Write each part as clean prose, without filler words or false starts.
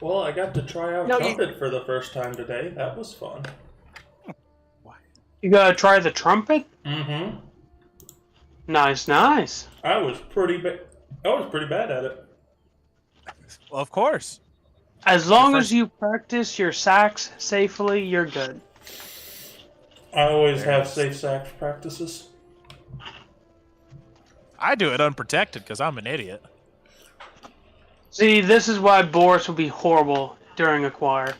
Well, I got to try out trumpet for the first time today. That was fun. You gotta try the trumpet? Mm-hmm. Nice, nice. I was pretty bad at it. Well, of course. As long as you practice your sax safely, you're good. I always have safe sax practices. I do it unprotected because I'm an idiot. See, this is why Borris would be horrible during a choir.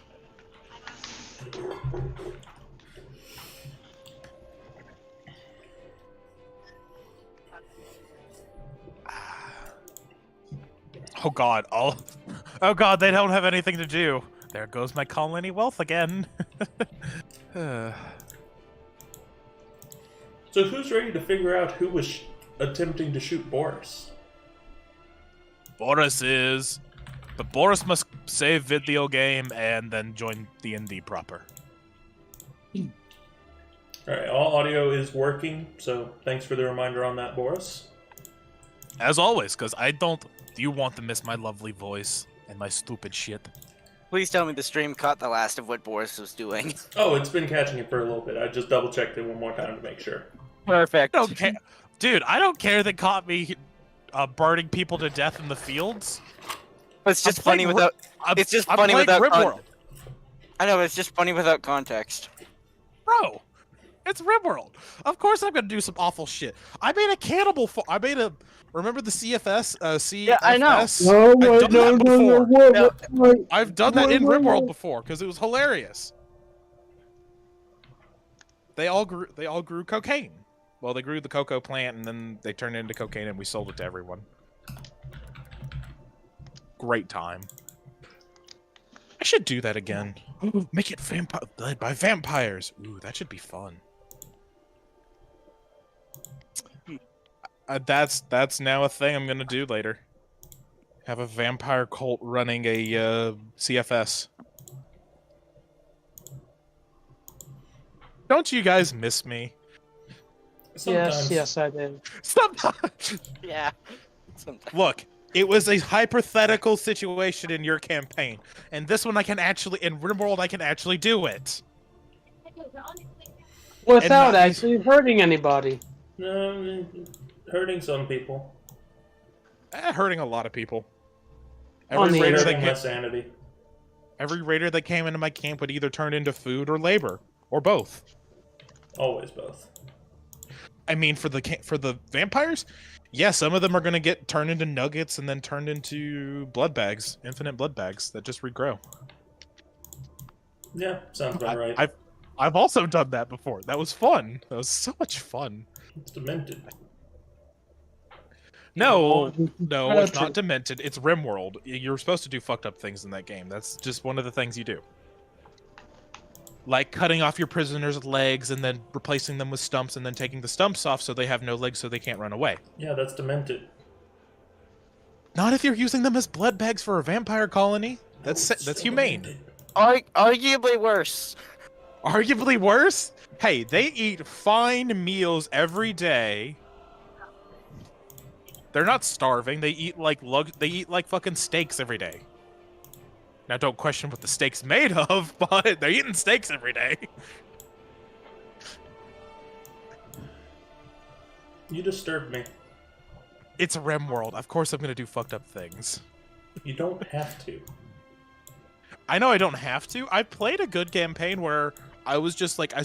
Oh God! Oh God! They don't have anything to do. There goes my colony wealth again. So who's ready to figure out who was attempting to shoot Borris? Borris is, but Borris must save video game and then join D&D proper. Alright, all audio is working, so thanks for the reminder on that, Borris. As always, because I don't... Do you want to miss my lovely voice and my stupid shit? Please tell me the stream caught the last of what Borris was doing. Oh, it's been catching it for a little bit. I just double-checked it one more time to make sure. Perfect. I don't care. Dude, I don't care that caught me burning people to death in the fields. It's just funny without... It's just funny without... I know, it's just funny without context. Bro, it's RimWorld. Of course I'm gonna do some awful shit. I made a cannibal... I made a... Remember the CFS? CFS? Yeah, I know. I've done that in RimWorld before because it was hilarious. They all grew cocaine. Well, they grew the cocoa plant and then they turned it into cocaine and we sold it to everyone. Great time. I should do that again. Ooh, make it led by vampires. Ooh, that should be fun. That's now a thing I'm gonna do later. Have a vampire cult running a CFS. Don't you guys miss me? Sometimes. Yes, I did. Sometimes. Yeah. Sometimes. Look, it was a hypothetical situation in your campaign, and this one I can actually, in RimWorld, I can actually do it. Without actually hurting anybody. No, hurting some people. Hurting a lot of people. Every raider that came, sanity. Every raider that came into my camp would either turn into food or labor, or both. Always both. I mean, for the vampires, yeah, some of them are gonna get turned into nuggets and then turned into blood bags, infinite blood bags that just regrow. Yeah, sounds about right. I've also done that before. That was fun. That was so much fun. It's demented. No, it's not demented. It's RimWorld. You're supposed to do fucked up things in that game. That's just one of the things you do. Like cutting off your prisoners' legs and then replacing them with stumps and then taking the stumps off so they have no legs so they can't run away. Yeah, that's demented. Not if you're using them as blood bags for a vampire colony. That's humane. Arguably worse. Arguably worse? Hey, they eat fine meals every day. They're not starving. They eat like fucking steaks every day. Now, don't question what the steak's made of, but they're eating steaks every day. You disturbed me. It's a RimWorld. Of course I'm gonna do fucked up things. You don't have to. I know I don't have to. I played a good campaign where I was just like, I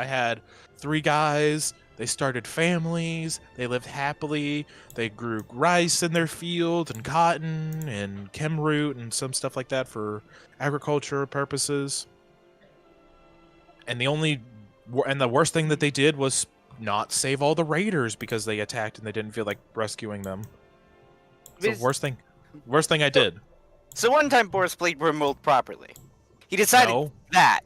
had 3 guys. They started families, they lived happily, they grew rice in their field, and cotton, and chem root, and some stuff like that for agriculture purposes. And the worst thing that they did was not save all the raiders because they attacked and they didn't feel like rescuing them. It's the worst thing I did. So one time Borris played RimWorld properly. He decided that.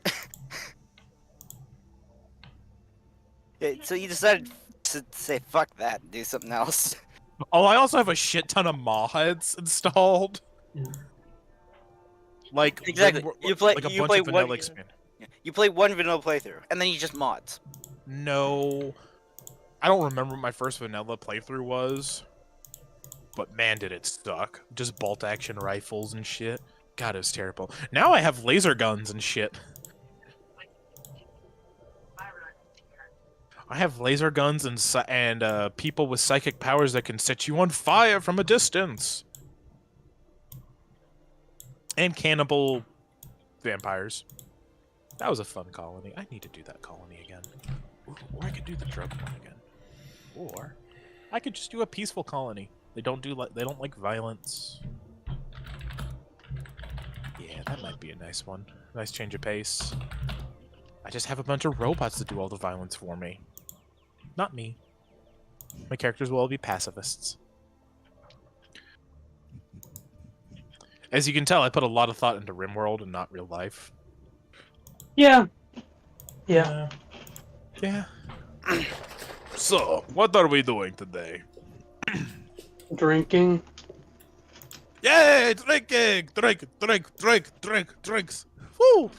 So you decided to say fuck that and do something else. Oh, I also have a shit ton of mods installed. Like exactly, you play vanilla You play one vanilla playthrough, and then you just mods. No, I don't remember what my first vanilla playthrough was, but man, did it suck. Just bolt action rifles and shit. God, it was terrible. Now I have laser guns and shit. I have laser guns and people with psychic powers that can set you on fire from a distance. And cannibal vampires. That was a fun colony. I need to do that colony again. Or I could do the drug one again. Or I could just do a peaceful colony. They don't like violence. Yeah, that might be a nice one. Nice change of pace. I just have a bunch of robots to do all the violence for me. Not me. My characters will all be pacifists. As you can tell, I put a lot of thought into RimWorld and not real life. Yeah. Yeah. Yeah. So, what are we doing today? Drinking. Yay! Drinking! Drinks! Woo!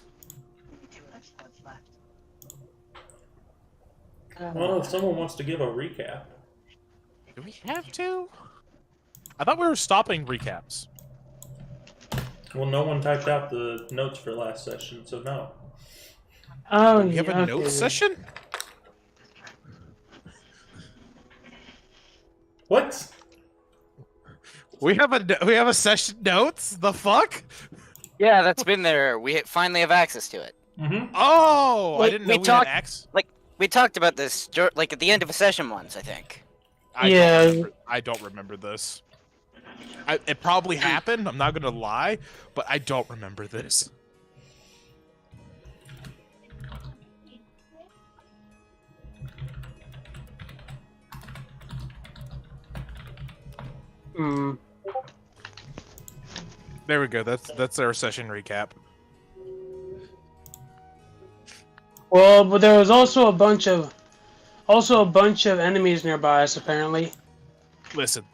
Well, if someone wants to give a recap. Do we have to? I thought we were stopping recaps. Well, no one typed out the notes for last session, so no. Oh, We have a note session? What? We have a session notes? The fuck? Yeah, that's been there. We finally have access to it. Mm-hmm. Oh, Like, I didn't know we talked- had access. We talked about this like at the end of a session once, I think. I don't remember this. It probably happened, I'm not gonna lie, but I don't remember this. Hmm. There we go, that's our session recap. Well, but there was also a bunch of enemies nearby us, apparently. Listen.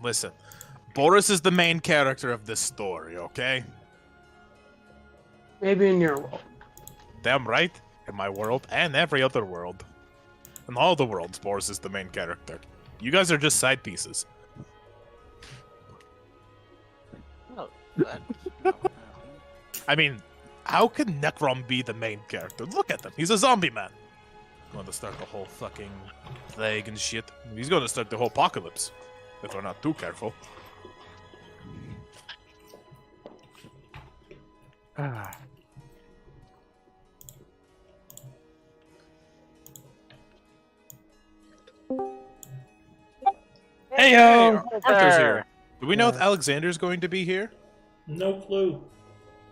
Borris is the main character of this story, okay? Maybe in your world. Damn right, in my world, and every other world. In all the worlds, Borris is the main character. You guys are just side pieces. Oh, I mean, how can Necrom be the main character? Look at him, he's a zombie man. Going to start the whole fucking plague and shit. He's going to start the whole apocalypse, if we're not too careful. Hey-yo! Arthur's here. Do we know if Alexander's going to be here? No clue.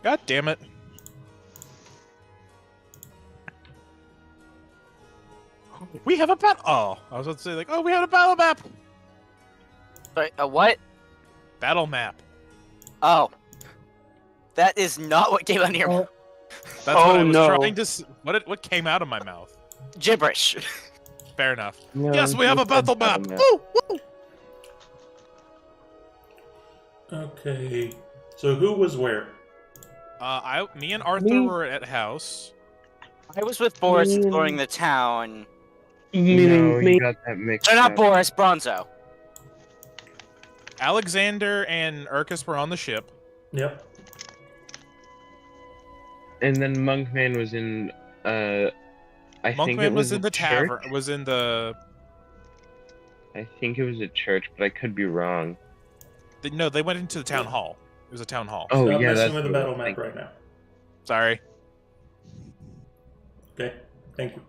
God damn it. We have a battle. Oh, I was about to say, like, oh, we have a battle map. Sorry, a what? Battle map. Oh. That is not what came out of your mouth. That's what I was trying to. What came out of my mouth? Gibberish. Fair enough. No, Yes, we have a battle map. Woo, woo. Okay. So who was where? Me and Arthur were at house. I was with Borris exploring the town. No, you got that mixed Or not up. Borris, Bronzo. Alexander and Urkus were on the ship. Yep. And then Monkman was in, I think it Monkman was in the church. tavern. Was in the. I think it was a church, but I could be wrong. No, they went into the town hall. It was a town hall. Oh, Stop yeah, messing that's with the what I battle was map thinking. right now. Sorry. Okay. Thank you.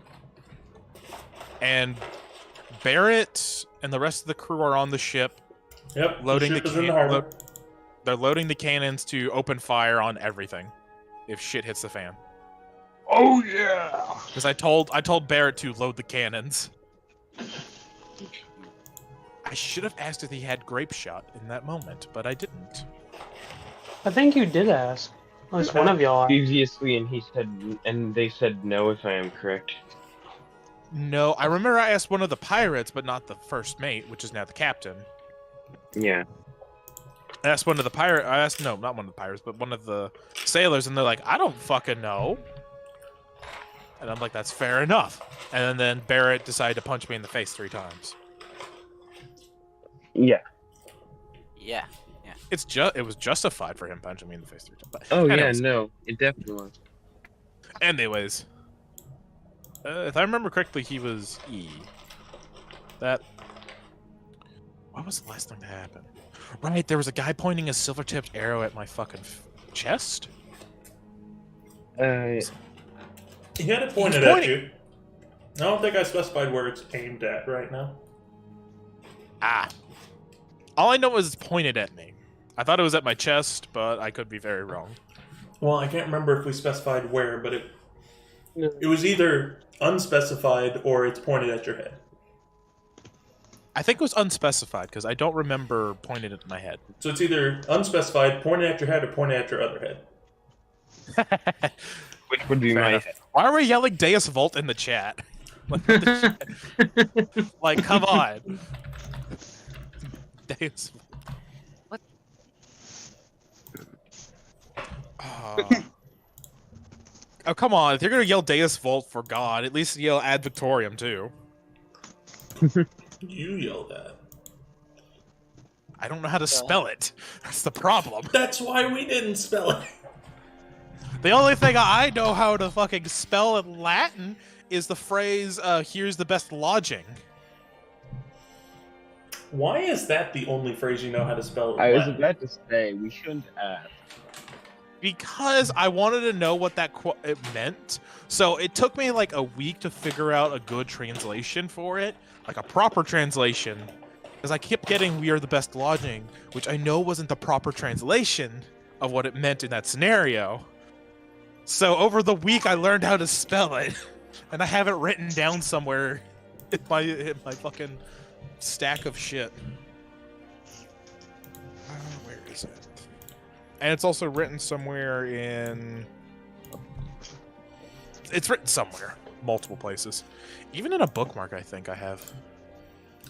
And Barrett and the rest of the crew are on the ship. Yep. Loading the ship the is in the harbor. They're loading the cannons to open fire on everything if shit hits the fan. Oh yeah! Because I told Barrett to load the cannons. I should have asked if he had grape shot in that moment, but I didn't. I think you did ask. At least one of y'all. Previously, and they said no, if I am correct. No, I remember I asked one of the pirates, but not the first mate, which is now the captain. Yeah. I asked one of the not one of the pirates, but one of the sailors, and they're like, I don't fucking know. And I'm like, that's fair enough. And then Barrett decided to punch me in the face 3 times. Yeah. Yeah. it was justified for him punching me in the face 3 times. But Oh yeah, anyways. no, it definitely was. Anyways, if I remember correctly, he was E. That. What was the last thing that happened? Right, there was a guy pointing a silver-tipped arrow at my fucking chest. He had it pointed at you. I don't think I specified where it's aimed at right now. Ah. All I know is it's pointed at me. I thought it was at my chest, but I could be very wrong. Well, I can't remember if we specified where, but it was either unspecified or it's pointed at your head. I think it was unspecified, because I don't remember pointing it at my head. So it's either unspecified, pointed at your head, or pointed at your other head. Which would be my head. Why are we yelling Deus Volt in the chat? Like, come on. Deus Volt. What? Oh, come on. If you're going to yell Deus Volt for God, at least yell Ad Victoriam, too. You yelled that. I don't know how to spell it. That's the problem. That's why we didn't spell it. The only thing I know how to fucking spell in Latin is the phrase, here's the best lodging. Why is that the only phrase you know how to spell in I was Latin? about to say, we shouldn't ask. Because I wanted to know what that it meant. So it took me like a week to figure out a good translation for it. Like a proper translation. Because I kept getting we are the best lodging, which I know wasn't the proper translation of what it meant in that scenario. So over the week I learned how to spell it. And I have it written down somewhere in my fucking stack of shit. Where is it? And it's also written somewhere in... It's written somewhere. Multiple places. Even in a bookmark, I think I have.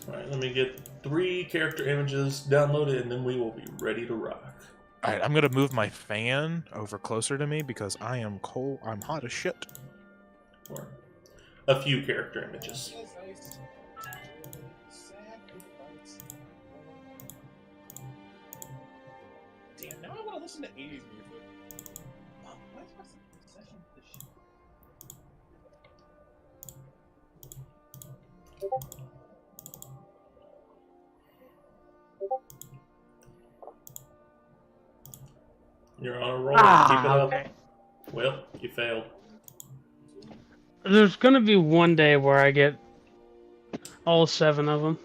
Alright, let me get 3 character images downloaded, and then we will be ready to rock. Alright, I'm gonna move my fan over closer to me because I am cold. I'm hot as shit. Or a few character images. Damn, now I want to listen to 80s music. You're on a roll. Keep it up. Okay. Well, you failed. There's gonna be one day where I get all 7 of them.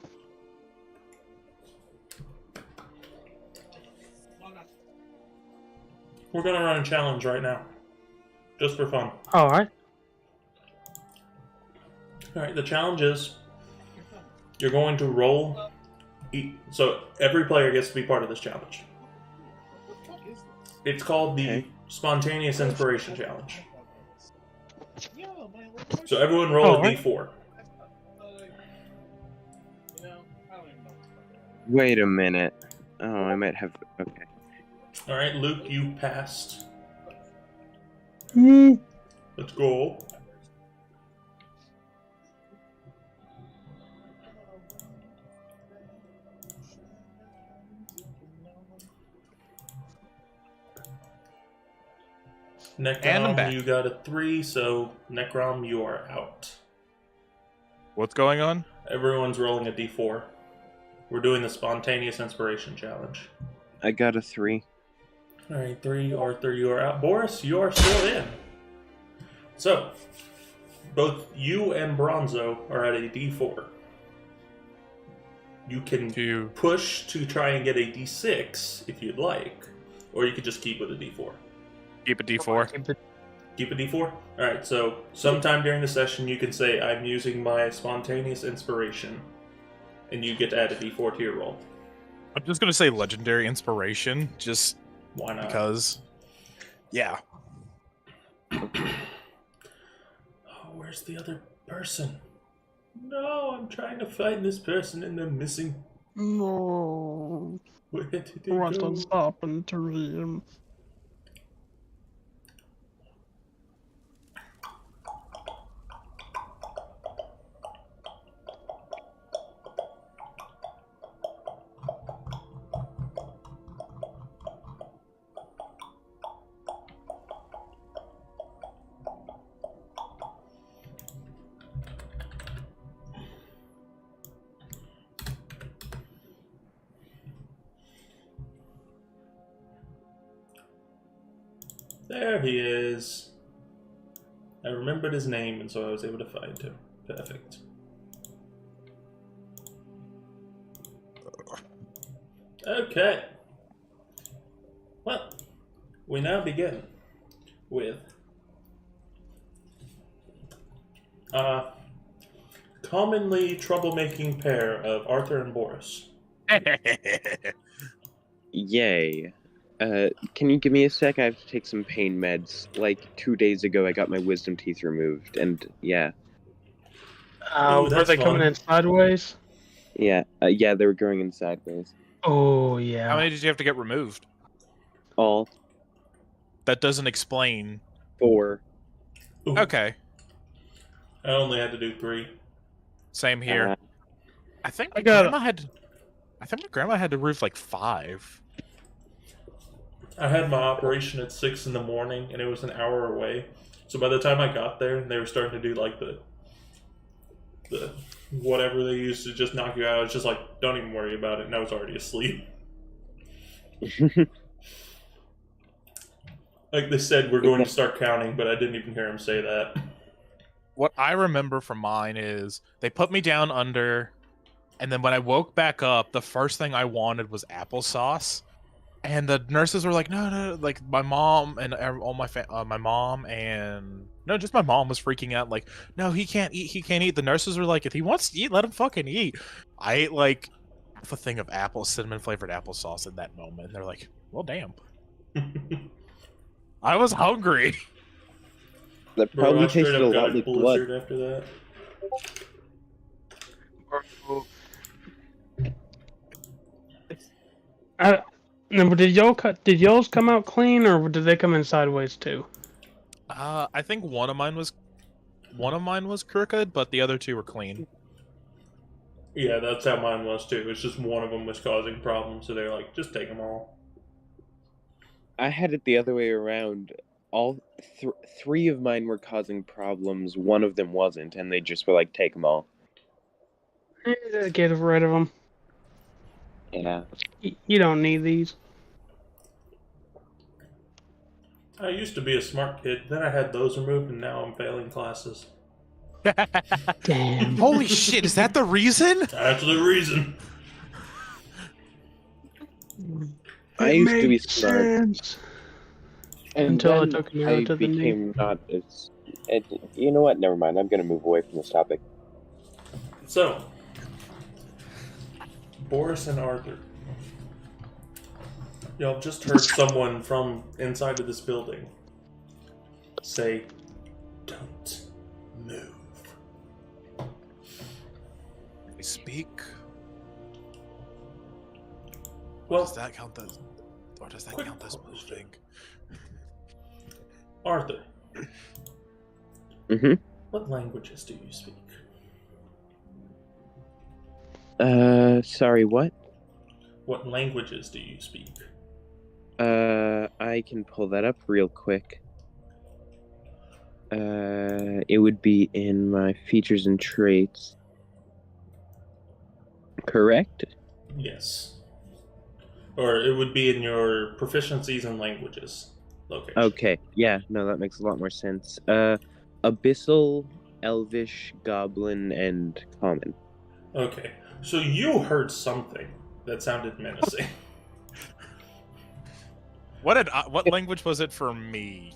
We're gonna run a challenge right now. Just for fun. Alright. Alright, the challenge is you're going to roll. So every player gets to be part of this challenge. It's called the Spontaneous Inspiration Challenge. So everyone roll a d4. Wait a minute. Oh, I might have... Okay. Alright, Luke, you passed. Mm. Let's go. Necrom, you got a 3, so Necrom, you are out. What's going on? Everyone's rolling a d4. We're doing the Spontaneous Inspiration Challenge. I got a 3. Alright, 3. Arthur, you are out. Borris, you are still in. So, both you and Bronzo are at a d4. You can push to try and get a d6 if you'd like, or you could just keep with a d4. Keep a d4. Keep a d4? Alright, so sometime during the session you can say, I'm using my Spontaneous Inspiration, and you get to add a d4 to your roll. I'm just gonna say Legendary Inspiration, just why not? Because, yeah. Oh, where's the other person? No, I'm trying to find this person and they're missing. No. Where did they What go? has happened to him? There he is. I remembered his name, and so I was able to find him. Perfect. Okay. Well, we now begin with commonly troublemaking pair of Arthur and Borris. Yay. Can you give me a sec? I have to take some pain meds. Like 2 days ago, I got my wisdom teeth removed, and yeah. Ooh, Were that's they coming fun. in sideways? Yeah, they were growing in sideways. Oh, How yeah. many did you have to get removed? All That doesn't explain. 4. Ooh, Okay, I only had to do 3. same here. I think my I got- grandma had. I think my grandma had to remove like 5. I had my operation at 6 in the morning, and it was an hour away. So by the time I got there, they were starting to do like the whatever they used to just knock you out. I was just like, don't even worry about it. And I was already asleep. Like they said, we're going to start counting, but I didn't even hear him say that. What I remember from mine is they put me down under, and then when I woke back up, the first thing I wanted was applesauce. And the nurses were like, no, like my mom and all my mom and no, just my mom was freaking out. Like, no, he can't eat. The nurses were like, if he wants to eat, let him fucking eat. I ate like half a thing of cinnamon flavored applesauce in that moment. And they're like, well, damn. I was hungry. That Bro, probably I straight tasted a up lot got like blizzard blood. after that. No, did yours come out clean, or did they come in sideways too? I think one of mine was crooked, but the other 2 were clean. Yeah, that's how mine was too. It's just one of them was causing problems, so they're like, just take them all. I had it the other way around. All 3 of mine were causing problems. One of them wasn't, and they just were like, take them all. Just get rid of them. Yeah. You don't need these. I used to be a smart kid, then I had those removed, and now I'm failing classes. Damn. Holy shit, is that the reason? That's the reason. I used to be smart. Sense. And Until I then took an arrow to the knee. became not as... you know what? Never mind. I'm going to move away from this topic. So, Borris and Arthur. Y'all just heard someone from inside of this building say, don't move. We speak. Well, Does that count as? Or does that quick count as question. moving? Arthur, Mm-hmm. what languages do you speak? Sorry, what? What languages do you speak? I can pull that up real quick. It would be in my features and traits. Correct? Yes. Or it would be in your proficiencies in languages location. Okay, yeah, no, that makes a lot more sense. Abyssal, Elvish, Goblin, and Common. Okay. So you heard something that sounded menacing. What language was it for me?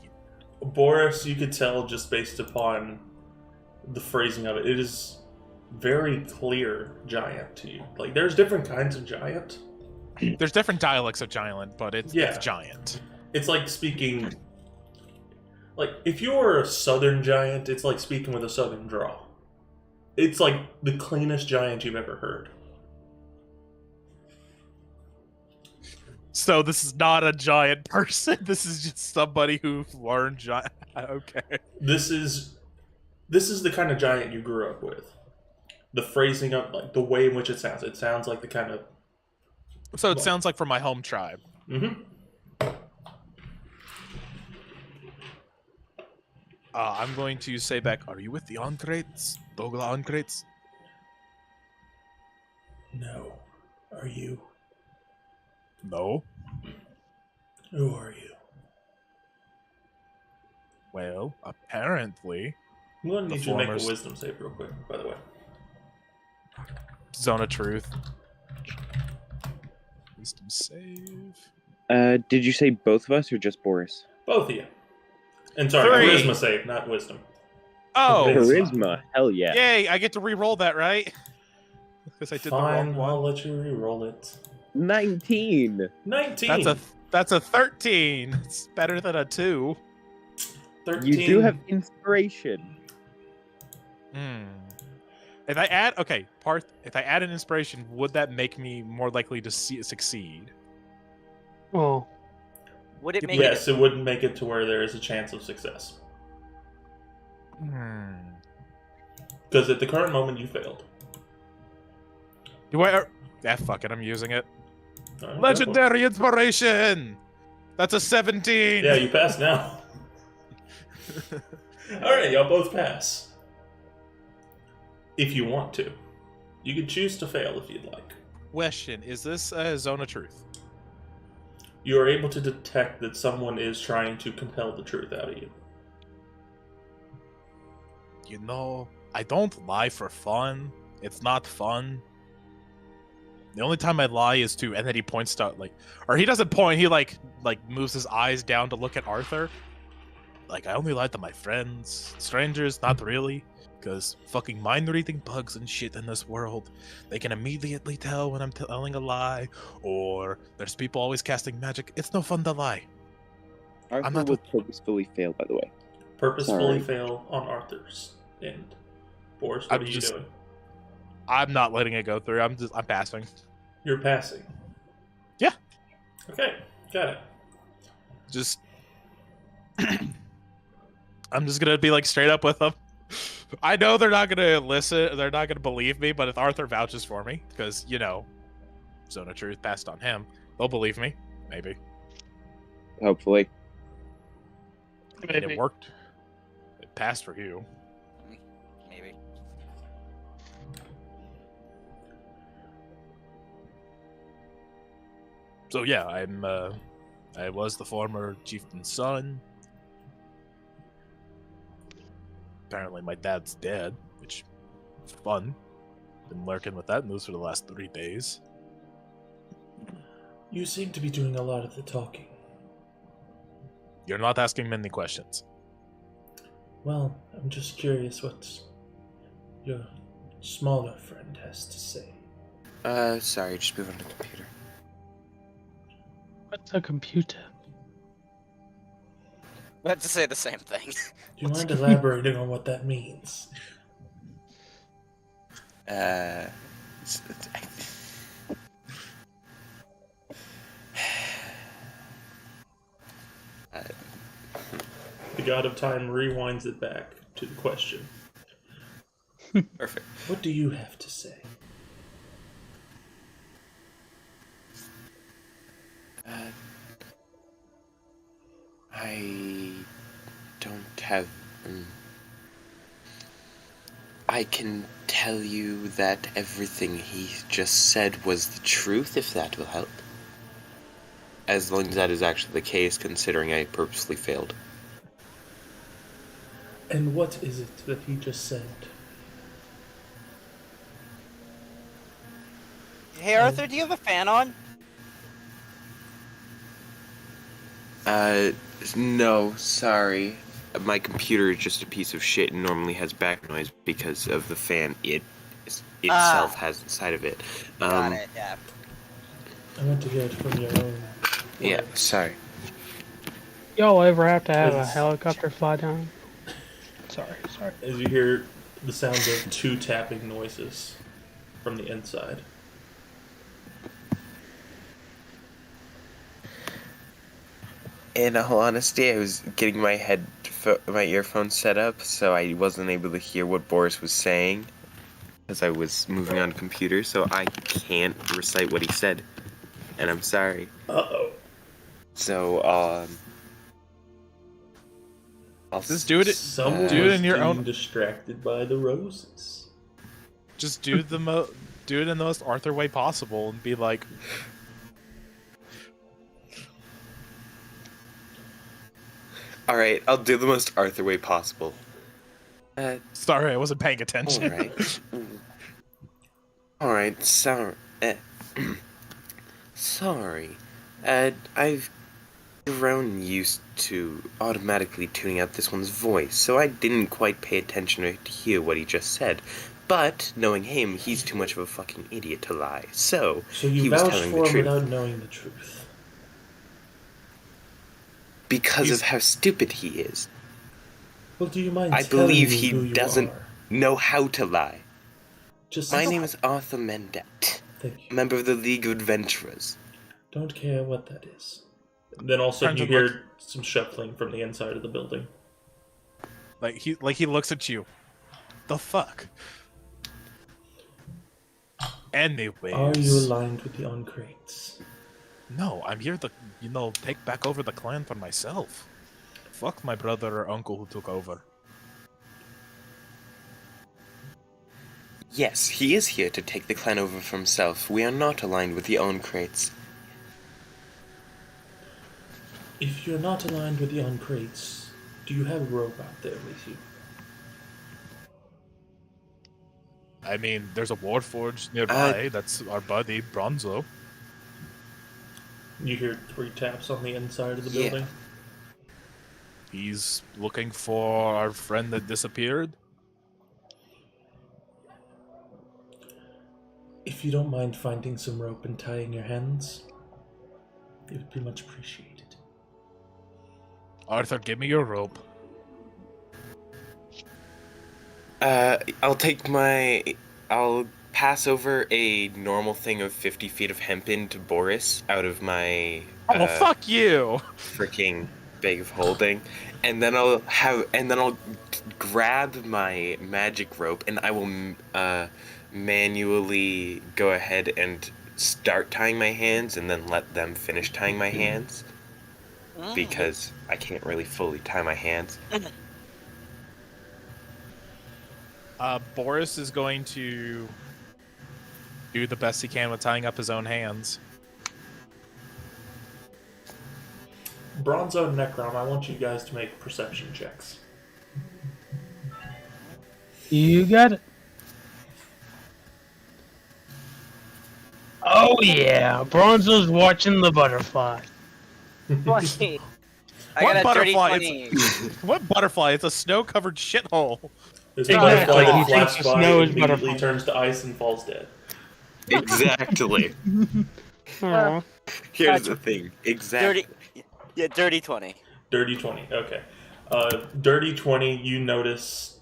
Borris, you could tell just based upon the phrasing of it. It is very clear giant to you. Like, there's different kinds of giant. There's different dialects of giant, but it's giant. It's like speaking... Like, if you're a southern giant, it's like speaking with a southern drawl. It's like the cleanest giant you've ever heard. So this is not a giant person. This is just somebody who learned giant. Okay. This is the kind of giant you grew up with. The phrasing of, like, the way in which it sounds. It sounds like the kind of... So it sounds like from my home tribe. Mm-hmm. I'm going to say back, are you with the Ancrates? Dogla Ancrates? No. Are you? No. Who are you? Well, apparently, I'm going to The need you to make a former's- wisdom save real quick, by the way. Zone of Truth. Wisdom save. Did you say both of us or just Boris? Both of you. And sorry, 3. charisma save, not wisdom. Oh! Charisma. Charisma. Hell yeah. Yay! I get to re-roll that, right? Because I did the wrong Fine, one. I'll let you re-roll it. 19. 19. That's a 13. It's better than a 2. 13. You do have inspiration. If I add if I add an inspiration, would that make me more likely to succeed? Oh, Would it make Yes, it wouldn't make it to where there is a chance of success. Because at the current moment, you failed. Do I? Fuck it, I'm using it. All right, go for it. Legendary inspiration. That's a 17. Yeah, you pass now. Alright, y'all both pass. If you want to. You can choose to fail if you'd like. Question: is this a zone of truth? You are able to detect that someone is trying to compel the truth out of you. You know, I don't lie for fun. It's not fun. The only time I lie is to, and then he points to or he doesn't point. He like moves his eyes down to look at Arthur. Like, I only lie to my friends, strangers, not really, because fucking mind-reading bugs and shit in this world, they can immediately tell when I'm telling a lie, or there's people always casting magic. It's no fun to lie. Arthur not will purposefully fail, by the way. Purposefully Sorry. fail on Arthur's end. Boris, what I'm are you just- doing? I'm not letting it go through. I'm passing. You're passing. Yeah. Okay, got it. Just I'm just gonna be like straight up with them. I know they're not gonna listen, they're not gonna believe me, but if Arthur vouches for me, because Zone of Truth passed on him, they'll believe me. Maybe. Hopefully. And it worked. It passed for you. maybe? So yeah, I was the former chieftain's son. Apparently my dad's dead, which is fun. Been lurking with that news for the last 3 days. You seem to be doing a lot of the talking. You're not asking many questions. Well, I'm just curious what your smaller friend has to say. Sorry, just move on to the computer. what's a computer? I had to say the same thing. Do you mind elaborating on what that means? The God of Time rewinds it back to the question. Perfect. What do you have to say? I don't have. I can tell you that everything he just said was the truth, if that will help. As long as that is actually the case, considering I purposely failed. And what is it that he just said? Hey Arthur, do you have a fan on? No, sorry. My computer is just a piece of shit and normally has back noise because of the fan itself has inside of it. Got it, yeah. I want to hear it from your own. Yeah, words. sorry. Y'all ever have to have a It's- helicopter fly down? Sorry. As you hear the sound of 2 tapping noises from the inside. In all honesty, I was getting my my earphones set up, so I wasn't able to hear what Boris was saying, because I was moving on computer, so I can't recite what he said, and I'm sorry. Uh-oh. So, I'll Just do it. Someone Do it was in your being own- distracted by the roses. Just do it in the most Arthur way possible and be like, Alright, I'll do the most Arthur way possible. Sorry, I wasn't paying attention. Alright. Alright, sorry. Sorry. I've grown used to automatically tuning out this one's voice, so I didn't quite pay attention to hear what he just said. But, knowing him, he's too much of a fucking idiot to lie. So you he was vouched telling for the him truth. without knowing the truth. Because of how stupid he is. Well, do you mind I telling believe me he who you doesn't are? know how to lie. Just My name is Arthur Mendet, Thank you. member of the League of Adventurers. Don't care what that is. Then all of a sudden you hear some shuffling from the inside of the building. Like he looks at you. The fuck? Anyways. Are you aligned with the Uncrates? No, I'm here to, take back over the clan for myself. Fuck my brother or uncle who took over. Yes, he is here to take the clan over for himself. We are not aligned with the Uncrates. If you're not aligned with the Uncrates, do you have a rope out there with you? I mean, there's a Warforged nearby. That's our buddy, Bronzo. You hear 3 taps on the inside of the Yeah. building. He's looking for our friend that disappeared. If you don't mind finding some rope and tying your hands, it would be much appreciated. Arthur, give me your rope. I'll pass over a normal thing of 50 feet of hempen to Borris out of my Oh, fuck you! freaking bag of holding, and then I'll grab my magic rope and I will manually go ahead and start tying my hands and then let them finish tying my hands because I can't really fully tie my hands. Borris is going to do the best he can with tying up his own hands. Bronzo and Necrom, I want you guys to make perception checks. You got it. Oh yeah, Bronzo's watching the butterfly. Lucky. I What got a dirty butterfly? 20. What butterfly? It's a snow-covered shithole. There's a Exactly. butterfly He that thinks flaps the by snow and is immediately butterfly. turns to ice and falls dead. Exactly. Aw. Here's the thing. Exactly. Dirty 20. Dirty 20, okay. Dirty 20, you notice,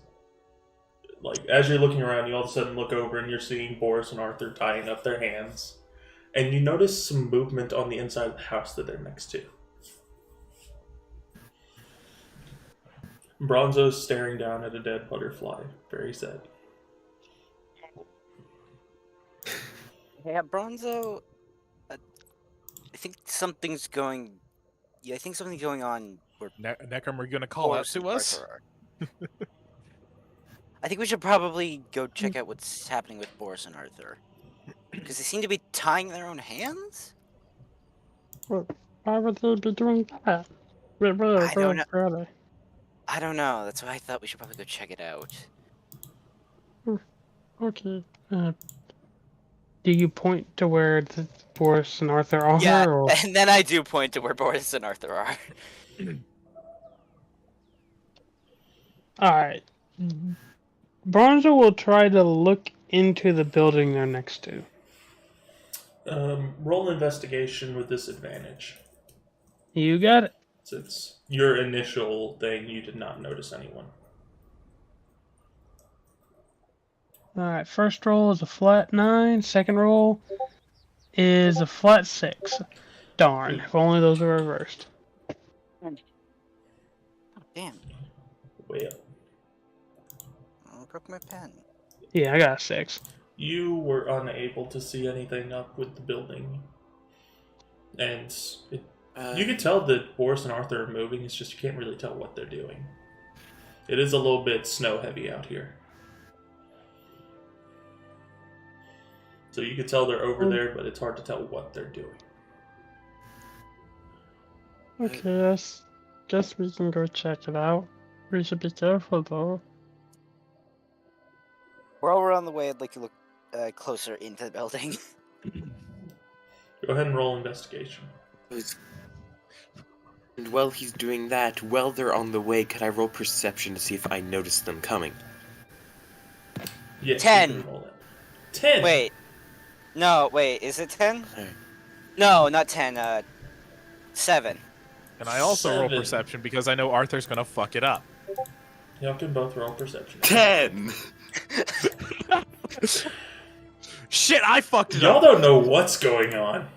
like, as you're looking around, you all of a sudden look over and you're seeing Boris and Arthur tying up their hands. And you notice some movement on the inside of the house that they're next to. Bronzo's staring down at a dead butterfly, very sad. Yeah, Bronzo. I think something's going. Yeah, I think something's going on. Where Necrom, are you gonna call out Boris to and us? Arthur are. I think we should probably go check out what's happening with Boris and Arthur, because they seem to be tying their own hands. Why would they be doing that? I don't know. Really? I don't know. That's why I thought we should probably go check it out. Okay. Do you point to where the Boris and Arthur are? Yeah, Or... and then I do point to where Boris and Arthur are. Alright. Bronzo will try to look into the building they're next to. Roll investigation with disadvantage. You got it. Since your initial thing, you did not notice anyone. Alright, first roll is a flat 9. Second roll is a flat 6. Darn, if only those were reversed. Oh, damn. Way up. I broke my pen. Yeah, I got a 6. You were unable to see anything up with the building. And you can tell that Boris and Arthur are moving, it's just you can't really tell what they're doing. It is a little bit snow heavy out here. So you can tell they're over there, but it's hard to tell what they're doing. Okay, guess we can go check it out. We should be careful though. While we're on the way, I'd like to look closer into the building. Go ahead and roll investigation. And while he's doing that, while they're on the way, could I roll perception to see if I notice them coming? Yes, 10. you can roll it. 10. Wait. No, wait, is it 10? Alright. No, not 10, 7. And I also roll 7. perception because I know Arthur's gonna fuck it up. Y'all can both roll perception. 10! Shit, I fucked it Y'all up. don't know what's going on.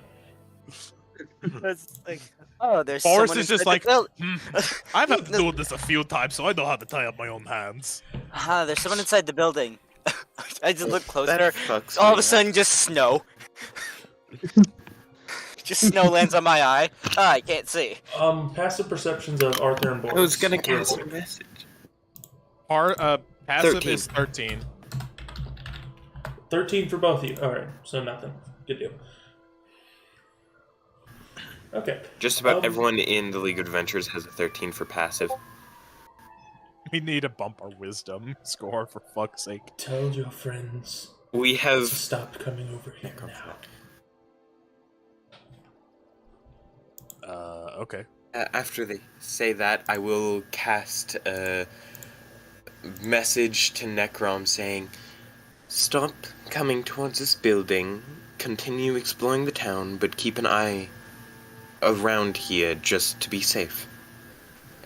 It's like, oh, there's Boris someone is just inside like, the buil- I've had to do this a few times, so I know how to tie up my own hands. there's someone inside the building. I just look closer. That fucks All me of a up. sudden, just snow. Just snow lands on my eye. I can't see. Passive perceptions of Arthur and Boris. I was gonna cast a message. Passive 13. is 13. 13 for both of you. Alright, so nothing. Good deal. Okay. Just about everyone in the League of Adventures has a 13 for passive. We need to bump our wisdom score, for fuck's sake. Tell your friends We to have... stop coming over here now. Okay. After they say that, I will cast a message to Necrom saying, "Stop coming towards this building, continue exploring the town, but keep an eye around here just to be safe."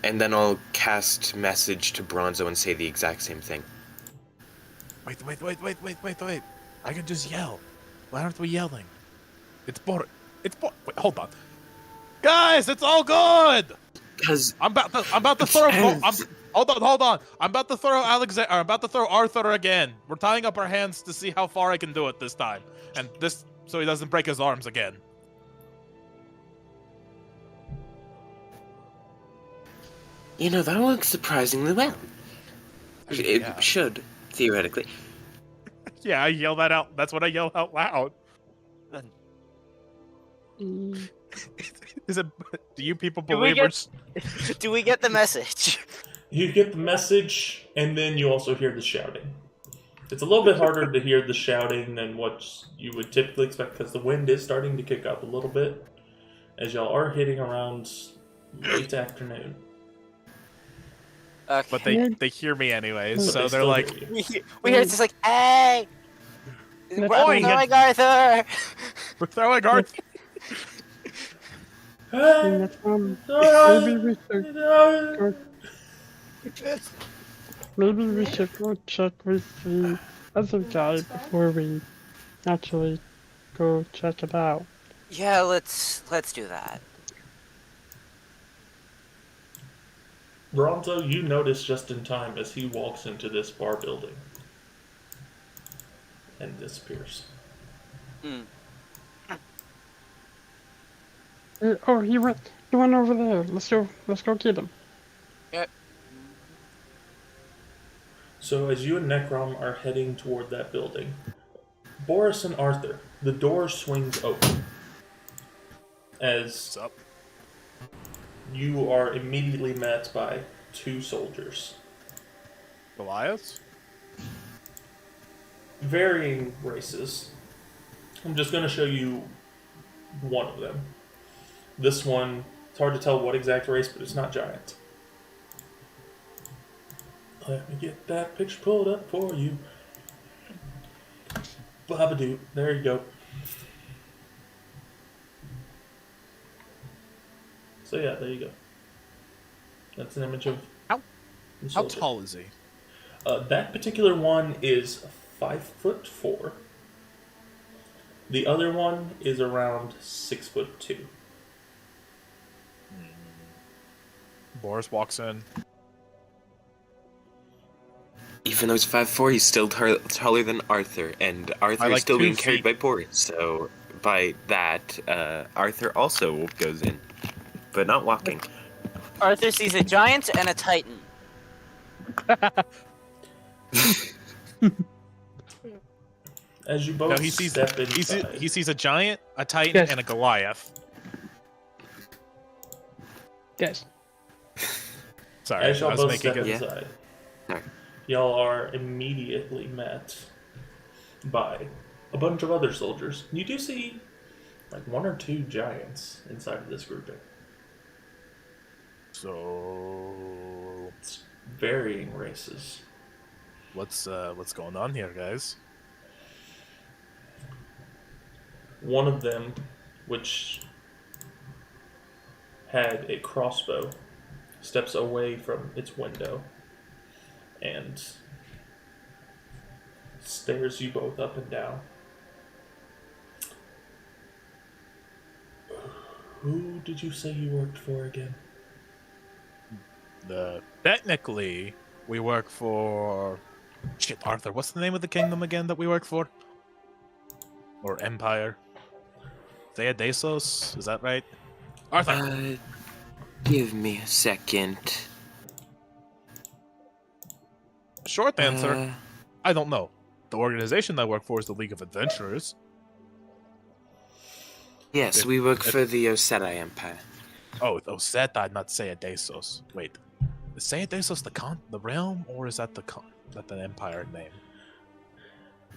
And then I'll cast message to Bronzo and say the exact same thing. Wait. I can just yell. Why aren't we yelling? It's Boris. Wait, hold on. Guys, it's all good! Because I'm about to throw... Hold on. I'm about to throw Arthur again. We're tying up our hands to see how far I can do it this time. And this... so he doesn't break his arms again. that works surprisingly well. It Yeah. should, theoretically. Yeah, I yell that out. That's what I yell out loud. Is it? Do you people Do we believe get- Do we get the message? You get the message, and then you also hear the shouting. It's a little bit harder to hear the shouting than what you would typically expect, because the wind is starting to kick up a little bit, as y'all are hitting around late afternoon. Okay. But they hear me anyways, But so they they're still like, hear you. we hear it's just like, hey! We're Boing. throwing Arthur! we're throwing Arthur. And that's, maybe we should go check with the other guy before we actually go check it out. Yeah, let's do that. Bronzo, you notice just in time as he walks into this bar building and disappears. Hmm. Oh, he went over there. Let's go get him. So as you and Necrom are heading toward that building, Boris and Arthur, the door swings open as What's up? you are immediately met by two soldiers. Goliaths? Varying races. I'm just going to show you one of them. This one, it's hard to tell what exact race, but it's not giant. Let me get that picture pulled up for you. Babadoo. There you go. So yeah, there you go. That's an image of How- the How soldier. tall is he? That particular one is 5'4". The other one is around 6'2". Boris walks in. Even though he's 5'4", he's still taller than Arthur, and Arthur is like still 2 being carried feet. by Boris. So by that, Arthur also goes in, but not walking. Arthur sees a giant and a titan. As you both No, he sees step inside, he sees a giant, a titan, Yes. and a Goliath. Guys, Sorry, As I y'all was both making step it. Yeah. inside, Sorry. y'all are immediately met by a bunch of other soldiers. You do see like one or two giants inside of this grouping. So It's varying races. what's going on here, guys? One of them, which had a crossbow, steps away from its window and stares you both up and down. Who did you say you worked for again? Technically, we work for. Shit, Arthur. What's the name of the kingdom again that we work for? Or empire? Theodasos? Is that right? Arthur. Give me a second. Short answer. Uh, I don't know. The organization I work for is the League of Adventurers. yes, we work for the Oseta Empire. Oh, Oseta, not Theodasos. Wait, is Theodasos the realm, or is that the empire name?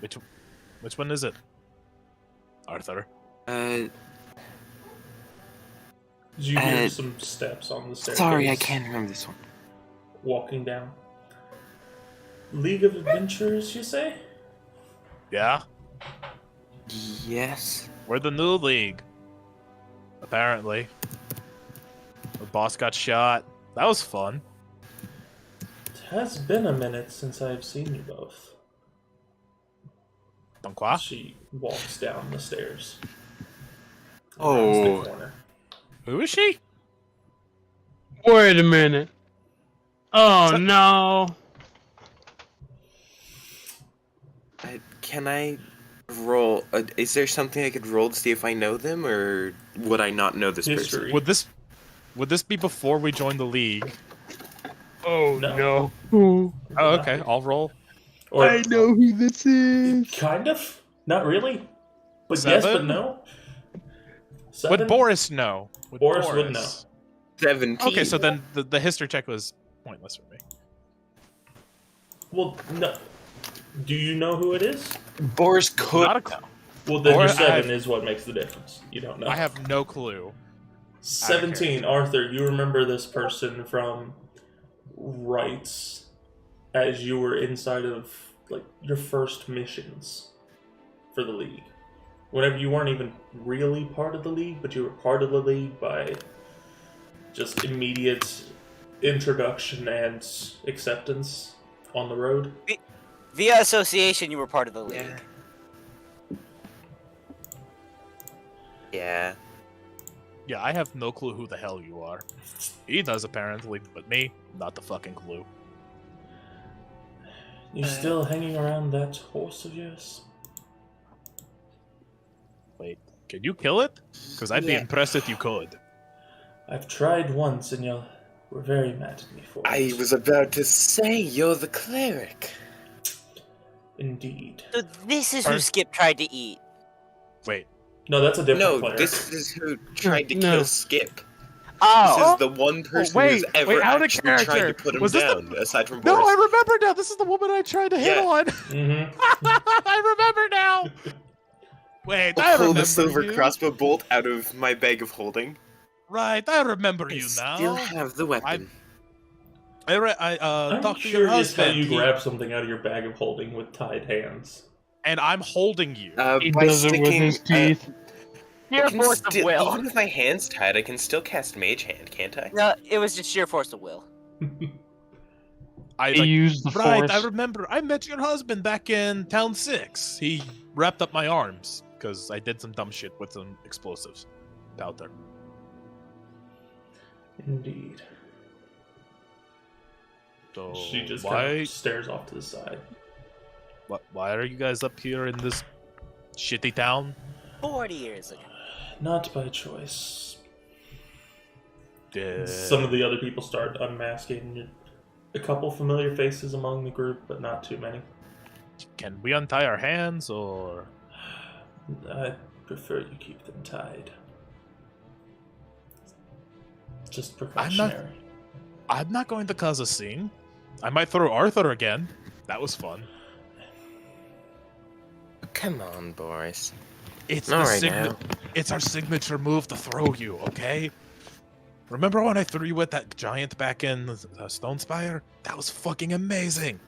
Which one is it? Arthur. You hear some steps on the staircase. Sorry, I can't remember this one. Walking down. League of Adventurers, you say? Yeah, Yes. we're the new league. Apparently, the boss got shot. That was fun. It has been a minute since I've seen you both. Don't qua? She walks down the stairs. Oh. Rounds the corner. Who is she? Wait a minute. Oh So- no. Can I roll? Is there something I could roll to see if I know them, or would I not know this History. Would this be before we joined the league? Oh No. no. Oh, okay. I'll roll. Or I know who this is. kind of? Not really. But yes, but Seven? no. Seven? Would Borris know? Boris would know. 17. Okay, so then the history check was pointless for me. Well, no. Do you know who it is? Boris could. Not a clue. Well, then Or your I 7 have- is what makes the difference. You don't know. I have no clue. 17. Arthur, you remember this person from rights as you were inside of like your first missions for the league. Whenever you weren't even really part of the league, but you were part of the league by just immediate introduction and acceptance on the road. Via association, you were part of the league. Yeah. Yeah. Yeah, I have no clue who the hell you are. He does apparently, but me, not the fucking clue. You still hanging around that horse of yours? Wait, can you kill it? Because I'd be Yeah. impressed if you could. I've tried once and you were very mad at me for it. I was about to say you're the cleric. Indeed. So this is who Or- Skip tried to eat. Wait, No, that's a different No, player. this is who tried to No. kill Skip. This Oh, is the one person wait, who's ever wait, out of actually tried to character. put him Was this the- down, aside from no, Boris. I remember now. This is the woman I tried to hit Yeah. on. Mm-hmm. I remember now. Wait, I I'll pull remember the silver you. crossbow bolt out of my bag of holding. Right, I remember I you now. still have the weapon. I'm talked to your curious how husband, you he- grab something out of your bag of holding with tied hands. and I'm holding you. He By does it with sticking, his teeth. sheer I can force of still- will. Even if my hand's tied, I can still cast Mage Hand, can't I? No, it was just sheer force of will. I He like, used the right, force. I remember. I met your husband back in Town 6. He wrapped up my arms because I did some dumb shit with some explosives. Powder. Indeed. So She just why kind of stares off to the side. why are you guys up here in this shitty town? 40 years ago. Not by choice. Uh, Some of the other people start unmasking. A couple familiar faces among the group, but not too many. Can we untie our hands or? I prefer you keep them tied. Just precautionary. I'm not going to cause a scene. I might throw Arthur again. That was fun. Come on, Boris. It's Not the right now. It's our signature move to throw you, okay? Remember when I threw you at that giant back in Stone Spire? That was fucking amazing.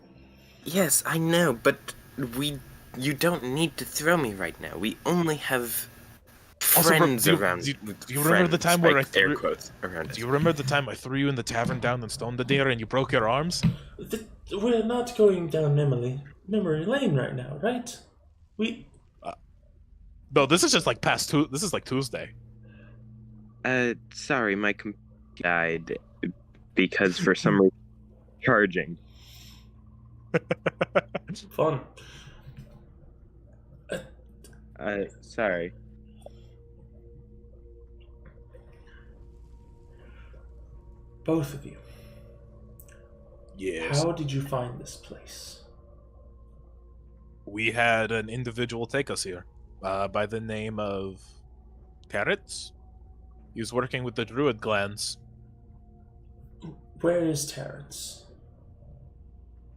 Yes, I know, but you don't need to throw me right now. We only have Also, friends around. Do you remember the time where I air threw? quotes around? Do you remember the time I threw you in the tavern down in Stone the Deer and you broke your arms? We're not going down memory lane right now, right? We. No, this is just like This is like Tuesday. Sorry, my computer died because for some reason charging. Fun. Sorry. Both of you. Yes. How did you find this place? We had an individual take us here, by the name of Carrots. He was working with the Druid clans. Where is Terrence?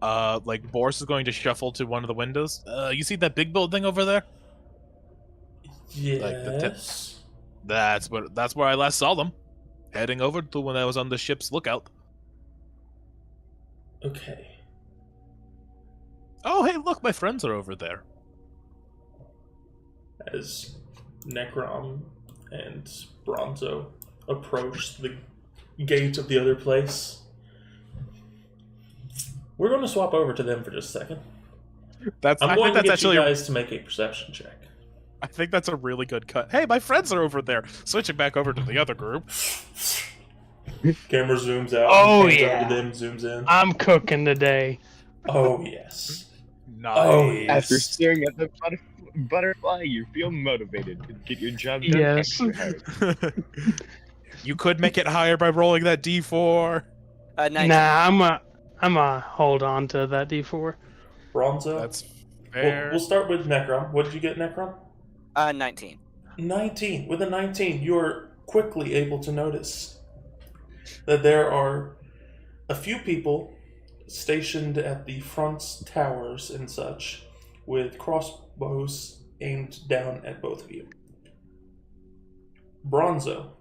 Like Borris is going to shuffle to one of the windows. You see that big building over there? Yes. Like the tip. That's where I last saw them, heading over to when I was on the ship's lookout. Okay. Oh, hey, look, my friends are over there. As Necrom and Bronzo approach the gate of the other place, we're going to swap over to them for just a second. I'm going to get you guys to make a perception check. I think that's a really good cut. Hey, my friends are over there. Switching back over to the other group. Camera zooms out. Oh, pans yeah. over to them, zooms in. I'm cooking today. Oh yes. Nice. Oh, yes. After staring at the butterfly, you feel motivated to get your job done Yes. extra hard. You could make it higher by rolling that D4. 19. Nah, I'm a hold on to that D4. Bronzo. That's fair. We'll start with Necrom. What did you get, Necrom? 19. 19. With a 19, you are quickly able to notice that there are a few people stationed at the front towers and such with crossbows aimed down at both of you. Bronzo,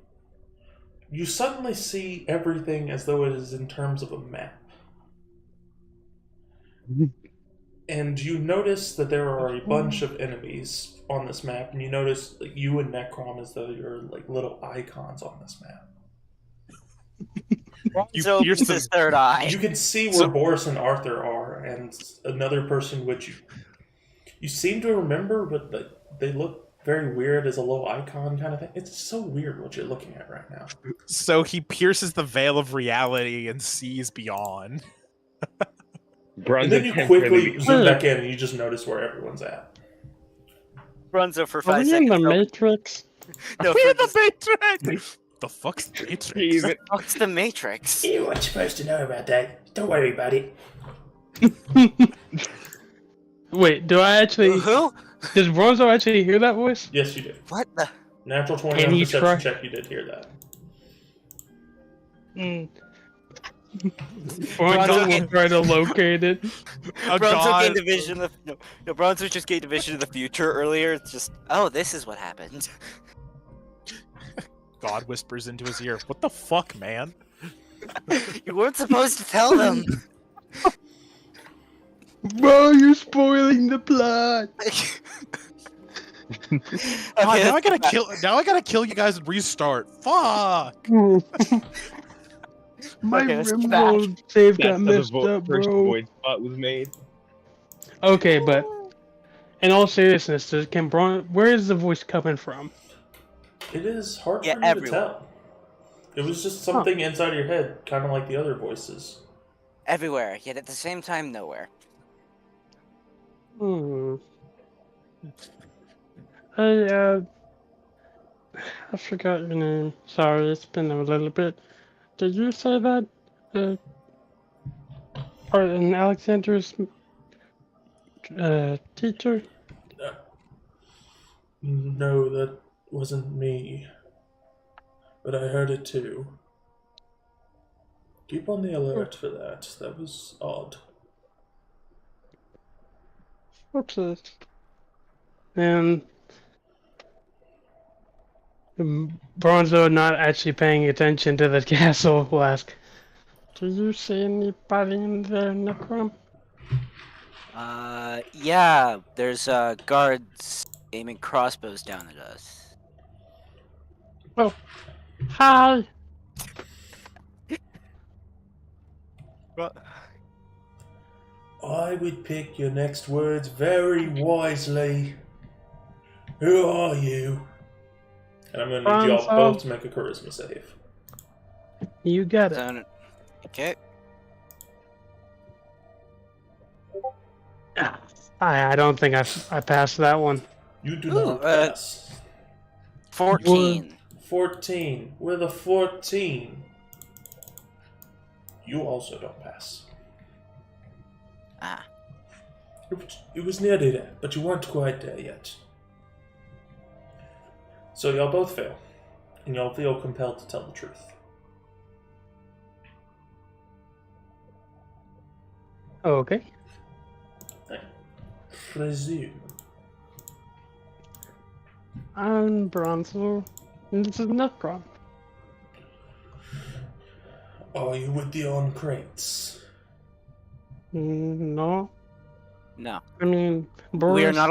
you suddenly see everything as though it is in terms of a map. And you notice that there are a bunch of enemies on this map, and you notice like, you and Necrom as though you're like little icons on this map. So pierced his third eye. You can see where Borris and Arthur are, and another person which you seem to remember, but they look very weird as a little icon kind of thing. It's so weird what you're looking at right now. So he pierces the veil of reality and sees beyond. And then you quickly zoom back in, and you just notice where everyone's at. Bronzo for Are 5 we in seconds. the Matrix? No, We're for in the just- Matrix! The fuck's the Matrix? What's the Matrix? You weren't supposed to know about that. Don't worry about it. Wait, do I actually... Who? Does Bronzo actually hear that voice? Yes, you did. What the? Natural 20 Can on you perception try? check, you did hear that. Bronzo will try to locate it. Oh, Bronzo God. gained a vision of no, Bronzo just gained a vision of the future earlier. It's just, oh, this is what happened. God whispers into his ear, "What the fuck, man?" You weren't supposed to tell them. Bro, you're spoiling the plot. God, Okay, now I gotta kill you guys and restart. Fuck. My Okay, let's rim get back. roll save got That's how messed the up, first bro. void spot was made. Okay, but in all seriousness, where is the voice coming from? It is hard Yeah, for you to everyone. tell. It was just something inside your head, kind of like the other voices. Everywhere, yet at the same time, nowhere. Hey, I forgot your name. Sorry, it's been a little bit. Did you say that? Part in Alexander's teacher? No, that wasn't me. But I heard it too. Keep on the alert for that. That was odd. Okay. And Bronzo, not actually paying attention to the castle, will ask, "Do you see anybody in there, Necrom?" Yeah, there's guards aiming crossbows down at us. Oh, hi. Well, I would pick your next words very wisely. Who are you? And I'm going to need y'all Bronzo. both to make a charisma save. You get it. So, okay. I don't think I passed that one. You do Ooh, not pass. 14. 14. With a 14. You also don't pass. Ah. It was nearly there, but you weren't quite there yet. So y'all both fail, and y'all feel compelled to tell the truth. Okay. I presume. I'm Bronzo. And this is Necrom. Are you with the on crates? No. No. I mean, We Borris. are not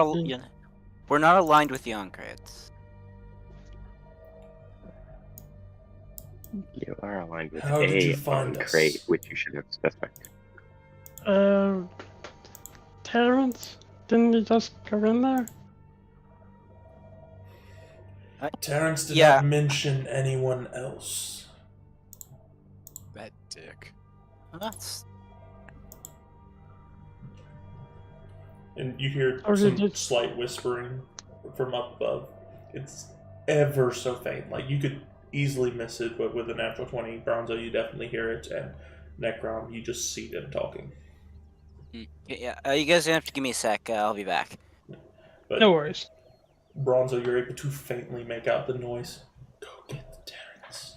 we're not aligned with the Oncrates. You are aligned with How did you A find on us? crate, which you should have specified. Terrence? Didn't you just go in there? Terrence did Yeah. not mention anyone else. that dick. That's And you hear Or some did you- slight whispering from up above. It's ever so faint. Like, you could easily miss it, but with a natural 20, Bronzo, you definitely hear it, and Necrom, you just see them talking. yeah. You guys have to give me a sec. I'll be back. But No worries. Bronzo, you're able to faintly make out the noise. Go get the Terrence.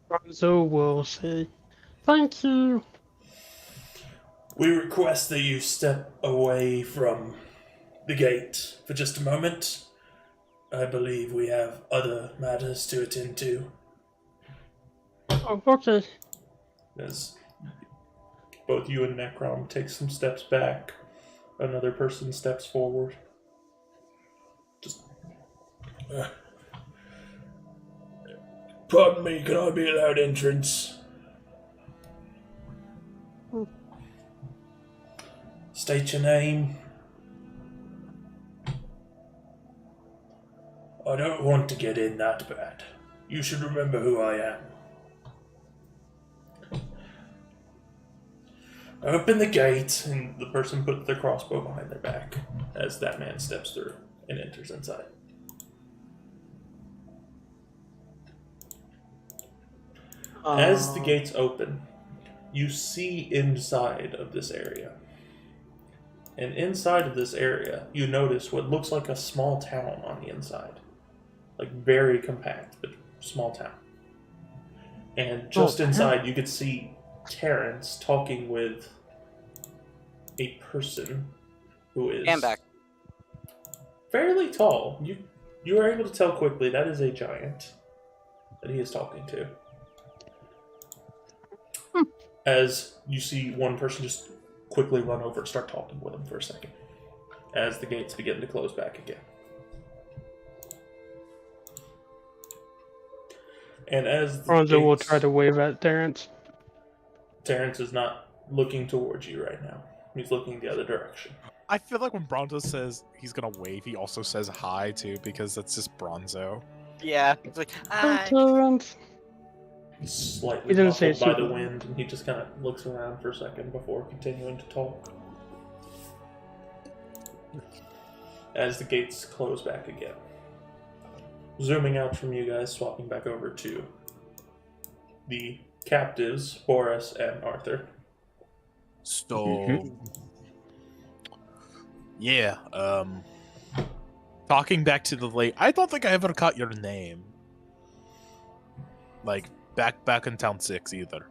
Bronzo will say, "Thank you." We request that you step away from the gate for just a moment. I believe we have other matters to attend to. Oh, okay. As both you and Necrom take some steps back, another person steps forward. Just. Pardon me, can I be allowed entrance? State your name. I don't want to get in that bad. You should remember who I am. Open the gate, and the person puts their crossbow behind their back as that man steps through and enters inside. As the gates open, you see inside of this area. And inside of this area, you notice what looks like a small town on the inside. Like, very compact, but small town. And just inside, you could see Terrence talking with a person who is And back. fairly tall. You are able to tell quickly that is a giant that he is talking to. As you see one person just quickly run over and start talking with him for a second, as the gates begin to close back again. And as the Bronzo will gates- try to wave at Terrence. Terrence is not looking towards you right now. He's looking the other direction. I feel like when Bronzo says he's gonna wave, he also says hi too, because that's just Bronzo. Yeah. It's like, Hi, Terrence. He's slightly He didn't say muffled by the super. wind, and he just kind of looks around for a second before continuing to talk. As the gates close back again. Zooming out from you guys, swapping back over to the captives, Borris and Arthur. So, yeah, talking back to the late, I don't think I ever caught your name. like back in Town 6 either.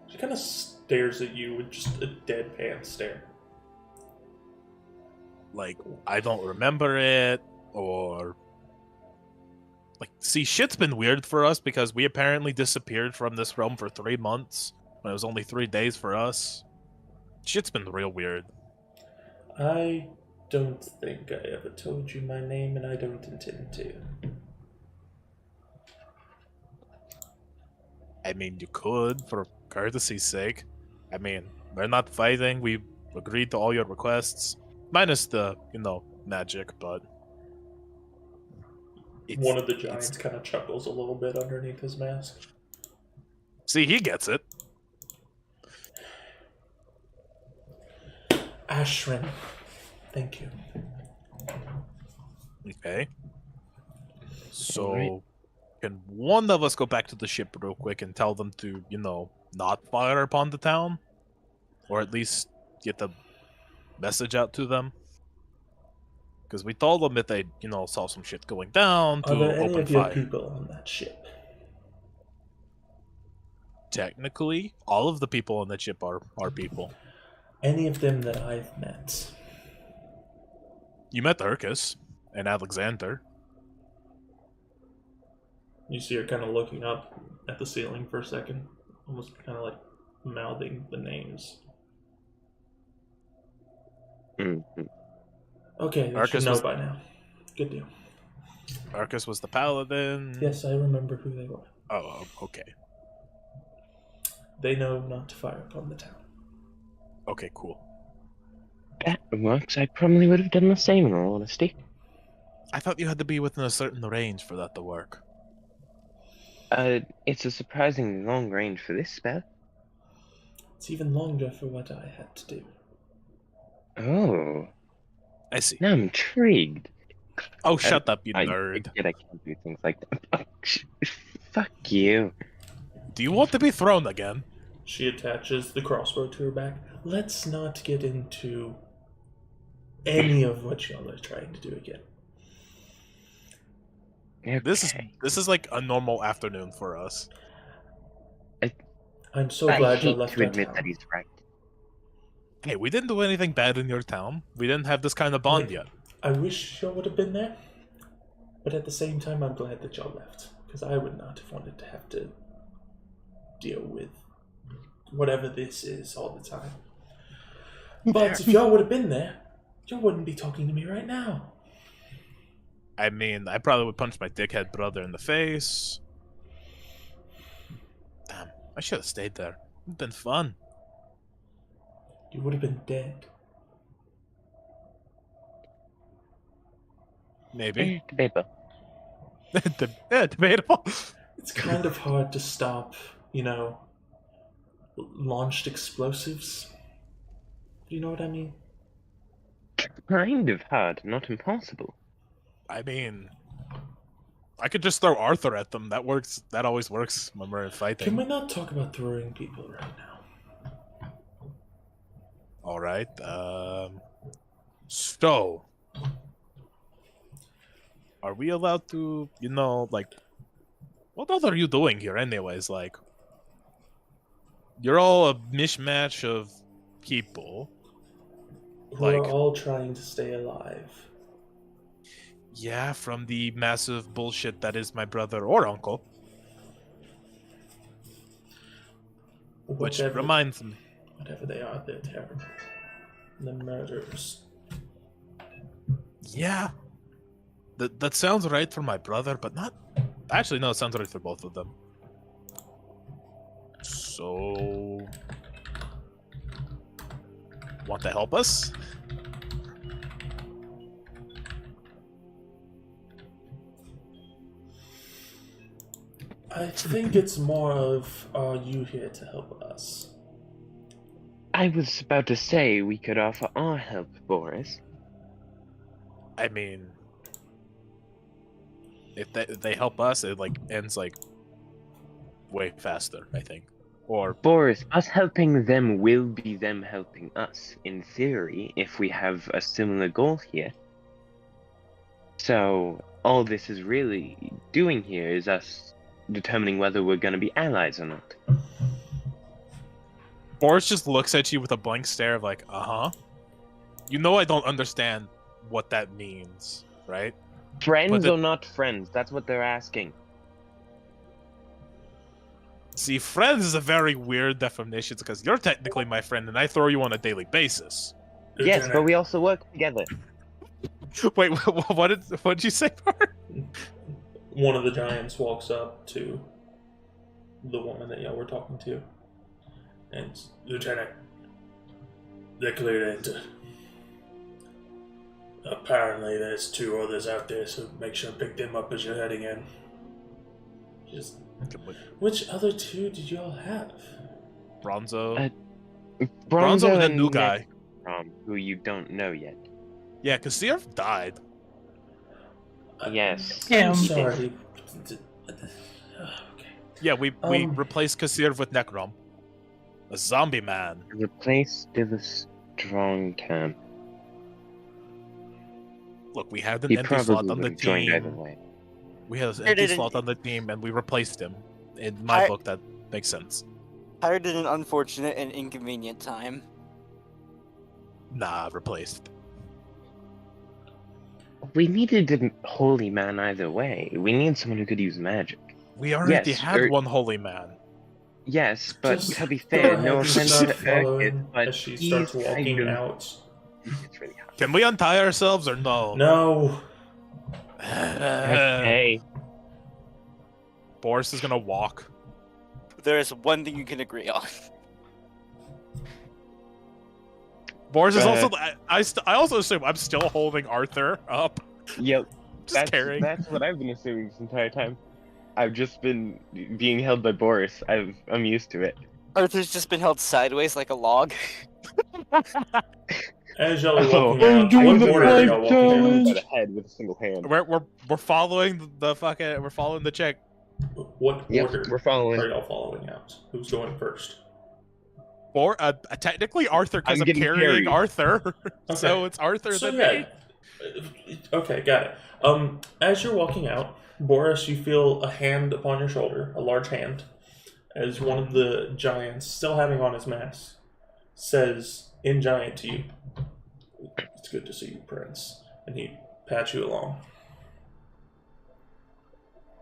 She kind of stares at you with just a deadpan stare. Like, I don't remember it, or... Like, see, shit's been weird for us because we apparently disappeared from this realm for 3 months, when it was only 3 days for us. Shit's been real weird. I don't think I ever told you my name, and I don't intend to. I mean, you could, for courtesy's sake. I mean, we're not fighting, we agreed to all your requests. Minus the, magic, but... One of the giants kind of chuckles a little bit underneath his mask. See, he gets it. Ashrin. Thank you. Okay. So, Alright. can one of us go back to the ship real quick and tell them to, not fire upon the town? Or at least get the message out to them? Because we told them if they, saw some shit going down to Are there any open of your fire. people on that ship? Technically, all of the people on that ship are people. Any of them that I've met? You met Urkus and Alexander. You see her kind of looking up at the ceiling for a second, almost kind of like mouthing the names. Mm-hmm. Okay, they should Arcus know was- by now. Good deal. Urkus was the paladin. Yes, I remember who they were. Oh, okay. They know not to fire upon the town. Okay, cool. That works. I probably would have done the same, in all honesty. I thought you had to be within a certain range for that to work. It's a surprisingly long range for this spell. It's even longer for what I had to do. Oh, I see. now I'm intrigued. Oh, shut up, you I nerd. forget I can't do things like that. Fuck you. Do you want to be thrown again? She attaches the crossbow to her back. Let's not get into any of what y'all are trying to do again. Okay. This is like a normal afternoon for us. I'm so I glad y'all hate left to our admit town. that he's right. Hey, we didn't do anything bad in your town. We didn't have this kind of bond Wait. yet. I wish y'all would have been there, but at the same time, I'm glad that y'all left, because I would not have wanted to have to deal with whatever this is all the time. But if y'all would have been there, y'all wouldn't be talking to me right now. I mean, I probably would punch my dickhead brother in the face. Damn, I should have stayed there. It'd been fun. You would have been dead. Maybe. Debatable. Debatable. It's kind of hard to stop, launched explosives. You know what I mean? Kind of hard, not impossible. I mean, I could just throw Arthur at them. That works. That always works when we're fighting. Can we not talk about throwing people right now? All right. So, are we allowed to, what else are you doing here, anyways? Like, you're all a mishmash of people. Who are Like- all trying to stay alive. Yeah, from the massive bullshit that is my brother or uncle. Which Whatever- reminds me. Whatever they are, they're terrible. The murderers. Yeah. That sounds right for my brother, but not... Actually, no, it sounds right for both of them. So... Want to help us? I think it's more of, are you here to help us? I was about to say we could offer our help, Boris. I mean... If they help us, it, ends, way faster, I think. Or... Boris, us helping them will be them helping us, in theory, if we have a similar goal here. So, all this is really doing here is us determining whether we're going to be allies or not. Boris just looks at you with a blank stare of like, uh-huh. You know I don't understand what that means, right? Friends or not friends? That's what they're asking. See, friends is a very weird definition because you're technically my friend and I throw you on a daily basis. Yes, but we also work together. Wait, what did you say, Bart? One of the giants walks up to the woman that y'all were talking to. And, Lieutenant, they're clear to enter. Apparently there's 2 others out there, so make sure to pick them up as you're heading in. Which other 2 did y'all have? Bronzo. Bronzo and the new guy. Who you don't know yet. Yeah, because Sierf died. Yes. Yeah, I'm sorry. Okay. Yeah, we replaced Kasir with Necrom. A zombie man. Replaced is a strong term. Look, we had an He empty slot probably on the would have joined either team. way. We had an empty slot on the team, and we replaced him. In my book, that makes sense. Hired at an unfortunate and inconvenient time. Nah, replaced. We needed a holy man either way. We need someone who could use magic. We already Yes, had one holy man. Yes, but Just to be go fair, ahead, no just offense start to following Urkit, but as she he's starts walking kind of- out. It's really hard. Can we untie ourselves or no? No. Hey, Boris is gonna walk. There is one thing you can agree on. Boris is also. I also assume I'm still holding Arthur up. yep, Just carrying. that's what I've been assuming this entire time. I've just been being held by Boris. I'm used to it. Arthur's just been held sideways like a log. As y'all are Oh, walking out, doing what the order are y'all right walking challenge. By out? the head with a single hand. We're following the fucking. We're following the chick. What Yep, order we're following. are y'all following out? Who's going first? Or technically Arthur, because I'm I'm getting carrying carried. Arthur. Okay. So it's Arthur So than yeah. me. Okay, got it. As you're walking out, Boris, you feel a hand upon your shoulder, a large hand, as one of the giants, still having on his mask, says in giant to you, "It's good to see you, Prince." And he pats you along.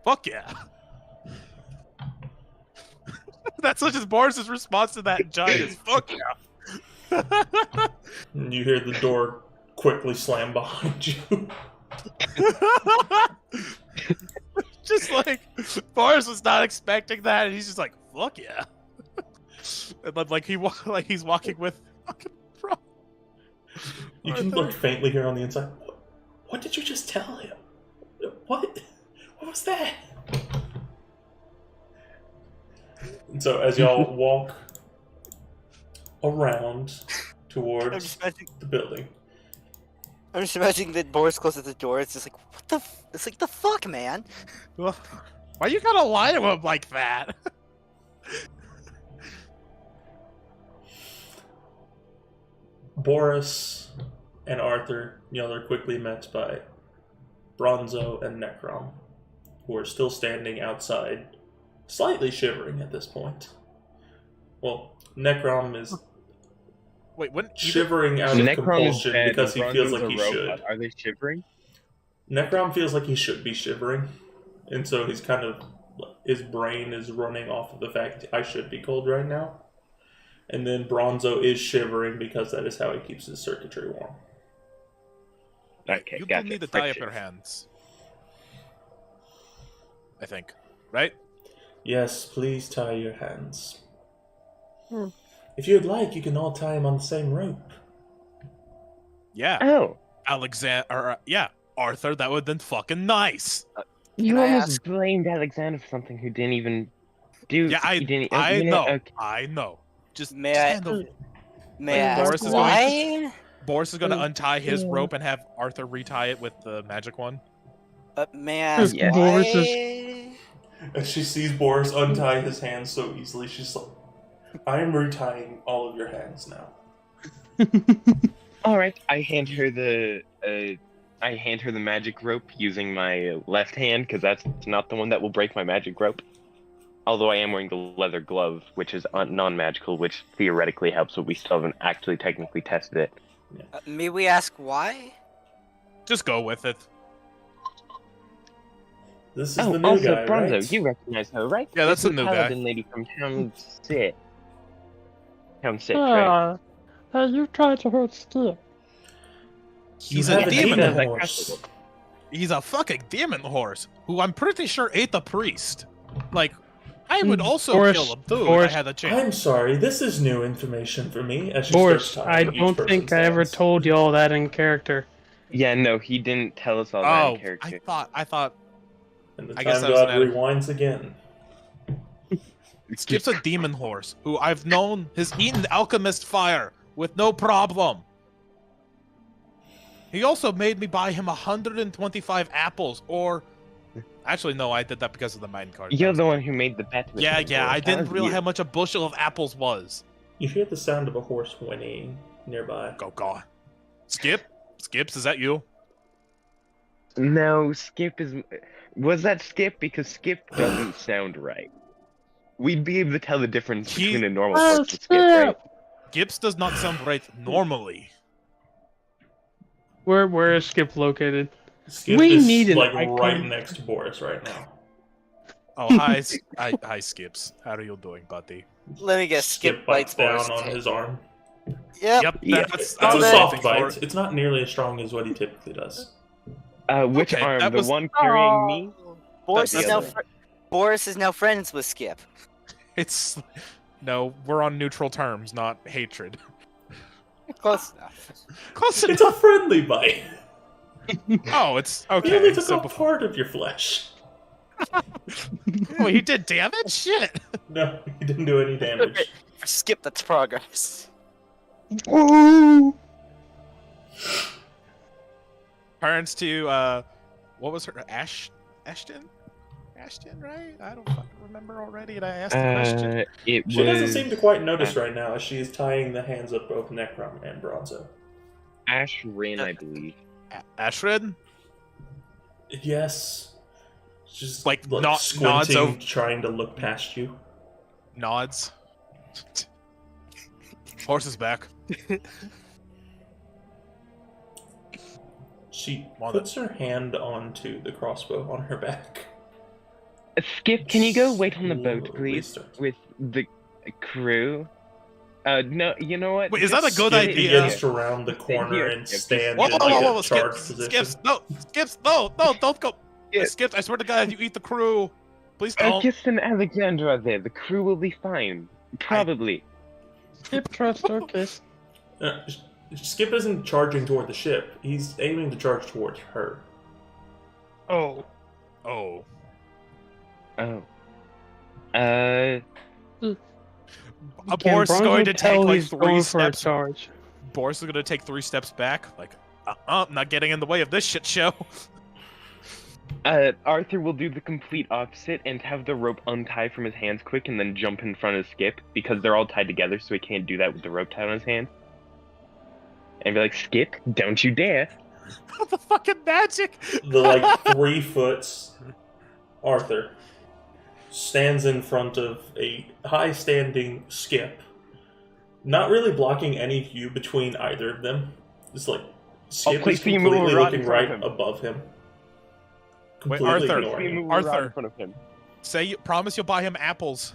Fuck yeah. That's such as Boris's response to that giant is fuck yeah. And you hear the door quickly slam behind you. Just like Boris was not expecting that, and he's just like, "Fuck yeah!" And then like he's walking with fucking bro. You can look faintly here on the inside. What did you just tell him? What was that? And so as y'all walk around I'm towards just imagining, the building, I'm just imagining that Boris closes the door. It's just like, what the? It's like the fuck, man. Why you gotta lie to him like that? Borris and Arthur, y'all are quickly met by Bronzo and Necrom, who are still standing outside, slightly shivering at this point. Well, Necrom is Wait, when shivering out of Necrom is compulsion dead, because he Bronzo's feels like a he robot. should. Are they shivering? Necrom feels like he should be shivering, and so he's kind of, his brain is running off of the fact I should be cold right now. And then Bronzo is shivering because that is how he keeps his circuitry warm. Okay, you gotcha. do need to tie up Friction. your hands. I think, right? Yes, please tie your hands. If you'd like, you can all tie him on the same rope. Yeah, Oh, Alexander. Yeah, Arthur. That would have been fucking nice. you I almost ask- blamed Alexander for something who didn't even do. Yeah, he didn't, I you know. Okay. I know. Just May just I- handle- May I ask Boris is why? Boris is gonna untie his rope and have Arthur retie it with the magic one. May I ask Yes. why? Boris is- As she sees Boris untie his hands so easily, she's like, I am retying all of your hands now. All right, I hand her the I hand her the magic rope using my left hand, because that's not the one that will break my magic rope. Although I am wearing the leather glove, which is non-magical, which theoretically helps, but we still haven't actually technically tested it. May we ask why? Just go with it. This is the new also, guy, Bronzo, right? you recognize her, right? Yeah, that's This the is new guy. Paladin lady from Town 6. Town 6, right? You tried to hurt Skip. He's You a have demon. demon horse. horse. He's a fucking demon horse who I'm pretty sure ate the priest. Like, I would also Boris- kill him too if Boris- I had the chance. I'm sorry, this is new information for me. As she Boris, starts I tying each don't think person's I ever hands. told you all that in character. Yeah, no, he didn't tell us all that Oh, in character. I thought And the I guess time that was god an edit. rewinds again. Skip's a demon horse who I've known has eaten alchemist fire with no problem. He also made me buy him 125 apples, or actually no, I did that because of the mine card. You're the one who made the bet with Yeah, me, yeah, Boris. I That didn't was realize you. how much a bushel of apples was. You hear the sound of a horse whinnying nearby. Go, God. Skips, is that you? No, Skip is... Was that Skip? Because Skip doesn't sound right. We'd be able to tell the difference He- between a normal Oh, horse and Skip, right? Skips does not sound right normally. Where is Skip located? Skip We is need an like icon. right next to Boris right now. Oh, hi, Skips. How are you doing, buddy? Let me guess. Skip bites down Boris' on tail. his arm. Yep. Yeah. That's It's Oh, a that- soft bite. It's not nearly as strong as what he typically does. Which Okay, arm? that The was- one carrying me? Boris That's is the now other. Boris is now friends with Skip. It's no, we're on neutral terms, not hatred. Close enough. Close It's enough. a friendly bite. Oh, it's He only okay. took So off before, part of your flesh. oh, he did damage. Shit. No, he didn't do any damage. For Skip, that's progress. Ooh. Parents to what was her Ashton, right? I don't fucking remember already, and I asked the question. It She doesn't was seem to quite notice right now as she is tying the hands of both Necrom and Bronzo. Ash Rin, I believe. Ashred. Yes. She's Like, like squinting, nods squinting, over- trying to look past you. Nods. Horse is back. She Mother- puts her hand onto the crossbow on her back. Skip, can you go wait on the boat, Slowly please? starts- With the crew? No, you know what? Wait, is that a good Skip idea? begins to round the corner Here, and Skip, stand Whoa, in whoa, like whoa, a whoa, charge Skips, position. Skips, no, don't go. Skips, I swear to God, you eat the crew. Please don't. Just an Alexandra there. The crew will be fine. Probably. Skip trust, okay. Skip isn't charging toward the ship. He's aiming to charge towards her. Oh. Oh. Oh. Boris is going to take like he's 3 going for a steps. charge. Boris is going to take 3 steps back. Like, I'm not getting in the way of this shit show. Arthur will do the complete opposite and have the rope untie from his hands quick and then jump in front of Skip because they're all tied together so he can't do that with the rope tied on his hand. And be like, Skip, don't you dare. The fucking magic. The like 3 foot Arthur stands in front of a high standing Skip, not really blocking any view between either of them. It's like Skip place is the immovable completely rod in looking front right of him. above him. Wait, Completely Arthur, ignoring him. Arthur. in front of him. Say you promise you'll buy him apples.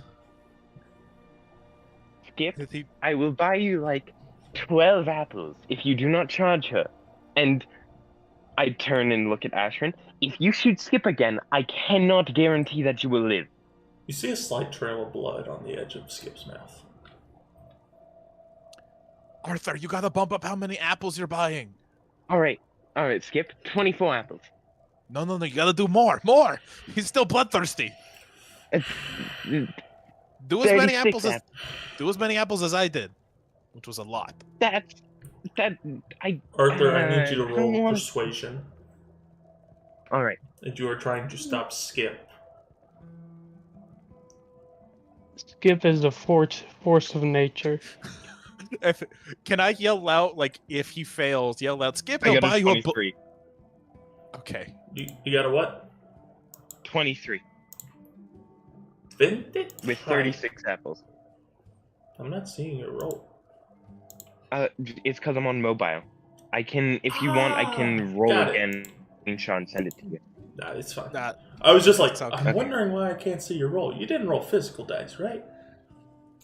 Skip, If he- I will buy you like 12 apples if you do not charge her. And I turn and look at Ashrin. If you shoot Skip again, I cannot guarantee that you will live. You see a slight trail of blood on the edge of Skip's mouth. Arthur, you gotta bump up how many apples you're buying. Alright, Skip, 24 apples. No, you gotta do more. He's still bloodthirsty. It's, Do as many 36 apples as apples. do as many apples as I did, which was a lot. that, Arthur, I need you to I roll want- persuasion. Alright, And you are trying to stop Skip. Skip is the force of nature. Can I yell out like if he fails? Yell out, Skip! I He'll got buy a you a book. 23. Okay. You got a what? 23 Vintage? with 36 apples. I'm not seeing your roll. It's because I'm on mobile. I can, if you want, I can roll got it. again and Sean send it to you. Nah, it's fine. Nah, I was just like, it's okay. I'm wondering why I can't see your roll. You didn't roll physical dice, right?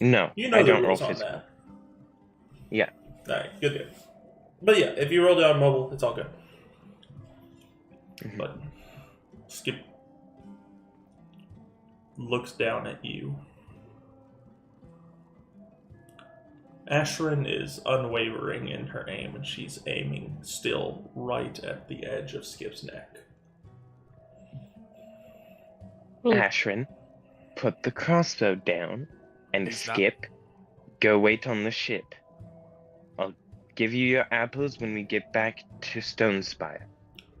No, You know I the don't roll rules on physical. that. Yeah. Alright, good. But yeah, if you roll it on mobile, it's all good. Mhm. But Skip looks down at you. Ashrin is unwavering in her aim, and she's aiming still right at the edge of Skip's neck. Ashrin, put the crossbow down, and He's not- Skip, go wait on the ship. I'll give you your apples when we get back to Stonespire.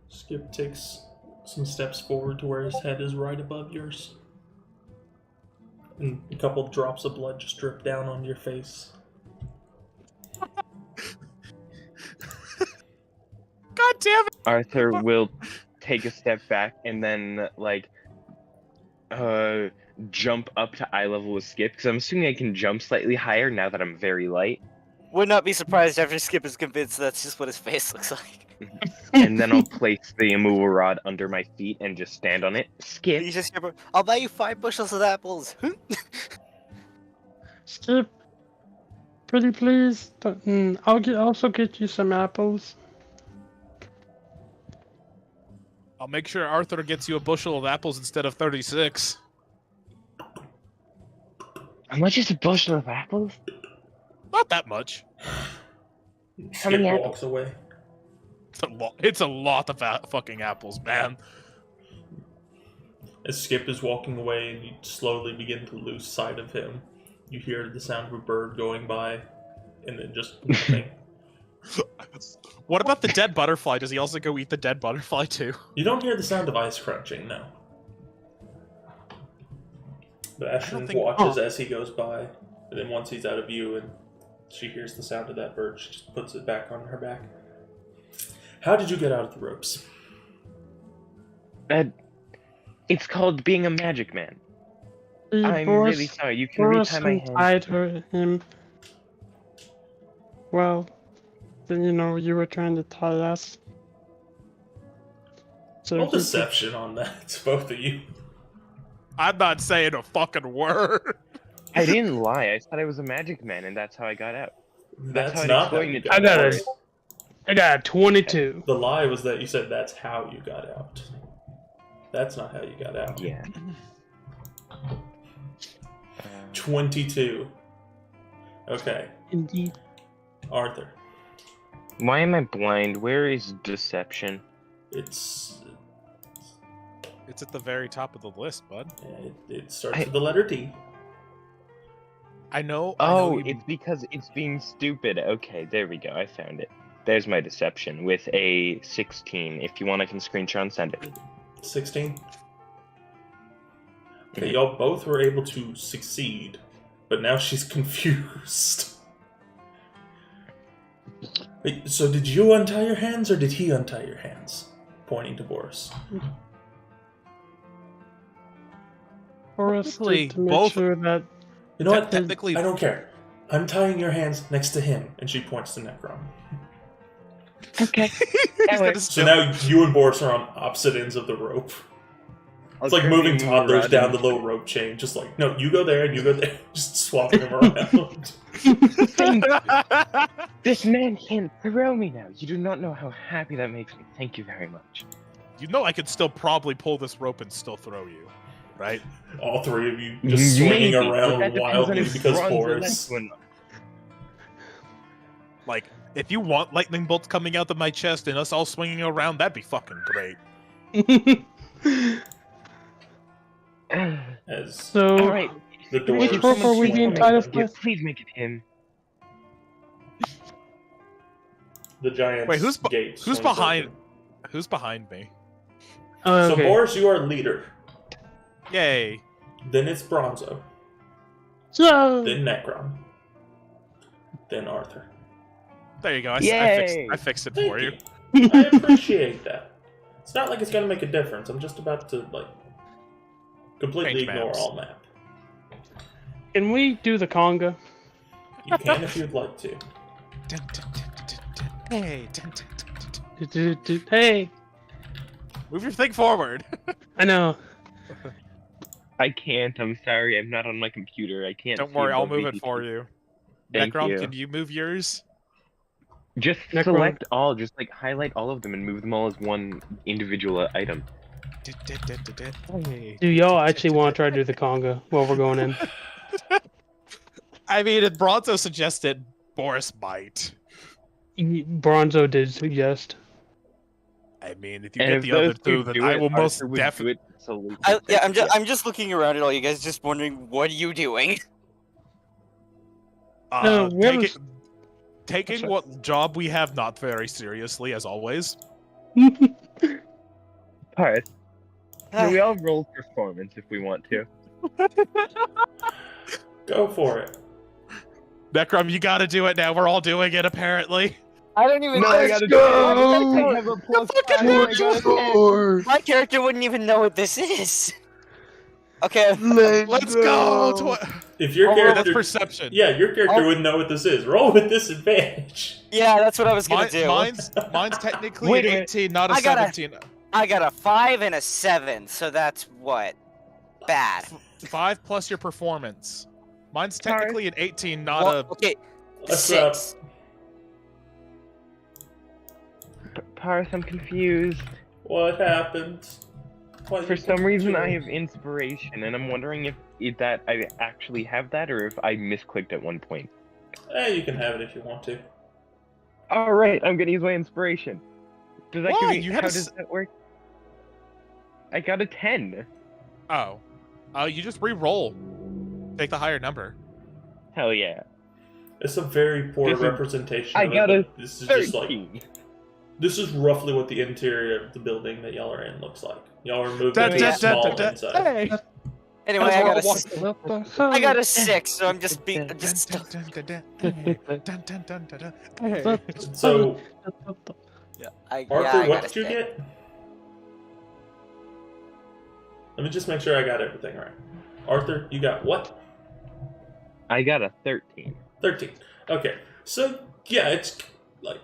Skip takes some steps forward to where his head is right above yours. And a couple drops of blood just drip down on your face. God damn it! Arthur will take a step back and then, like, jump up to eye level with Skip, because I'm assuming I can jump slightly higher now that I'm very light. Would not be surprised after Skip is convinced that's just what his face looks like. And then I'll place the immovable rod under my feet and just stand on it. Skip. You just hear, I'll buy you 5 bushels of apples. Skip. Pretty please. I'll also get you some apples. I'll make sure Arthur gets you a bushel of apples instead of 36. How much is a bushel of apples? Not that much. Skip many walks away. It's a lot of fucking apples, man. As Skip is walking away and you slowly begin to lose sight of him, you hear the sound of a bird going by, and then just nothing. What about the dead butterfly? Does he also go eat the dead butterfly too? You don't hear the sound of ice crunching, no. But Ashton think- watches as he goes by, and then once he's out of view and she hears the sound of that bird, she just puts it back on her back. How did you get out of the ropes? It's called being a magic man. I'm Boris, really sorry. You can Boris retie my untied hands. him. Well, then you were trying to tie us. So Roll he could- deception on that, both of you. I'm not saying a fucking word. I didn't lie. I said I was a magic man, and that's how I got out. That's how it not explained you it. I got out. it. I got a 22. The lie was that you said that's how you got out. That's not how you got out. Yeah. 22. Okay, Indeed. Arthur. Why am I blind? Where is deception? It's It's at the very top of the list, bud. it starts with the letter D. I know. Oh, you- it's because it's being stupid. Okay, there we go. I found it. There's my deception with a 16. If you want, I can screenshot and send it. 16. Okay, y'all both were able to succeed, but now she's confused. Wait, so did you untie your hands, or did he untie your hands? Pointing to Borris. Boris Technically, did to make both- sure that You know what? Technically- I don't care. I'm tying your hands next to him, and she points to Necron. Okay. He's gonna So still- now you and Boris are on opposite ends of the rope. It's like moving toddlers down the little rope chain. Just like, no, you go there and you go there. Just swapping them around. This man can't throw me now. You do not know how happy that makes me. Thank you very much. You know I could still probably pull this rope and still throw you, right? All three of you just swinging Maybe, but around that depends on wildly if because Bronze Boris. or not. Like, if you want lightning bolts coming out of my chest and us all swinging around, that'd be fucking great. As so Alright. the doors. Which rope are we being tied up with? Please make it him. The giant's Wait, who's gate who's swings behind- open. Who's behind me? Oh, So okay. Boris, you are leader. Yay. Then it's Bronzo. So, Then Necron. Then Arthur. There you go. I Yay. fixed it Thank for you. I appreciate that. It's not like it's gonna make a difference. I'm just about to like completely Change ignore maps. all map. Can we do the conga? You can if you'd like to. Dun, dun, dun, dun, dun, dun. Hey, dun, dun, dun, dun. Hey, Move your thing forward. I know. I can't. I'm sorry. I'm not on my computer. I can't. Don't see worry, I'll above move it 82. for you. Thank Necrom, you. can you move yours? Just Necron. select all. Just like highlight all of them and move them all as one individual item. Hey. Do y'all actually want to try to do the conga while we're going in? I mean, Bronzo suggested Boris might. Bronzo did suggest. I mean, if you And get if the those other two, two then do I it, will most Arthur would do definitely. it. So I'm just looking around at all you guys, just wondering what are you doing. No, we haven't- Taking sorry. what job we have not very seriously, as always. Alright. So we all roll performance if we want to. Go for it. Necrom, you gotta do it now. We're all doing it, apparently. I don't even No, know. I gotta go! I have a plus fucking 5 and I got a 10. My character wouldn't even know what this is. Okay. Let's go! If your Oh, character, that's perception. yeah, your character Oh. wouldn't know what this is. Roll with disadvantage. Yeah, that's what I was gonna Mine- do. mine's technically Wait an a minute. 18, not a I gotta- 17. I got a 5 and a 7, so that's what? Bad. 5 plus your performance. Mine's Sorry. technically an 18, not Well, a. okay, What's up? 6. Paris, I'm confused. What happened? Why For you some reason, I confused? have inspiration, and I'm wondering if that I actually have that, or if I misclicked at one point. You can have it if you want to. All right, I'm gonna use my inspiration. Does that Why? give me? You How had a does s- that work? I got a 10. Oh. You just re-roll. Take the higher number. Hell yeah. It's a very poor This is- representation. I of got it, a but this is just like 13. this is roughly what the interior of the building that y'all are in looks like. Y'all are moving Da, to da, a da, small da, da. inside. Hey! Anyway, As I we're got, all a, s- What the hell? I got a 6, so I'm just being just Dun, dun, dun, dun, dun. Dun, dun, dun, dun, dun. Hey. So, I Arthur, got what a did you 6. get? Let me just make sure I got everything right. Arthur, you got what? I got a 13. 13. Okay. So, yeah, it's like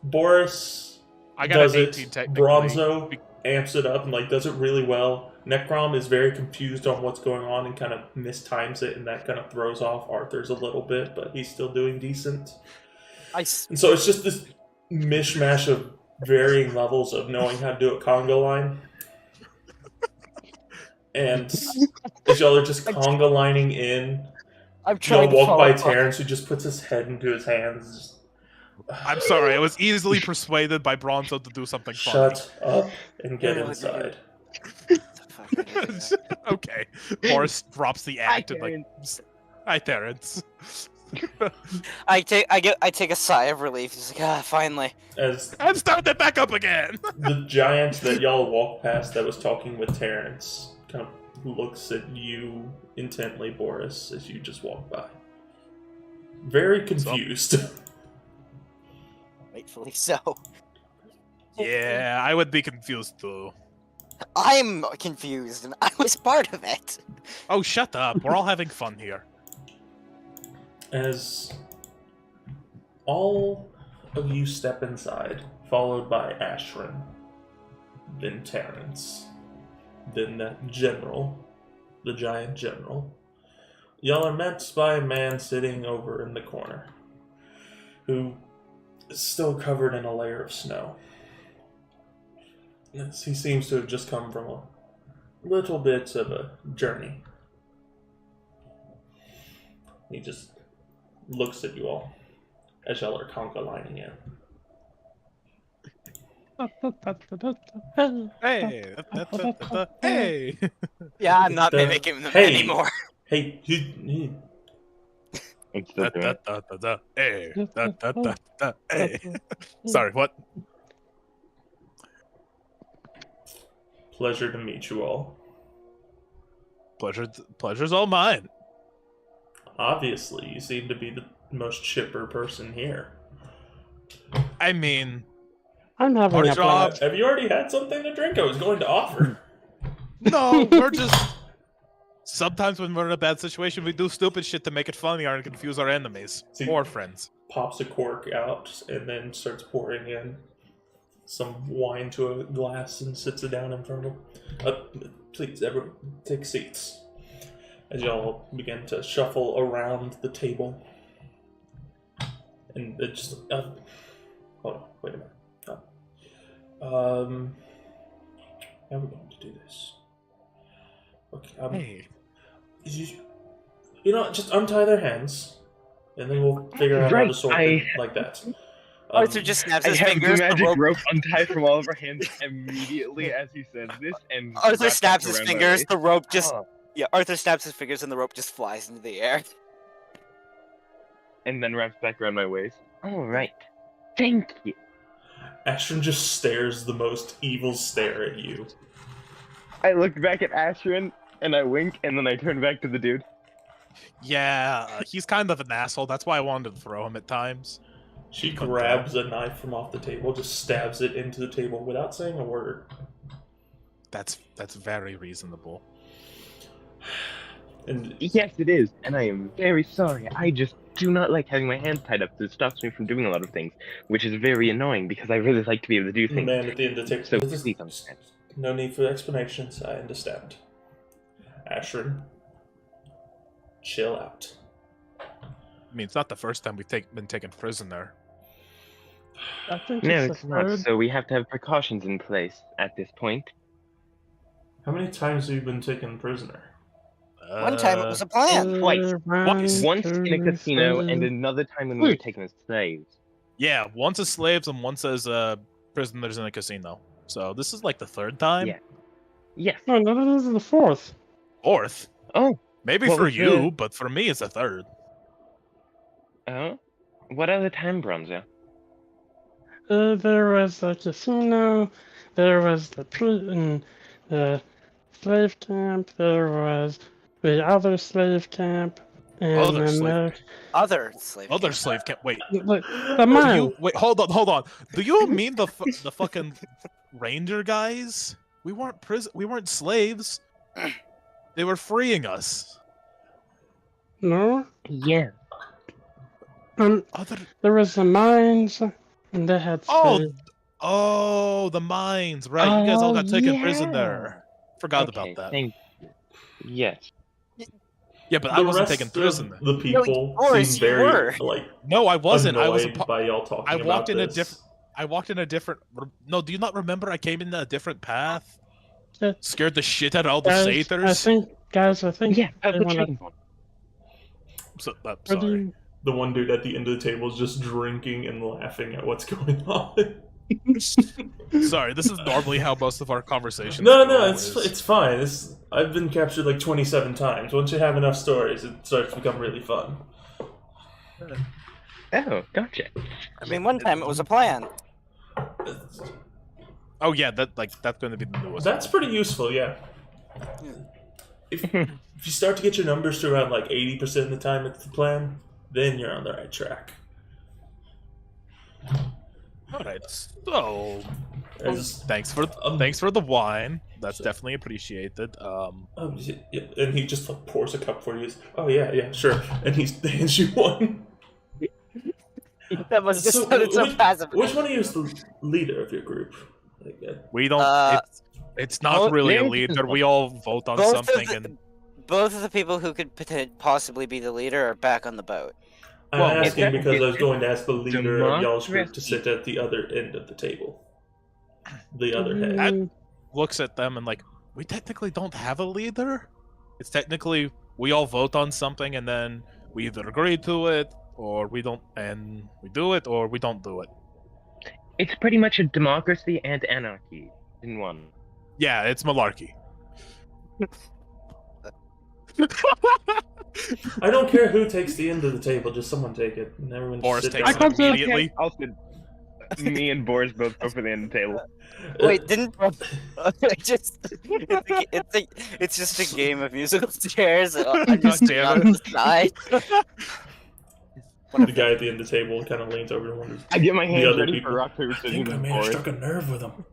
Boris I got does an it. 18 technically. Bronzo amps it up and like does it really well. Necrom is very confused on what's going on and kind of mistimes it, and that kind of throws off Arthur's a little bit, but he's still doing decent. And so it's just this mishmash of varying levels of knowing how to do a conga line. And as y'all are just conga lining in, I'm y'all trying to walk follow by up. Terrence, who just puts his head into his hands. I'm sorry, I was easily persuaded by Bronzo to do something funny. Shut up and get inside. Okay. Boris drops the act and like, hi, Terrence. I take a sigh of relief. It's like, finally. As And start it back up again. the giant that y'all walked past that was talking with Terrence kind of looks at you intently, Boris, as you just walk by. Very confused. Rightfully so. Yeah, I would be confused too. I'm confused, and I was part of it. Oh, shut up. We're all having fun here. As all of you step inside, followed by Ashrin, then Terrence, then that general, the giant general, y'all are met by a man sitting over in the corner, who is still covered in a layer of snow. Yes, he seems to have just come from a little bit of a journey. He just looks at you all as y'all are conga lining in. Hey. Hey. Yeah, I'm not The- mimicking them hey. anymore. Hey, he I'm still doing it. Hey. Hey. Sorry, what? pleasure to meet you all. Pleasure's all mine. Obviously, you seem to be the most chipper person here. I mean, I'm having Party a drop. blast. Have you already had something to drink? I was going to offer. No, we're just. Sometimes when we're in a bad situation, we do stupid shit to make it funnier and confuse our enemies See- or friends. Pops a cork out and then starts pouring in some wine to a glass and sits it down in front of him. Please, everyone, take seats. As y'all begin to shuffle around the table. And it just... hold on, wait a minute. How are we going to do this? Okay, Hey, you know, just untie their hands, and then we'll figure out how to sort them like that. Arthur just snaps I his have fingers. the The magic rope. rope untied from all of our hands immediately as he says this, and Arthur wrapped snaps back his around my fingers. waist. The rope just. Oh. Yeah, Arthur snaps his fingers and the rope just flies into the air. And then wraps back around my waist. All right, thank you. Ashton just stares the most evil stare at you. I look back at Ashrin and I wink, and then I turn back to the dude. yeah, he's kind of an asshole. That's why I wanted to throw him at times. She grabs a knife from off the table, just stabs it into the table without saying a word. That's very reasonable. And Yes, it is, and I am very sorry. I just do not like having my hands tied up. It stops me from doing a lot of things, which is very annoying because I really like to be able to do the things. man at the end of the So table. please understand. No need for explanations, I understand. Ashton, chill out. I mean, it's not the first time we've been taken prisoner. I think No, it's it's the not. third. So we have to have precautions in place at this point. How many times have you been taken prisoner? One time it was a plan. Twice. Once in a casino, and another time when we were Wait. taken as slaves. Yeah, once as slaves and once as prisoners in a casino. So this is like the third time? Yeah. Yes. No, this is the fourth. Fourth? Oh. Maybe What for was you, the- but for me it's the third. Oh. What other time, Bronzo? There was the casino, there was the slave camp, there was the other slave camp, and Other then slave Other slave. Other camp. slave camp. Wait. the Do mile. you wait? Hold on. Do you mean the fucking ranger guys? We weren't We weren't slaves. They were freeing us. No, Yeah. Other. there was the mines, and they had Oh, slaves. oh, the mines. Right. You guys all got taken yeah. prisoner. Forgot Okay, about that. thank you. Yes. Yeah, but I The wasn't rest taken of prisoner. the people Boris, seem you very were. like No, I wasn't. I was. annoyed by y'all talking I about walked in a this. different. I walked in a different. No, do you not remember? I came in a different path. Yeah. Scared the shit out of all the Guys, satyrs. I think Yeah, they the wanna- train one. So, what do sorry. you- The one dude at the end of the table is just drinking and laughing at what's going on. Sorry, this is normally how most of our conversations No, go, it's fine. I've been captured like 27 times. Once you have enough stories, it starts to become really fun. Oh, gotcha. I mean, one time it was a plan. Oh yeah, that's going to be the newest. That's pretty useful, yeah. If you start to get your numbers to around like 80% of the time it's the plan, then you're on the right track. All right. So, As, thanks for the wine. That's definitely appreciated. yeah, and he just like pours a cup for you. He's, oh yeah, sure. And he hands you one. That was just So, sounded so passive. Which one of you is the leader of your group? Like, We don't. It's not both- really a there's- leader. We all vote on both something, of the, and both of the people who could possibly be the leader are back on the boat. I'm Well, asking it's because I was going to ask the leader of y'all's group to democracy. sit at the other end of the table. The other head. Mm, looks at them and like, we technically don't have a leader. It's technically we all vote on something, and then we either agree to it or we don't, and we do it or we don't do it. It's pretty much a democracy and anarchy in one. Yeah, it's malarkey. I don't care who takes the end of the table, just someone take it. And everyone Boris sit takes down. it immediately. I'll sit. Me and Boris both go for the end of the table. Wait, didn't it's just a game of musical chairs. I'm just damn on it. the side. The guy at the end of the table kind of leans over and wonders. I get my The hands other ready people. for rock paper I scissors think I and may have Boris. struck a nerve with him.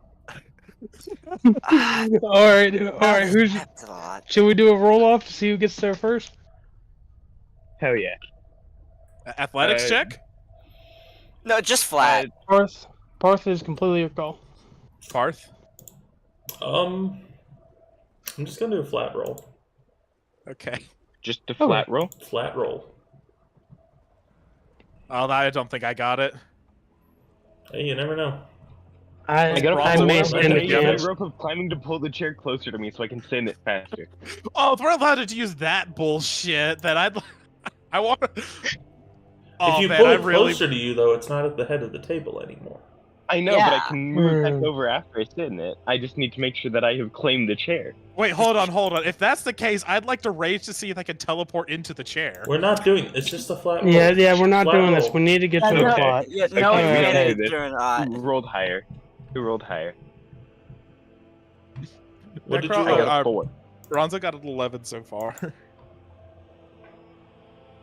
All right. Who's? That's a lot. Should we do a roll off to see who gets there first? Hell yeah. Athletics check? No, just flat. Parth is completely your call. Parth? I'm just gonna do a flat roll. Okay. Just a flat roll. Flat roll. Oh, I don't think I got it. Hey, you never know. I got Bronzo may roll. stand a Okay, I chance. a rope of climbing to pull the chair closer to me so I can stand it faster. Oh, if we're allowed to use that bullshit, then I want to... Oh, if you man, pull I it really... closer to you, though, it's not at the head of the table anymore. I know, but I Yeah. can move it back over after I sit in it. I just need to make sure that I have claimed the chair. Wait, hold on. If that's the case, I'd like to rage to see if I can teleport into the chair. We're not doing. It's just a flat roll. Yeah, we're not Flat doing this. roll. We need to get to Yeah, the no. plot. Yeah, Okay, no we gotta do advantage this. or not. Who rolled higher? Who rolled higher? What did you Necro- I roll? got a 4. Bronzo got an 11 so far.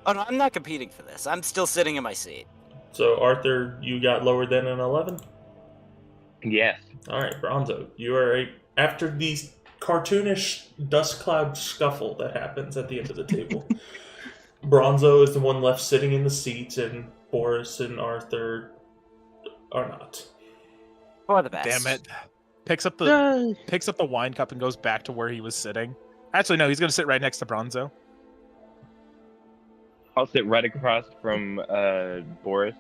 Oh no, I'm not competing for this. I'm still sitting in my seat. So Arthur, you got lower than an 11. Yes. All right, Bronzo, you are after these cartoonish dust cloud scuffle that happens at the end of the table. Bronzo is the one left sitting in the seat, and Boris and Arthur are not. For the best. Damn it. Picks up the wine cup and goes back to where he was sitting. Actually, no, he's going to sit right next to Bronzo. I'll sit right across from Boris.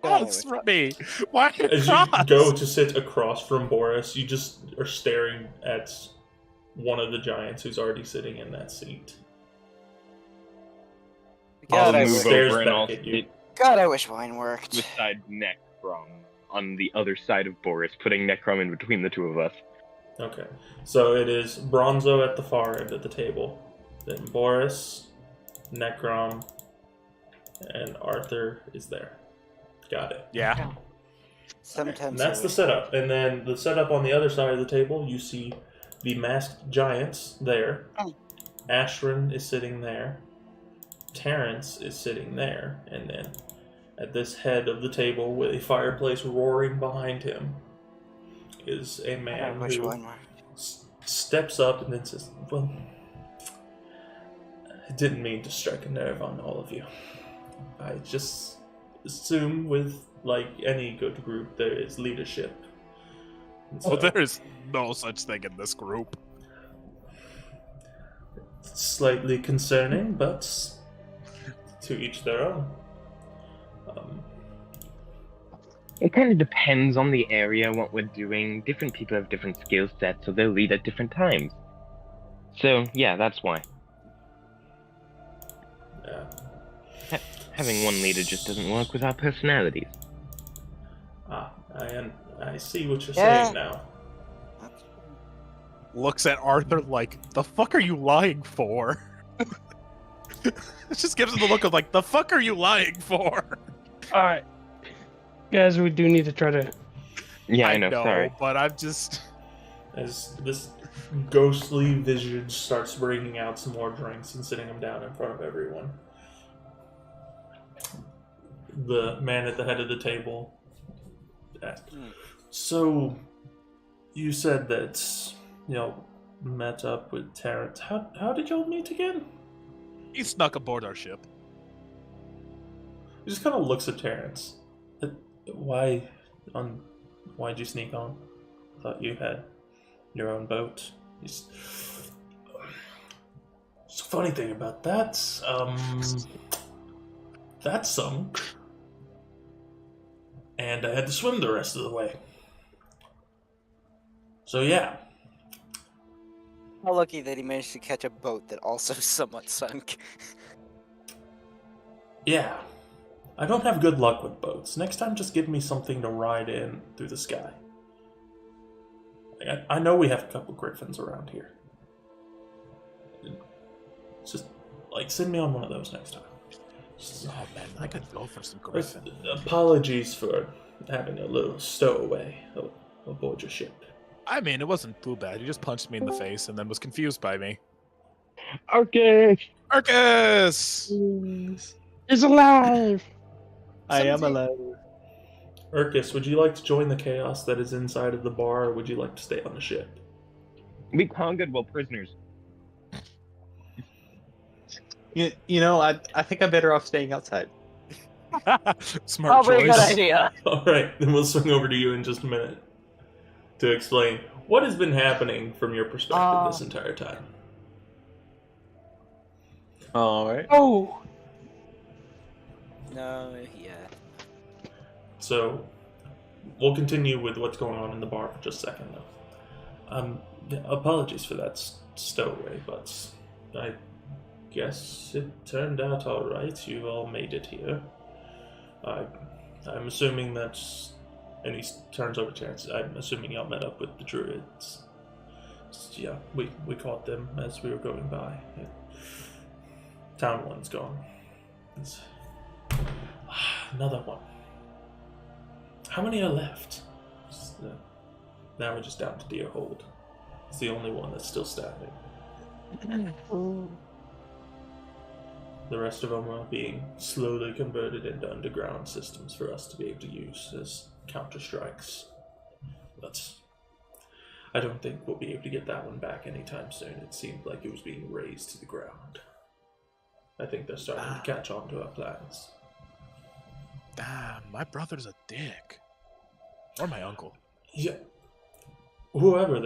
Oh, it's for me. Why As you go to sit across from Boris, you just are staring at one of the giants who's already sitting in that seat. God, I'll I move wish, stares over and back I'll at you. sit God, I wish wine worked. beside Necrom on the other side of Boris, putting Necrom in between the two of us. Okay, so it is Bronzo at the far end of the table, then Boris, Necrom, and Arthur is there. Got it. Yeah. Sometimes And that's the setup. And then the setup on the other side of the table, you see the masked giants there. Oh. Ashrin is sitting there. Terrence is sitting there. And then at this head of the table, with a fireplace roaring behind him, is a I man wish who wine worked. steps up and then says, "Well, I didn't mean to strike a nerve on all of you. I just assume with, like any good group, there is leadership. And Oh, so there is no such thing in this group. it's slightly concerning, but to each their own. It kind of depends on the area, what we're doing. Different people have different skill sets, so they'll lead at different times. So, yeah, that's why. Yeah. Having one leader just doesn't work with our personalities. I see what you're Yeah. saying now. Looks at Arthur like, the fuck are you lying for? It just gives him the look of like, the fuck are you lying for? All right, guys, we do need to try to. Yeah, I know, sorry. But I'm just... As this ghostly vision starts bringing out some more drinks and sitting them down in front of everyone. The man at the head of the table asked, "So, you said that, met up with Terrence. How did y'all meet again?" He snuck aboard our ship. He just kind of looks at Terrence. Why'd you sneak on? Thought you had your own boat. It's a funny thing about that. That sunk, and I had to swim the rest of the way. So yeah, How lucky that he managed to catch a boat that also somewhat sunk. yeah. I don't have good luck with boats. Next time, just give me something to ride in through the sky. I know we have a couple griffins around here. Just, send me on one of those next time. Oh man, I could go for some griffin. Apologies for having a little stowaway aboard your ship. I mean, it wasn't too bad. He just punched me in the face and then was confused by me. Okay. Arcus! Is alive. I am Someday- alive. Urkus, would you like to join the chaos that is inside of the bar, or would you like to stay on the ship? We conquered while prisoners. You know, I think I'm better off staying outside. Smart Probably a choice. good idea. All right, then we'll swing over to you in just a minute to explain what has been happening from your perspective this entire time. All right. Oh, No, yeah. So, we'll continue with what's going on in the bar for just a second, though. Yeah, apologies for that stowaway, but I guess it turned out all right. You all made it here. I'm assuming that's... And he turns over to Terrence. I'm assuming y'all met up with the druids. Yeah, we caught them as we were going by. Town one's gone. Another one. How many are left? Now we're just down to Deerhold. It's the only one that's still standing. The rest of them are being slowly converted into underground systems for us to be able to use as counter-strikes. But I don't think we'll be able to get that one back anytime soon. It seemed like it was being razed to the ground. I think they're starting to catch on to our plans. My brother's a dick. Or my uncle. Yeah. Whoever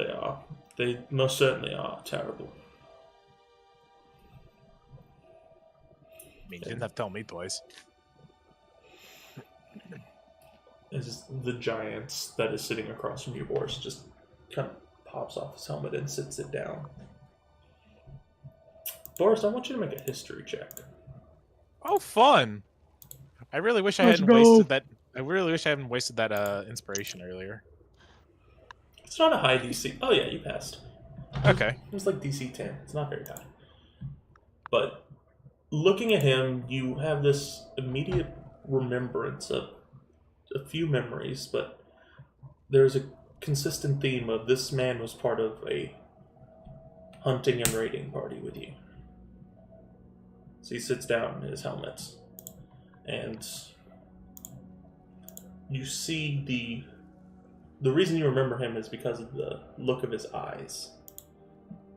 they most certainly are terrible. I mean, you didn't have to tell me twice. It's just the giant that is sitting across from you, Borris, just kind of pops off his helmet and sits it down. Borris, I want you to make a history check. Oh, fun! I really wish I Let's hadn't go. wasted that. I really wish I hadn't wasted that inspiration earlier. It's not a high DC. Oh yeah, you passed. Okay. It was like DC 10. It's not very high. But looking at him, you have this immediate remembrance of a few memories, but there's a consistent theme of this man was part of a hunting and raiding party with you. So he sits down in his helmet, and you see the reason you remember him is because of the look of his eyes.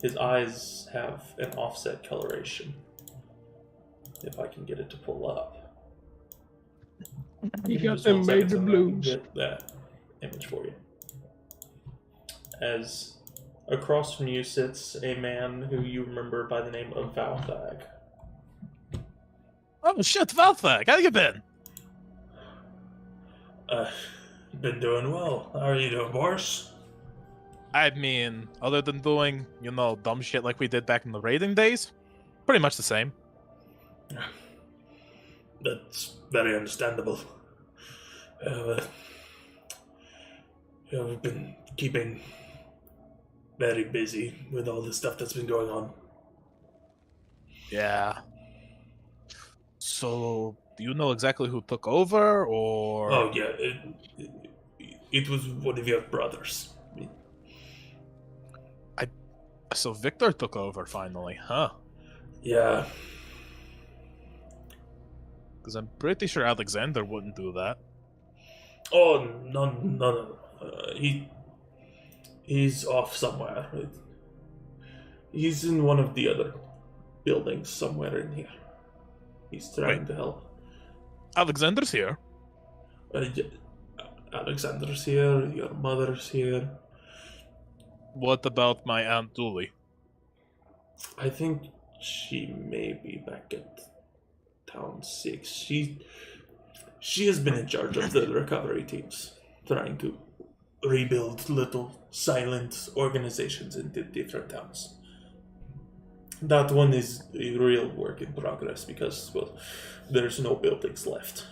His eyes have an offset coloration. If I can get it to pull up. you Give me got just them one second major so that I can blues. get that image for you. As across from you sits a man who you remember by the name of Valthag. Oh shit, Valthag, how you been? Been doing well. How are you doing, Borris? I mean, other than doing, dumb shit like we did back in the raiding days, pretty much the same. That's very understandable. We've been keeping very busy with all the stuff that's been going on. Yeah. So, do you know exactly who took over, or? Oh yeah, it was one of your brothers. So Victor took over finally, huh? Yeah, Because I'm pretty sure Alexander wouldn't do that. oh, no. He's off somewhere. He's in one of the other buildings somewhere in here. He's trying to help. Alexander's here. Yeah, Alexander's here, your mother's here. What about my Aunt Julie? I think she may be back at Town 6. She has been in charge of the recovery teams, trying to rebuild little silent organizations in the different towns. That one is a real work in progress because, well, there's no buildings left.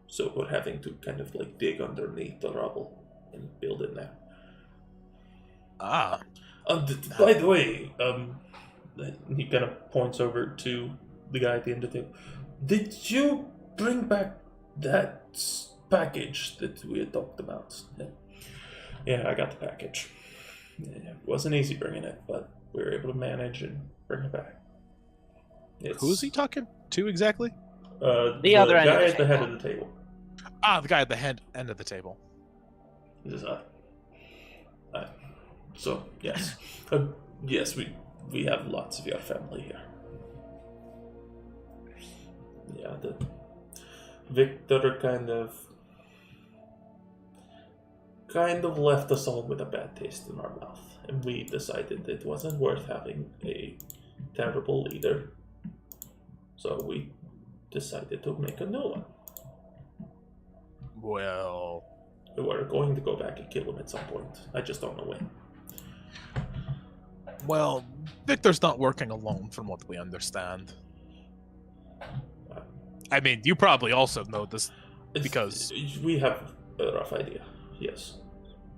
So we're having to kind of like dig underneath the rubble and build in there. Ah, By the way, he kind of points over to the guy at the end of the table. Did you bring back that package that we had talked about? Yeah, I got the package. Yeah, it wasn't easy bringing it, but we were able to manage and bring it back. who's he talking to exactly? The other end of guy the at the head table. of the table. Ah, the guy at the end of the table. He says, so, yes. Yes, we have lots of your family here. Yeah, the Victor kind of left us all with a bad taste in our mouth, and we decided it wasn't worth having a terrible leader. So we decided to make a new one. Well, We're going to go back and kill him at some point. I just don't know when. well, Victor's not working alone, from what we understand. I mean, you probably also know this because we have a rough idea. Yes,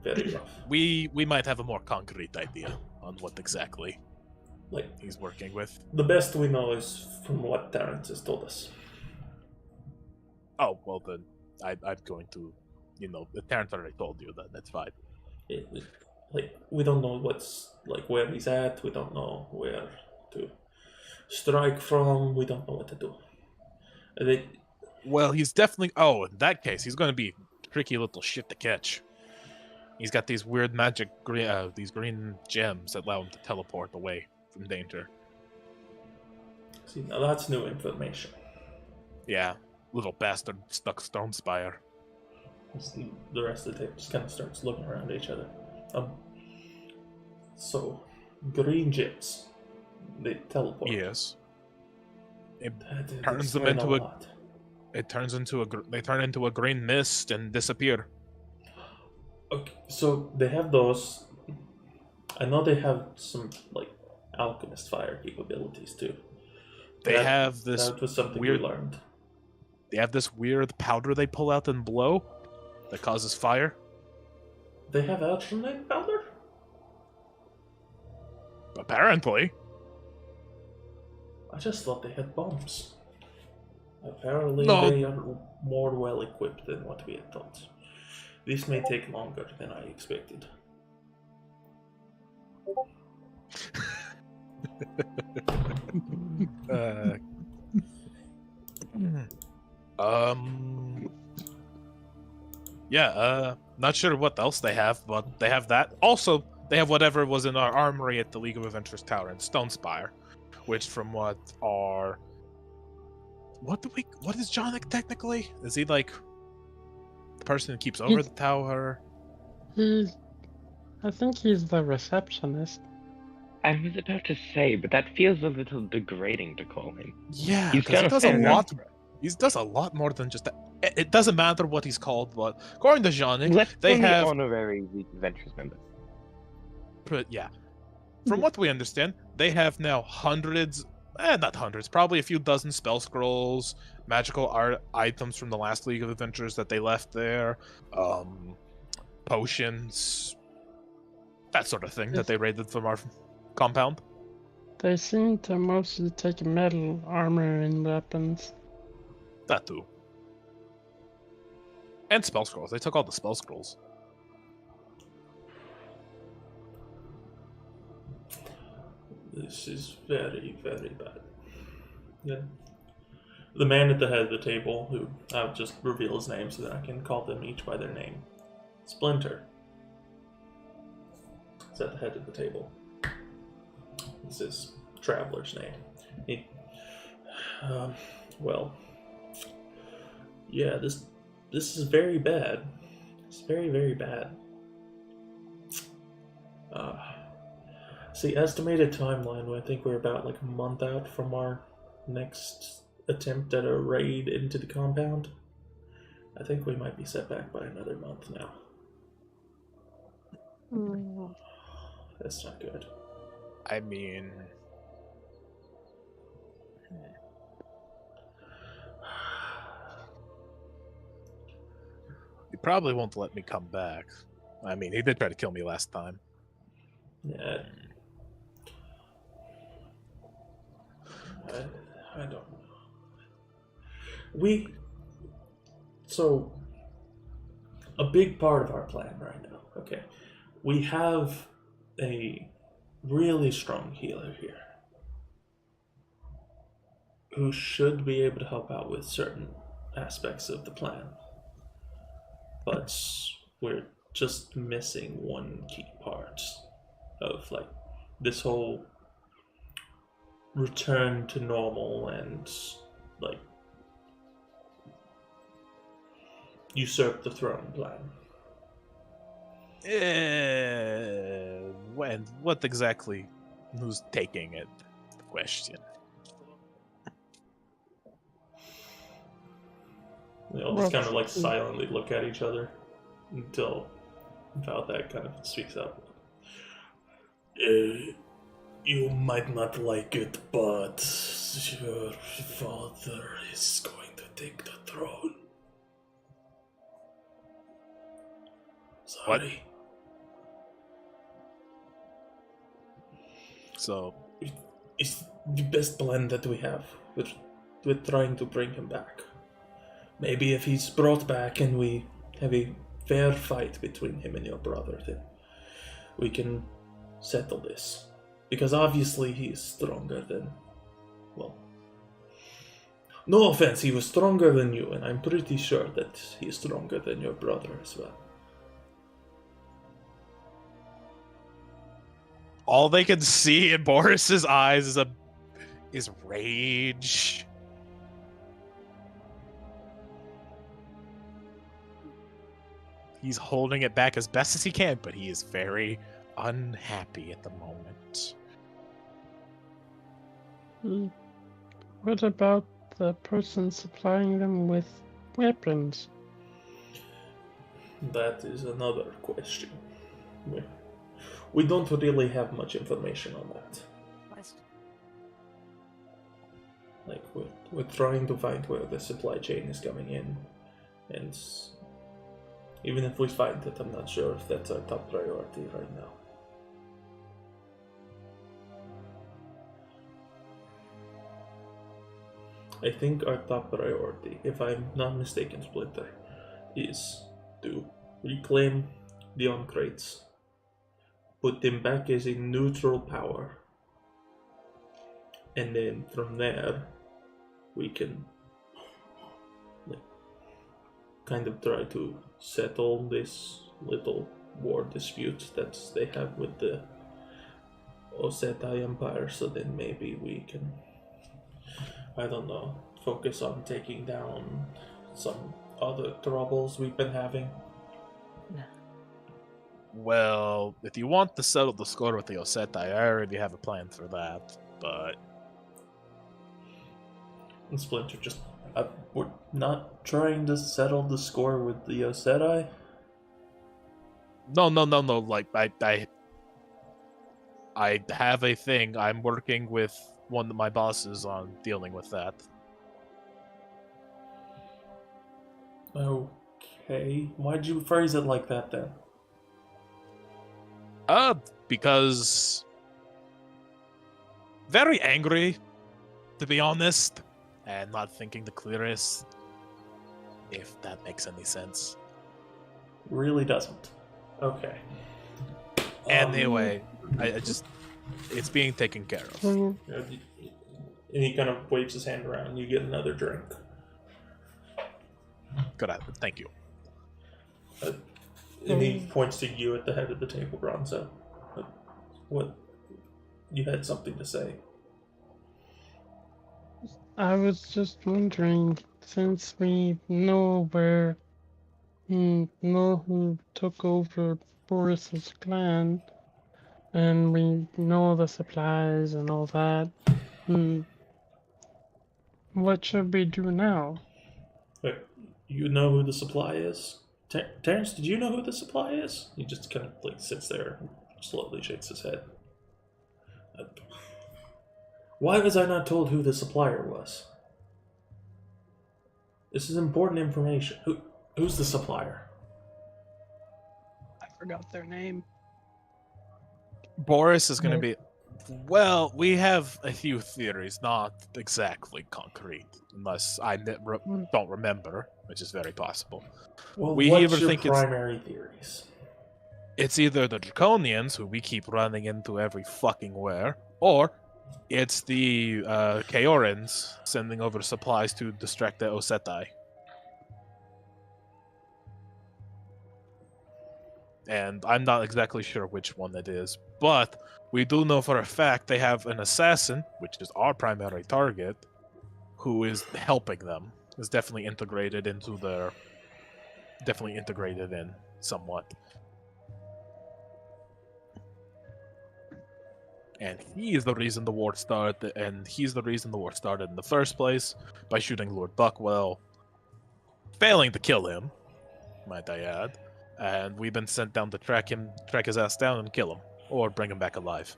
very rough. we might have a more concrete idea on what exactly Like, he's working with. the best we know is from what Terrence has told us. Oh, well then, I'm going to, the Terrence already told you that. That's fine. We don't know where he's at. We don't know where to strike from. We don't know what to do. Well, he's definitely. Oh, in that case, he's going to be tricky little shit to catch. He's got these weird magic these green gems that allow him to teleport away from danger. See, now that's new information. Yeah, little bastard stuck stone spire. The rest of the table just kind of starts looking around at each other. So, green gems. They teleport. Yes. It That turns them explain into a. lot. It turns into a. They turn into a green mist and disappear. Okay, so they have those. I know they have some alchemist fire capabilities too. They have this That was something weird. we learned. They have this weird powder they pull out and blow, that causes fire. They have ultramite powder? Apparently. I just thought they had bombs. Apparently No. they are more well equipped than what we had thought. This may take longer than I expected. Not sure what else they have, but they have that. Also, they have whatever was in our armory at the League of Adventures Tower in Stonespire, which from what is John technically? Is he like the person who keeps over the tower? I think he's the receptionist. I was about to say, but that feels a little degrading to call him. Yeah, He's because he got a does a fair lot. He does a lot more than just that. It doesn't matter what he's called, but according to Jean, Let's they call him have. the honorary League of Adventures member. But yeah, from what we understand, they have now hundreds, not hundreds, probably a few dozen spell scrolls, magical art items from the last League of Adventures that they left there, potions, that sort of thing that they raided from our compound. They seem to mostly take metal armor and weapons. That too. And spell scrolls. They took all the spell scrolls. This is very, very bad. Yeah. The man at the head of the table, who I'll just reveal his name so that I can call them each by their name. Splinter. Is at the head of the table. This is Traveler's name. Yeah, this is very bad. It's very, very bad. See, estimated timeline, I think we're about a month out from our next attempt at a raid into the compound. I think we might be set back by another month now. That's not good. I mean... He probably won't let me come back. I mean, he did try to kill me last time. Yeah. I don't know. So, a big part of our plan right now, okay, we have a really strong healer here who should be able to help out with certain aspects of the plan. But we're just missing one key part of like this whole return to normal and like usurp the throne plan. When? What exactly? Who's taking it? The question. They all just kind of like silently look at each other until Valdek kind of speaks up. You might not like it, but your father is going to take the throne. Sorry. So, It's the best plan that we have. We're trying to bring him back. Maybe if he's brought back and we have a fair fight between him and your brother, then we can settle this. Because obviously he's stronger than... Well... No offense, he was stronger than you, and I'm pretty sure that he's stronger than your brother as well. all they can see in Borris's eyes is rage. He's holding it back as best as he can, but he is very unhappy at the moment. What about the person supplying them with weapons? That is another question. We don't really have much information on that. Like, we're trying to find where the supply chain is coming in, and even if we find it, I'm not sure if that's our top priority right now. I think our top priority, if I'm not mistaken, Splinter, is to reclaim the Oncrates, put them back as a neutral power, and then from there we can kind of try to settle this little war dispute that they have with the Ossetai Empire, so then maybe we can, I don't know, focus on taking down some other troubles we've been having. Well, if you want to settle the score with the Ossetai, I already have a plan for that, but... And Splinter just, we're not trying to settle the score with the Ossetai? No, like, I have a thing. I'm working with one of my bosses on dealing with that. Okay. Why'd you phrase it like that then? Because... very angry, to be honest, and not thinking the clearest, if that makes any sense. Really doesn't. Okay. Anyway, I just... it's being taken care of. And he kind of waves his hand around and you get another drink. Good, thank you. And he points to you at the head of the table, Bronzo. What? You had something to say. I was just wondering, since we know who took over Boris's clan, and we know the supplies and all that, what should we do now? Wait, you know who the supply is? Terrence, did you know who the supply is? He just kind of like sits there and slowly shakes his head. Why was I not told who the supplier was? This is important information. Who's the supplier? I forgot their name. Borris is going to be... Well, we have a few theories, not exactly concrete, unless I don't remember, which is very possible. Well, we what's either your think primary theories? it's either the Draconians, who we keep running into every fucking where, or It's the Kaorans sending over supplies to distract the Osetai. And I'm not exactly sure which one it is, but we do know for a fact they have an assassin, which is our primary target, who is helping them. Is definitely integrated into their... Definitely integrated in somewhat. And he is the reason the war started, and he's the reason the war started in the first place, by shooting Lord Buckwell, failing to kill him, might I add, and we've been sent down to track his ass down and kill him, or bring him back alive.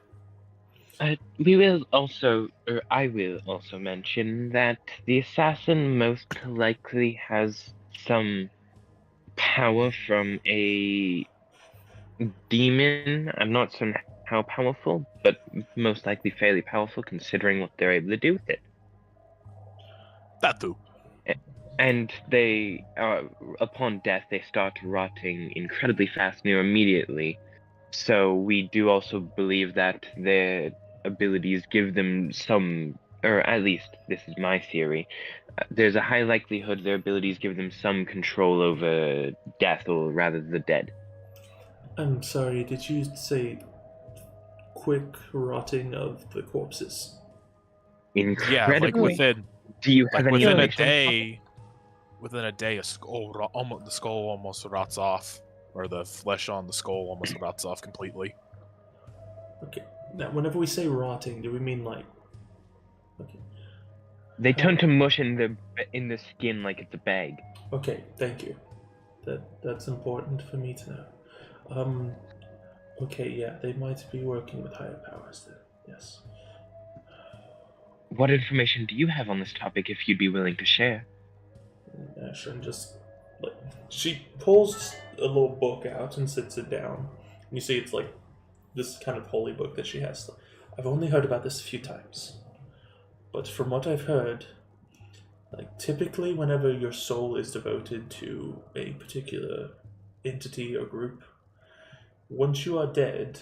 We will also, or I will also mention that the assassin most likely has some power from a demon. I'm not certain how powerful, but most likely fairly powerful considering what they're able to do with it. That too. And they, upon death, they start rotting incredibly fast, near immediately. So we do also believe that their abilities give them some, or at least this is my theory, there's a high likelihood their abilities give them some control over death, or rather the dead. I'm sorry, did you say quick rotting of the corpses? Yeah, like Incredibly. within Do you have any within a information? day, the skull almost rots off, or the flesh on the skull almost rots off completely. Okay. Now, whenever we say rotting, do we mean like? Okay. They turn to mush in the skin like it's a bag. Okay. Thank you. That's important for me to know. Okay. Yeah, they might be working with higher powers then. Yes. What information do you have on this topic, if you'd be willing to share? Ashen just like she pulls a little book out and sits it down. You see, it's like this kind of holy book that she has. I've only heard about this a few times, but from what I've heard, like typically whenever your soul is devoted to a particular entity or group, once you are dead,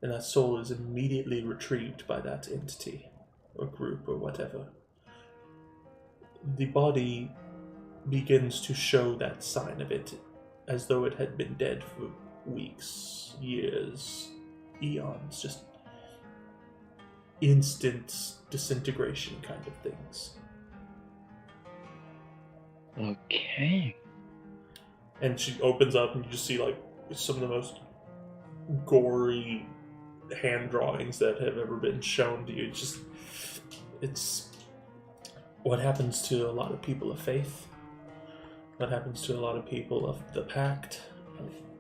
and that soul is immediately retrieved by that entity or group or whatever, the body begins to show that sign of it as though it had been dead for weeks, years, eons, just instant disintegration kind of things. Okay. And she opens up and you just see like some of the most gory hand drawings that have ever been shown to you. It's what happens to a lot of people of faith, what happens to a lot of people of the pact.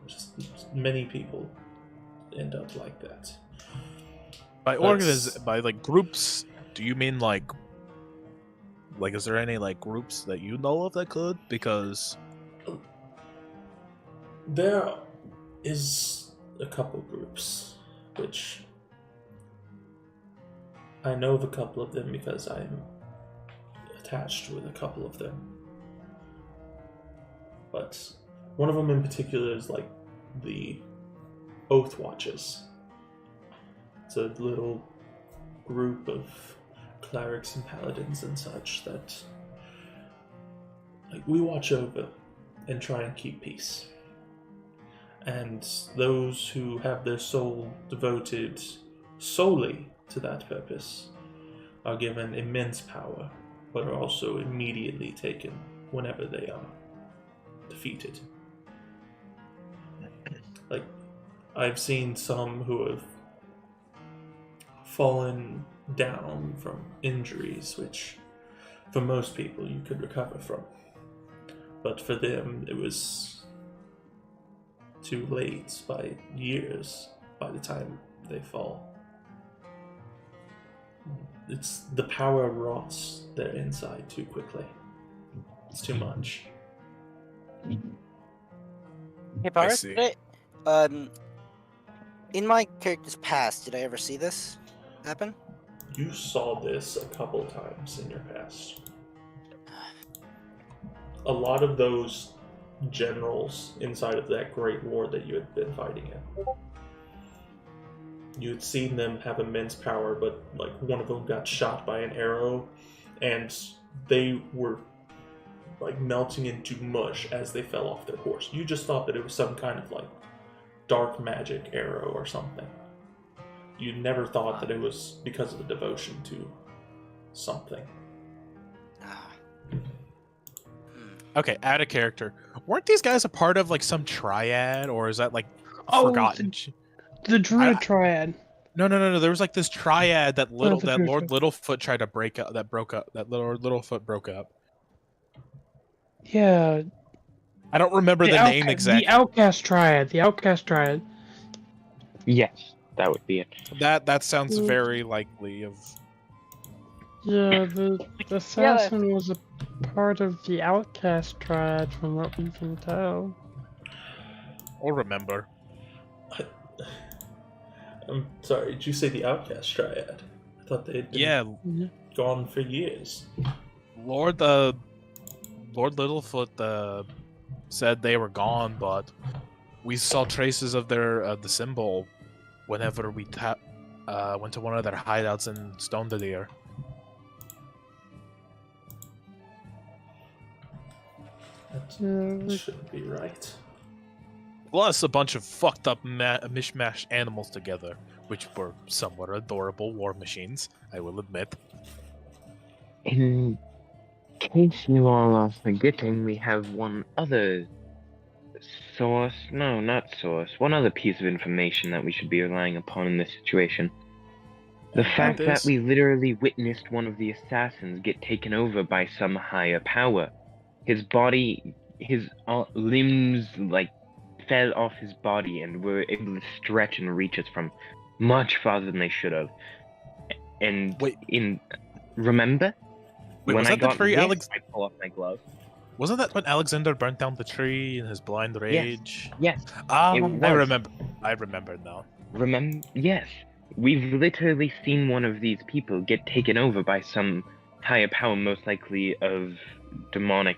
Just many people end up like that. By by like groups, do you mean like is there any like groups that you know of that could? Because there is a couple groups, which I know of a couple of them because I'm attached with a couple of them. But one of them in particular is like the Oath Watchers. It's a little group of clerics and paladins and such that we watch over and try and keep peace. And those who have their soul devoted solely to that purpose are given immense power, but are also immediately taken whenever they are defeated. Like, I've seen some who have fallen down from injuries, which for most people you could recover from. But for them, it was too late by years by the time they fall. It's the power rots their inside too quickly. It's too much. Hey, Borris, see. in my character's past, did I ever see this happen? You saw this a couple times in your past. A lot of those generals inside of that great war that you had been fighting in. You had seen them have immense power, but like one of them got shot by an arrow, and they were like melting into mush as they fell off their horse. You just thought that it was some kind of like dark magic arrow or something. You never thought that it was because of the devotion to something. Okay, out of character. Weren't these guys a part of like some triad, or is that like forgotten? The Druid Triad. No. There was like this triad that the Lord Druid. Littlefoot tried to break up. That broke up. That Lord Littlefoot broke up. Yeah. I don't remember the name exactly. The Outcast Triad. The Outcast Triad. Yes, that would be it. That sounds very likely of. Yeah, the assassin was a part of the Outcast Triad, from what we can tell. I'll remember. I'm sorry, did you say the Outcast Triad? I thought they'd been gone for years. Lord Littlefoot said they were gone, but we saw traces of their the symbol whenever we went to one of their hideouts in Stone the Deer. That shouldn't be right. Plus a bunch of fucked up mishmash animals together, which were somewhat adorable war machines, I will admit. In case you all are forgetting, we have one other source. No, not source. One other piece of information that we should be relying upon in this situation. The fact that we literally witnessed one of the assassins get taken over by some higher power. His body, his limbs, like, fell off his body and were able to stretch and reach us from much farther than they should have. And remember? Wait, when was I that the got tree this, I pull off my glove. Wasn't that when Alexander burnt down the tree in his blind rage? Yes. I It was. remember. I remember now. Yes. We've literally seen one of these people get taken over by some higher power, most likely of a demonic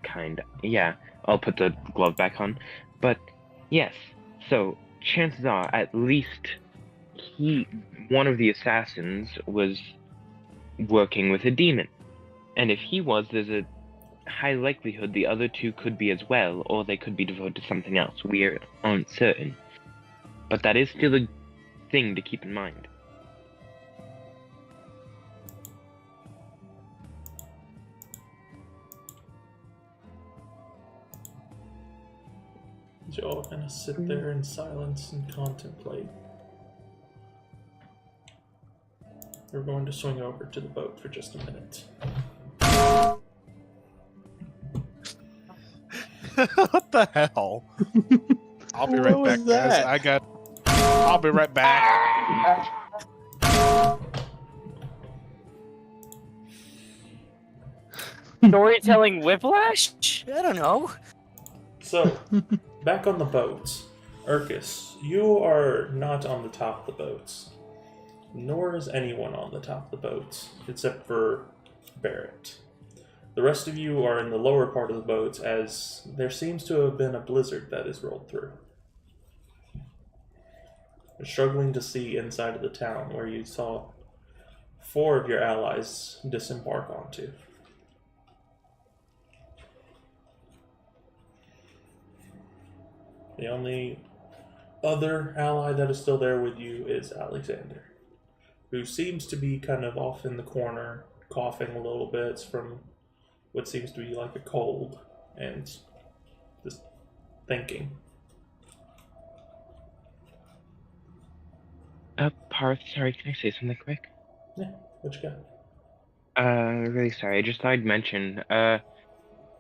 kind. Yeah, I'll put the glove back on. But yes, so chances are at least one of the assassins was working with a demon. And if he was, there's a high likelihood the other two could be as well, or they could be devoted to something else. We aren't certain. But that is still a thing to keep in mind. You're all gonna sit there in silence and contemplate. We're going to swing over to the boat for just a minute. What the hell? I'll be right back, guys. I'll be right back. Storytelling whiplash? I don't know. So, back on the boat. Urkus, you are not on the top of the boat. Nor is anyone on the top of the boat, except for Barrett. The rest of you are in the lower part of the boat, as there seems to have been a blizzard that has rolled through. You're struggling to see inside of the town, where you saw 4 of your allies disembark onto. The only other ally that is still there with you is Alexander, who seems to be kind of off in the corner, coughing a little bit from what seems to be like a cold, and just thinking. Parth, sorry, can I say something quick? Yeah, what you got? Really sorry, I just thought I'd mention,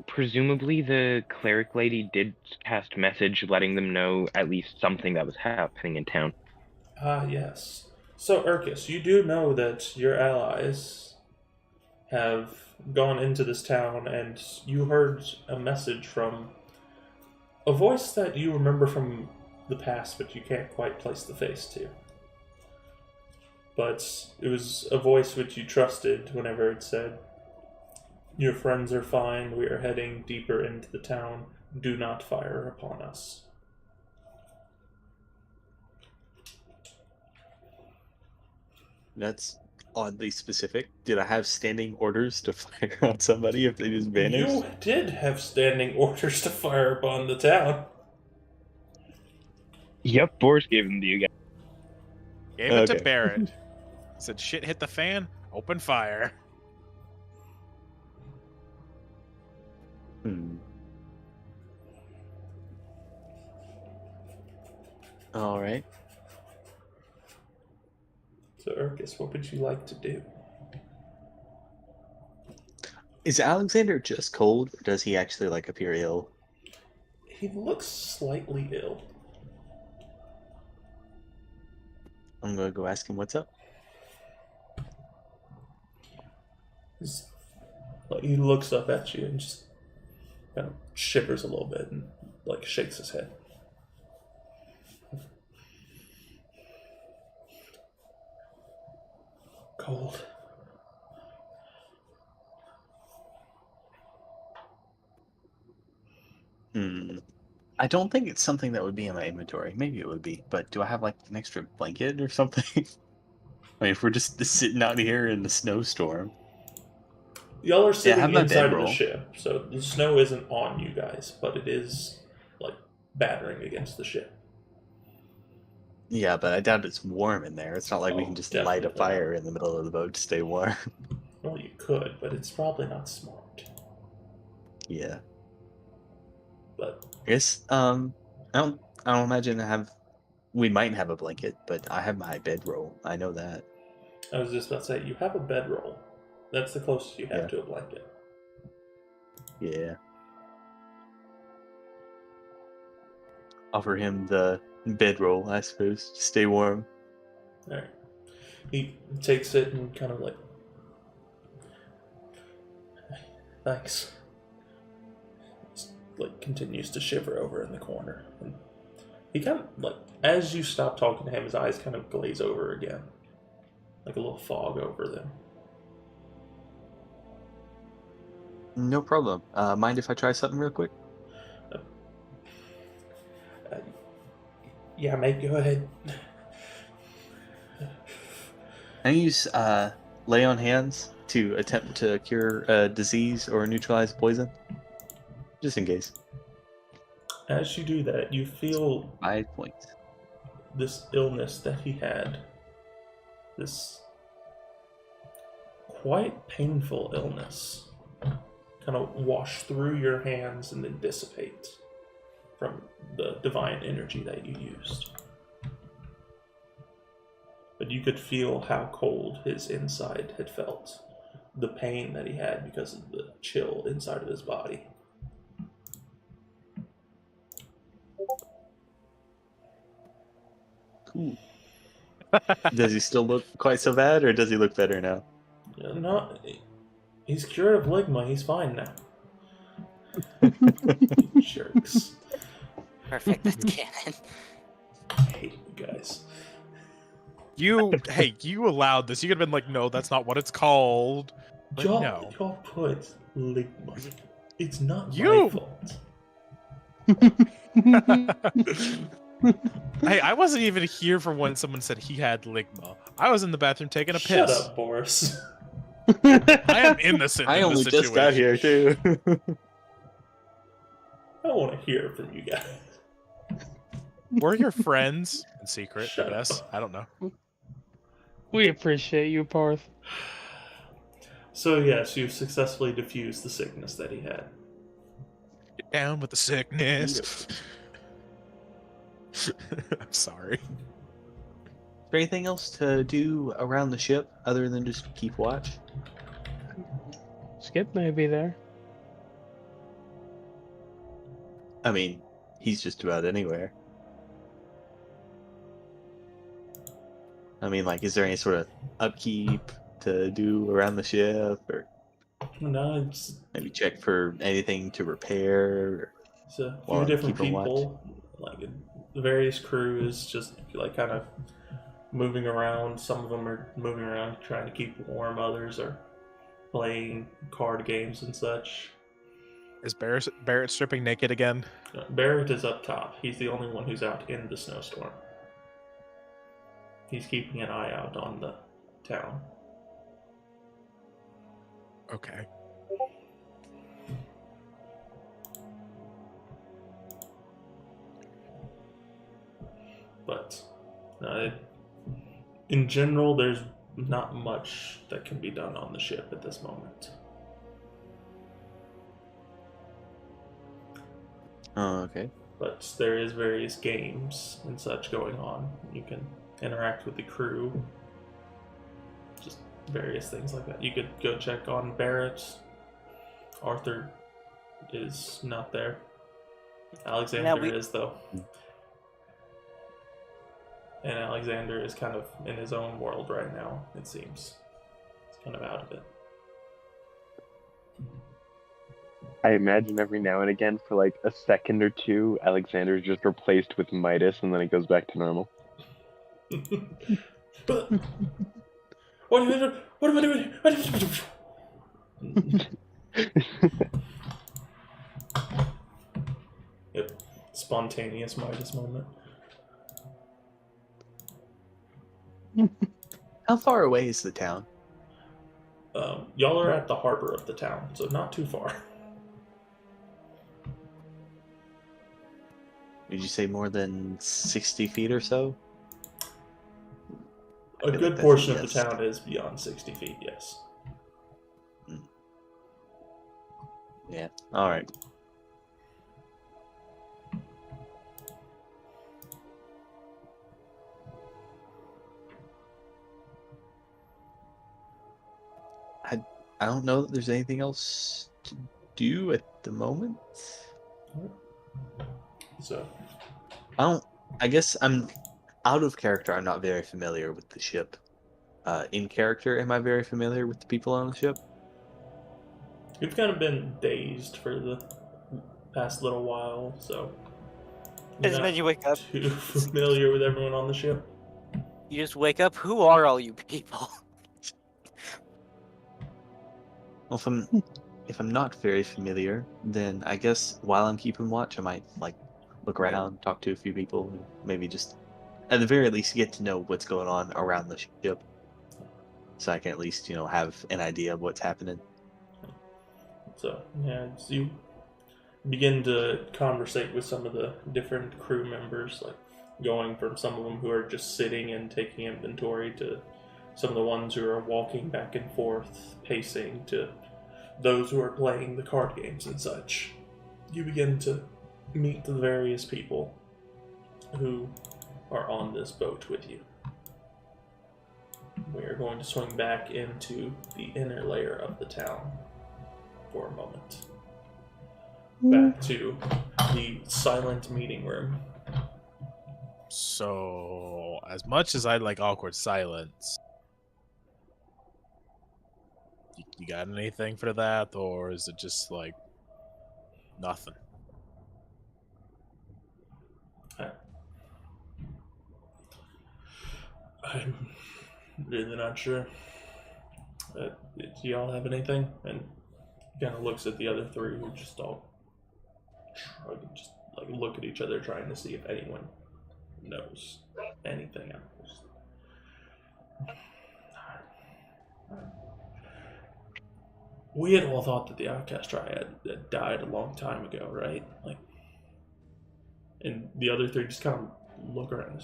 presumably the cleric lady did cast a message letting them know at least something that was happening in town. Yes. So, Urkus, you do know that your allies have gone into this town, and you heard a message from a voice that you remember from the past, but you can't quite place the face to. But it was a voice which you trusted whenever it said, "Your friends are fine, we are heading deeper into the town, do not fire upon us." That's oddly specific. Did I have standing orders to fire on somebody if they just vanished? You did have standing orders to fire upon the town. Yep, Boris gave them to you guys. Gave it to Okay. Barrett. Said shit hit the fan, open fire. All right. So, Urkus, what would you like to do? Is Alexander just cold, or does he actually like appear ill? He looks slightly ill. I'm gonna go ask him what's up. He looks up at you and just kind of shivers a little bit and like shakes his head. Cold. I don't think it's something that would be in my inventory. Maybe it would be, but do I have like an extra blanket or something? I mean, if we're just sitting out here in the snowstorm. Y'all are sitting have my inside of the bedroll. ship, so the snow isn't on you guys, but it is like battering against the ship. Yeah, but I doubt it's warm in there. It's not like we Oh, can just light a definitely not. fire in the middle of the boat to stay warm. Well, you could, but it's probably not smart. Yeah. But I guess I don't imagine we might have a blanket, but I have my bedroll. I know that. I was just about to say, you have a bedroll. That's the closest you have Yeah. to a blanket. Yeah. Offer him the bedroll, I suppose, to stay warm. Alright. He takes it and kind of like, thanks. Just, like, continues to shiver over in the corner. And he kind of, like, as you stop talking to him, his eyes kind of glaze over again. Like a little fog over them. No problem. Mind if I try something real quick? Yeah, mate, go ahead. I use lay on hands to attempt to cure a disease or neutralize poison. Just in case. As you do that, you feel 5 points. this illness that he had. This quite painful illness kind of wash through your hands and then dissipate from the divine energy that you used. But you could feel how cold his inside had felt. The pain that he had because of the chill inside of his body. Cool. Does he still look quite so bad, or does he look better now? No, he's cured of ligma. He's fine now. Jerks. Perfect, that's canon. I hate you guys. Hey, you allowed this. You could have been like, no, that's not what it's called. But no. Y'all put ligma. It's not You- my fault. Hey, I wasn't even here for when someone said he had ligma. I was in the bathroom taking a Shut piss. up, Boris. I am innocent I in only this just got situation. here, too. I want to hear from you guys. We're your friends in secret, Shut I guess. up. I don't know. We appreciate you, Parth. So yes, you've successfully diffused the sickness that he had. Get down with the sickness. I'm sorry. Is there anything else to do around the ship other than just keep watch? Skip may be there. I mean, he's just about anywhere. I mean, like, is there any sort of upkeep to do around the ship, or No, it's maybe check for anything to repair? a few Well, different keep 'em watch. people. Like the various crews, just like kind of moving around. Some of them are moving around trying to keep warm. Others are playing card games and such. Is Barrett stripping naked again? Barrett is up top. He's the only one who's out in the snowstorm. He's keeping an eye out on the town. Okay. But in general, there's not much that can be done on the ship at this moment. Oh, okay. But there is various games and such going on. You can interact with the crew. Just various things like that. You could go check on Barrett. Arthur is not there. Alexander is, though. And Alexander is kind of in his own world right now, it seems. He's kind of out of it. I imagine every now and again, for like a second or two, Alexander's just replaced with Midas, and then it goes back to normal. But what am I doing? Yep, spontaneous Midas moment. How far away is the town? Y'all are at the harbor of the town, so not too far. Did you say more than 60 feet or so? A good portion of the town is beyond 60 feet, yes. Yeah, alright. I don't know that there's anything else to do at the moment. So, I guess I'm out of character. I'm not very familiar with the ship. In character, am I very familiar with the people on the ship? you've kind of been dazed for the past little while, so you're As not you wake up, too familiar with everyone on the ship. you just wake up. Who are all you people? Well, if I'm not very familiar, then I guess while I'm keeping watch, I might like look around, talk to a few people, and maybe just at the very least get to know what's going on around the ship, so I can at least have an idea of what's happening. So, yeah, so you begin to conversate with some of the different crew members, like going from some of them who are just sitting and taking inventory to some of the ones who are walking back and forth, pacing, to those who are playing the card games and such. You begin to meet the various people who are on this boat with you. We are going to swing back into the inner layer of the town for a moment. Back to the silent meeting room. So, as much as I like awkward silence, you got anything for that, or is it just like nothing? I'm really not sure. Do y'all have anything? And he kind of looks at the other three who just all shrug and just like look at each other, trying to see if anyone knows anything else. We had all thought that the Outcast Triad had died a long time ago, right? Like, and the other three just kind of look around.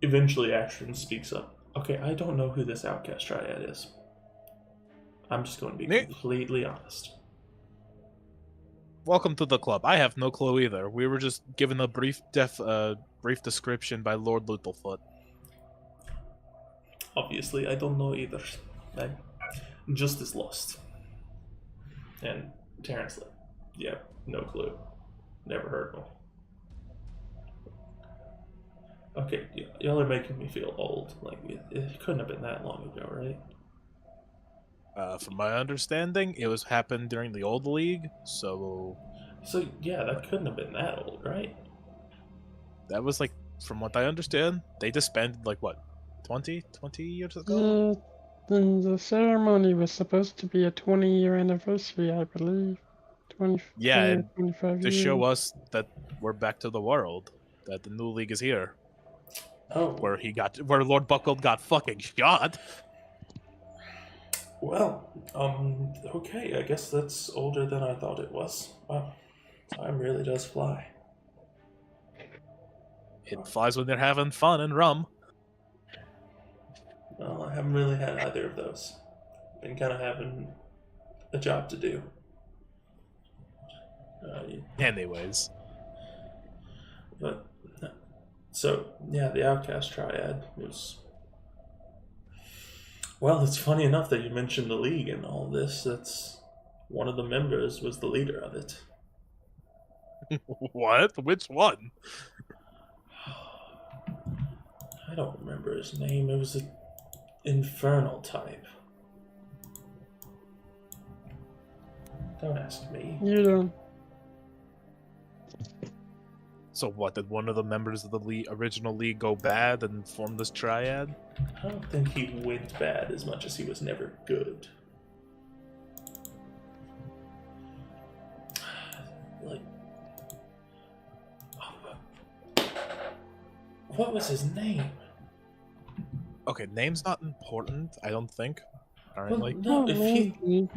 Eventually, Ashton speaks up. Okay, I don't know who this Outcast Triad is. I'm just going to be completely honest. Welcome to the club. I have no clue either. We were just given a brief description by Lord Littlefoot. Obviously, I don't know either. I'm just as lost. And Terrence, yeah, no clue. Never heard of him. Okay, y'all are making me feel old. Like, it couldn't have been that long ago, right? From my understanding, it was happened during the old league, so... So, yeah, that couldn't have been that old, right? That was, like, from what I understand, they disbanded, like, what, 20 years ago? Then the ceremony was supposed to be a 20-year anniversary, I believe. 20, Yeah, and 25 to years. show us that we're back to the world, that the new league is here. Oh, where Lord Buckled got fucking shot. well, okay, I guess that's older than I thought it was. Wow, time really does fly. It flies when they're having fun and rum. Well, I haven't really had either of those. Been kind of having a job to do. Anyways, But, so, yeah, the Outcast Triad was... Well, it's funny enough that you mentioned the League and all this. That's... One of the members was the leader of it. what? Which one? I don't remember his name. It was an infernal type. Don't ask me. You know. So what? Did one of the members of the original league go bad and form this triad? I don't think he went bad as much as he was never good. Like... What was his name? Okay, name's not important, I don't think. Well, Currently. no, if he...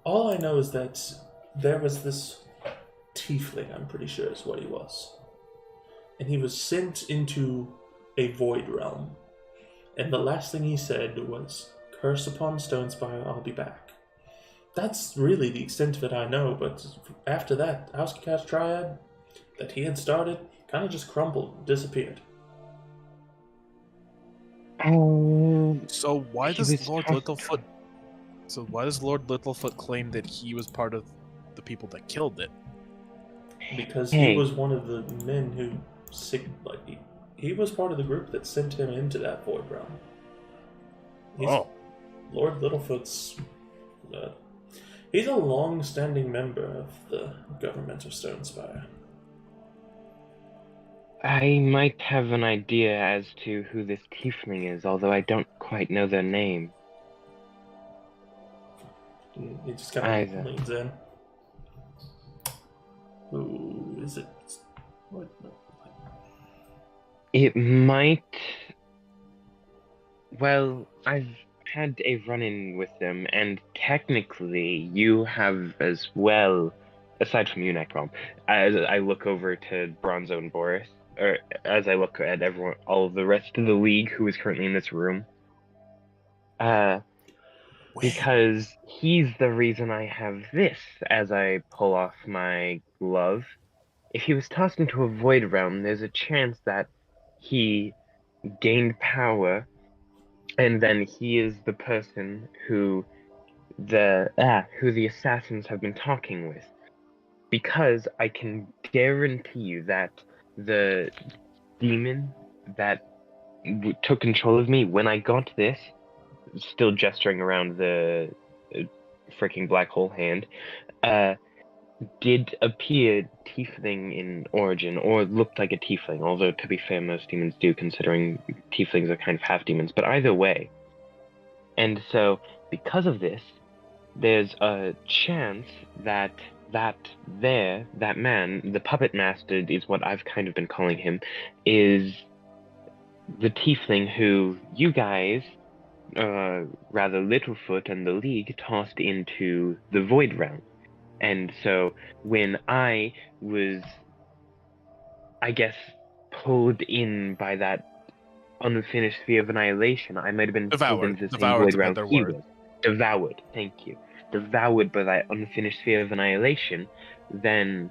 All I know is that there was this tiefling, I'm pretty sure is what he was. And he was sent into a void realm. And the last thing he said was, "Curse upon Stonespire, I'll be back." That's really the extent of it I know, but after that, Outcast Triad that he had started kind of just crumbled, disappeared. So why He does was Lord tough. Littlefoot? So why does Lord Littlefoot claim that he was part of the people that killed it? Because Hey. he was one of the men who, he was part of the group that sent him into that void realm. Lord Littlefoot's, he's a long-standing member of the government of Stonespire. I might have an idea as to who this tiefling is, although I don't quite know their name. He just kind Either. of leans in. Who is it? What? It might... Well, I've had a run-in with them, and technically you have as well, aside from you, Necrom. As I look over to Bronzo and Borris, or as I look at everyone, all of the rest of the League who is currently in this room, because he's the reason I have this, as I pull off my glove. If he was tossed into a void realm, there's a chance that he gained power, and then he is the person who the assassins have been talking with. Because I can guarantee you that the demon that took control of me when I got this, still gesturing around the freaking black hole hand, did appear tiefling in origin, or looked like a tiefling, although to be fair, most demons do, considering tieflings are kind of half demons, but either way. And so, because of this, there's a chance that that man, the puppet master is what I've kind of been calling him, is the tiefling who you guys, rather Littlefoot and the League, tossed into the Void Realm. And so when I was, I guess, pulled in by that unfinished sphere of annihilation, I might have been pulled into the same Void Realm he was. Devoured, thank you. Devoured by that unfinished sphere of annihilation, then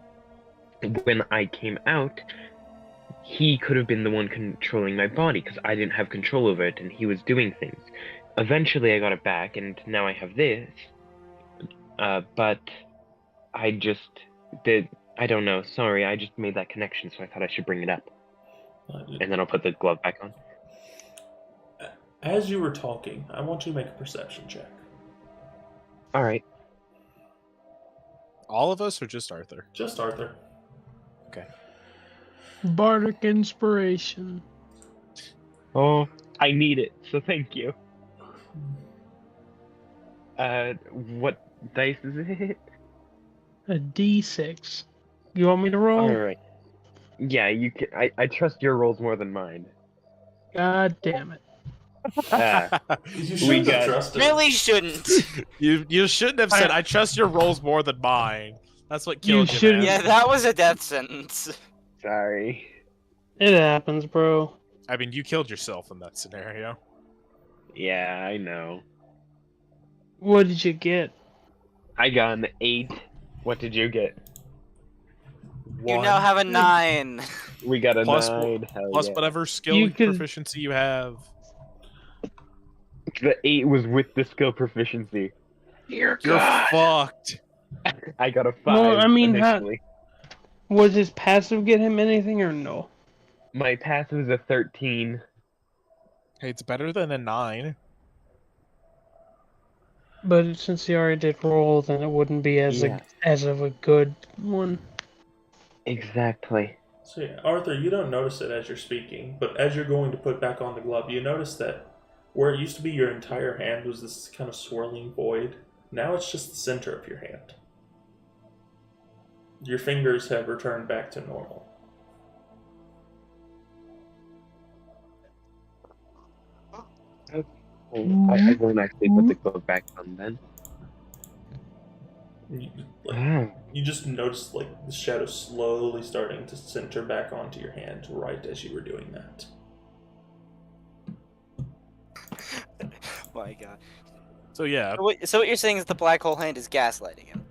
when I came out, he could have been the one controlling my body, because I didn't have control over it, and he was doing things. Eventually I got it back, and now I have this, but I just did, I don't know, sorry, I just made that connection, so I thought I should bring it up. And then I'll put the glove back on. As you were talking, I want you to make a perception check. Alright. All of us, or just Arthur? Just Arthur. Okay. Bardic inspiration. Oh, I need it, so thank you. What dice is it? A D6. You want me to roll? Alright. Yeah, you can. I trust your rolls more than mine. God damn it. Ah, You We shouldn't have got- trusted. Really shouldn't. You shouldn't have said, I trust your rolls more than mine. That's what You killed you, shouldn't- man. Yeah, that was a death sentence. sorry. It happens, bro. I mean, you killed yourself in that scenario. Yeah, I know. What did you get? I got an 8. What did you get? You now have a 9. We got a Plus 9. Hell Plus yeah. whatever skill You could- proficiency you have. The 8 was with the skill proficiency. You're You're fucked. I got a 5 Well, I mean, initially. Was his passive get him anything or no? My passive is a 13. Hey, it's better than a 9. But since he already did roll, then it wouldn't be as Yeah. as of a good one. Exactly. So yeah, Arthur, you don't notice it as you're speaking, but as you're going to put back on the glove, you notice that where it used to be your entire hand was this kind of swirling void. Now it's just the center of your hand. Your fingers have returned back to normal. I won't actually put the glove back on then. You, like, Ah. you just notice like the shadow slowly starting to center back onto your hand right as you were doing that. My god. So yeah. So what you're saying is the black hole hand is gaslighting him.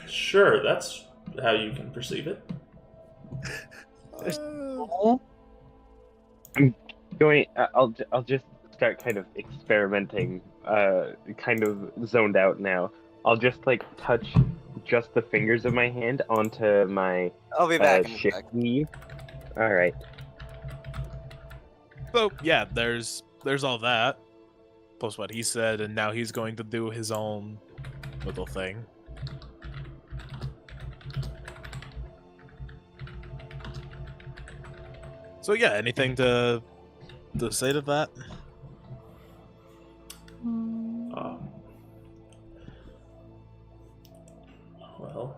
Sure, that's how you can perceive it. I'll just start kind of experimenting, kind of zoned out now. I'll just like touch just the fingers of my hand onto my I'll be back. shift key. All right. So yeah, there's all that. Plus what he said, and now he's going to do his own little thing. So yeah, anything to say to that? Well,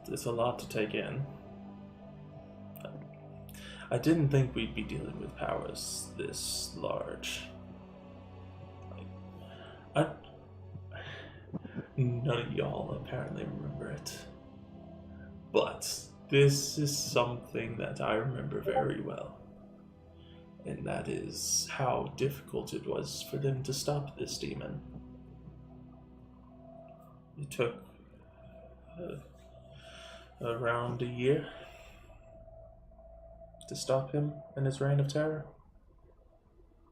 it's a lot to take in. I didn't think we'd be dealing with powers this large. None of y'all apparently remember it. But this is something that I remember very well. And that is how difficult it was for them to stop this demon. It took around a year to stop him in his reign of terror.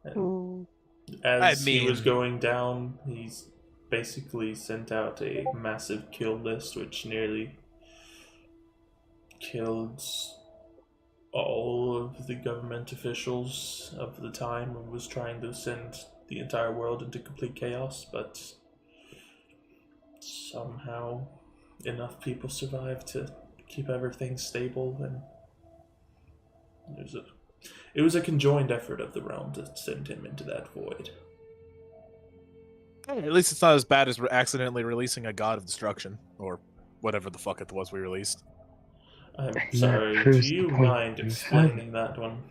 And as he was going down, he's basically sent out a massive kill list, which nearly killed all of the government officials of the time and was trying to send the entire world into complete chaos, but somehow enough people survived to keep everything stable, and it was a conjoined effort of the realm to send him into that void. At least it's not as bad as accidentally releasing a god of destruction, or whatever the fuck it was we released. I'm sorry, do you mind explaining that one?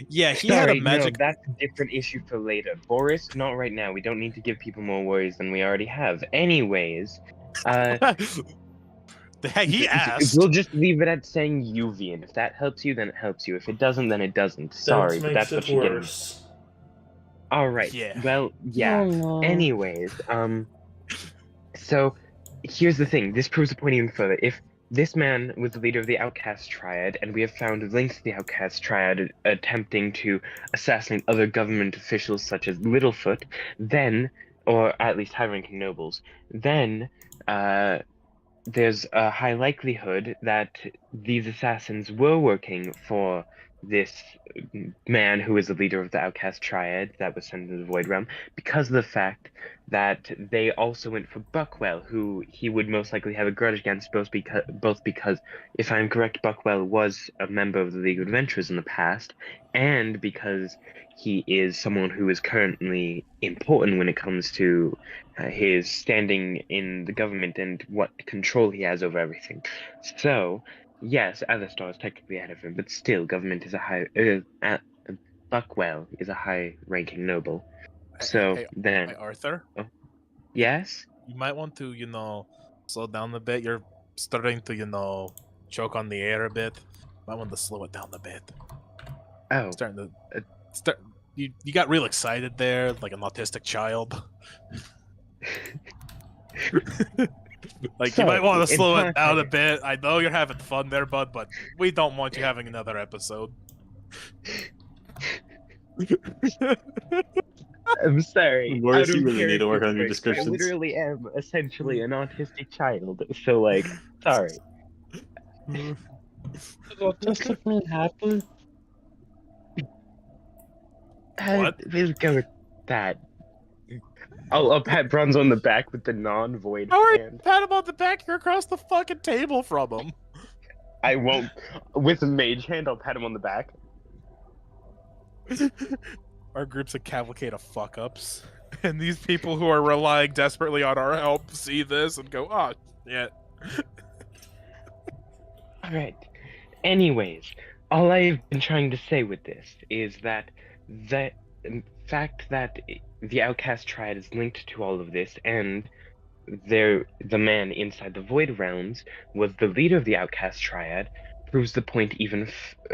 Yeah, he had a magic. No, that's a different issue for later. Boris, not right now. We don't need to give people more worries than we already have. Anyways, He asked. we'll just leave it at saying UV, and if that helps you, then it helps you. If it doesn't, then it doesn't. Sorry, but that's what you're getting. Worse. All right. Yeah. Well, yeah. Oh, no. Anyways, so here's the thing. This proves the point even further. If this man was the leader of the Outcast Triad, and we have found links to the Outcast Triad attempting to assassinate other government officials such as Littlefoot, then, or at least high-ranking nobles, then there's a high likelihood that these assassins were working for this man who is the leader of the outcast triad that was sent into the Void Realm, because of the fact that they also went for Buckwell, who he would most likely have a grudge against, both because, if I'm correct, Buckwell was a member of the League of Adventurers in the past, and because he is someone who is currently important when it comes to his standing in the government and what control he has over everything. So, yes, Alistar is technically ahead of him, but still, government is a high. Buckwell is a high-ranking noble. So then, Hey, Arthur, yes. you might want to, slow down a bit. You're starting to, choke on the air a bit. Might want to slow it down a bit. Oh, Starting to You got real excited there, like an autistic child. Like, you might want to slow it down a bit. I know you're having fun there, bud, but we don't want you having another episode. I'm sorry. Borris, Out you of really need to work on your character, descriptions. I literally am essentially an autistic child, so like, sorry. Does autistic mean happy? What? Let's go with that. I'll pat Bronze on the back with the non-void Alright, hand. pat him on the back. You're across the fucking table from him. I won't. With a mage hand, I'll pat him on the back. Our group's a cavalcade of fuck-ups. And these people who are relying desperately on our help see this and go, oh, shit. Alright. Anyways, all I've been trying to say with this is that the fact that the Outcast Triad is linked to all of this, and the man inside the Void Realms was the leader of the Outcast Triad, proves the point even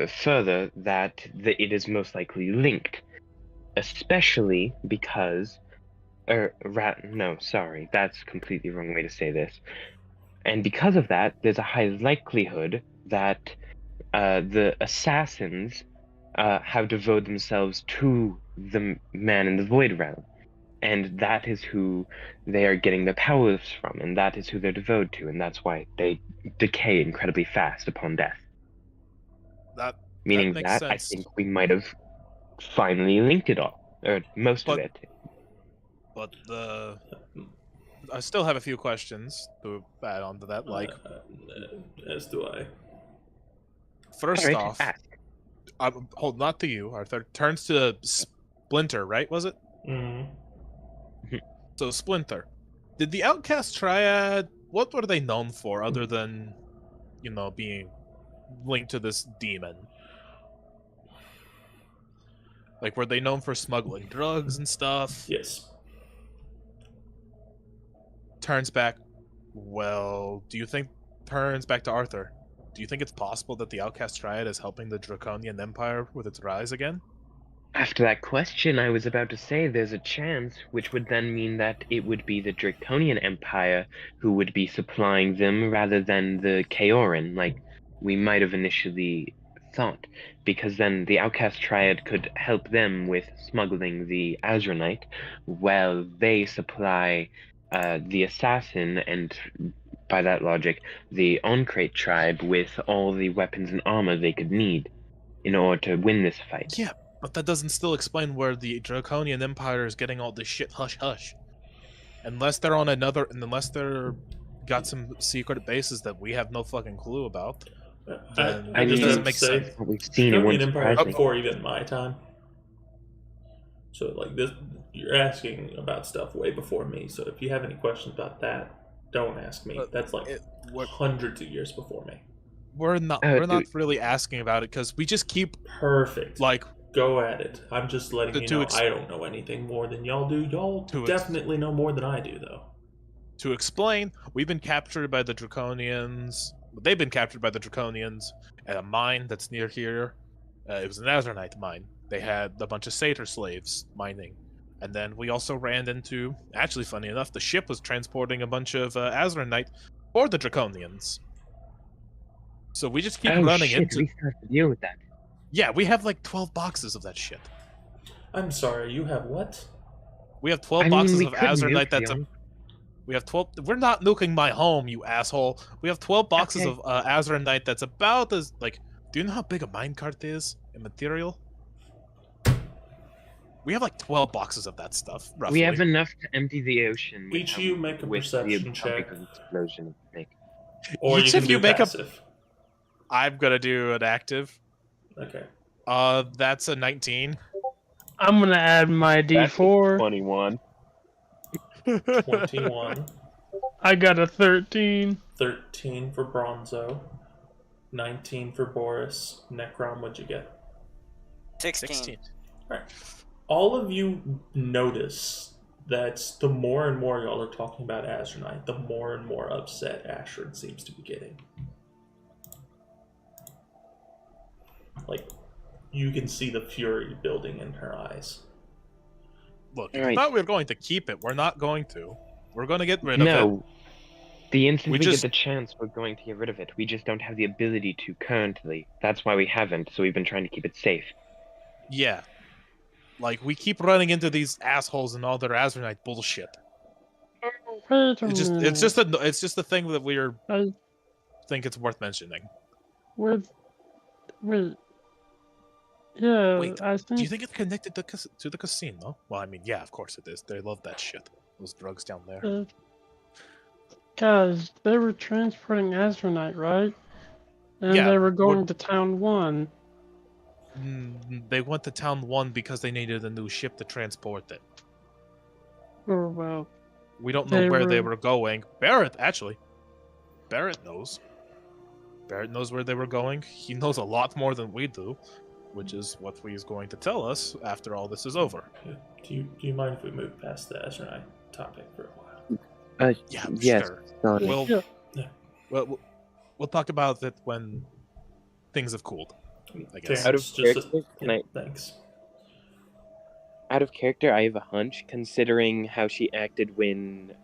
further that it is most likely linked. Especially because... no, sorry, that's completely wrong way to say this. And because of that, there's a high likelihood that the assassins have devoted themselves to the man in the Void Realm. And that is who they are getting their powers from, and that is who they're devoted to, and that's why they decay incredibly fast upon death. Meaning makes that, sense. I think we might have finally linked it all, or most of it. But I still have a few questions to add on to that. Like, as do I. first Alright, off, ask. hold not to you, Arthur. Turns to Splinter, right? Was it? Mm-hmm. So Splinter, did the Outcast Triad? What were they known for other than, being linked to this demon? Like, were they known for smuggling drugs and stuff? Yes. Turns back. Well, turns back to Arthur. Do you think it's possible that the Outcast Triad is helping the Draconian Empire with its rise again? After that question, I was about to say there's a chance, which would then mean that it would be the Draconian Empire who would be supplying them rather than the Chaoran, like we might have initially thought, because then the Outcast Triad could help them with smuggling the Azranite, while they supply the Assassin and, by that logic, the Oncrate tribe with all the weapons and armor they could need in order to win this fight. Yeah, but that doesn't still explain where the Draconian Empire is getting all this shit hush-hush. Unless they're got some secret bases that we have no fucking clue about. Then I it just doesn't have make to say, sense. What we've seen, it Draconian wouldn't Empire surprise me. before even my time. So like this, you're asking about stuff way before me. So if you have any questions about that, don't ask me. That's like hundreds of years before me. We're not really asking about it because we just keep Perfect. like Go at it. I'm just letting you know I I don't know anything more than y'all do. Y'all definitely know more than I do, though. To explain, we've been captured by the Draconians. They've been captured by the Draconians at a mine that's near here. It was an Azranite mine. They had a bunch of satyr slaves mining. And then we also ran into, actually funny enough, the ship was transporting a bunch of Azranite for the Draconians. So we just keep running into... we still have to deal with that. Yeah, we have like 12 boxes of that shit. I'm sorry, you have what? We have 12 boxes of Azranite that's... We have 12... We're not nuking my home, you asshole. We have 12 boxes of Azranite that's about as, like, Do you know how big a minecart is in material? We have like 12 boxes of that stuff, roughly. We have enough to empty the ocean. Each of you make a with perception how big check. of an explosion make. Or Each you of can you do make passive. I'm gonna do an active. Okay. That's a 19. I'm gonna add my That's D4. 21. 21. I got a 13. 13 for Bronzo. 19 for Boris. Necrom, what'd you get? 16. Alright. All of you notice that the more and more y'all are talking about Azronite, the more and more upset Ashford seems to be getting. Like, you can see the fury building in her eyes. Look, if Right. we thought we were going to keep it, we're not going to. We're going to get rid of it. No. The instant We we just- get the chance, we're going to get rid of it. We just don't have the ability to currently. That's why we haven't, so we've been trying to keep it safe. Yeah. Like, we keep running into these assholes and all their Azronite bullshit. Wait a It's minute. just a thing that we're I, think it's worth mentioning. wait. Yeah, Wait, I Do you think think it's connected to the casino? Well, I mean, yeah, of course it is. They love that shit. Those drugs down there. guys, they were transporting Azronite, right? And Yeah, they were going to Town 1. They went to Town 1 because they needed a new ship to transport it. Oh, well. We don't know where they were- were going. Barrett knows. Barrett knows where they were going. He knows a lot more than we do, which is what he's going to tell us after all this is over. Do you mind if we move past the Azronite topic for a while? Yeah, Yes. sure. Sorry. We'll, Yeah. we'll talk about it when things have cooled, I guess. Out of It's just character, can I- Thanks. Out of character, I have a hunch, considering how she acted when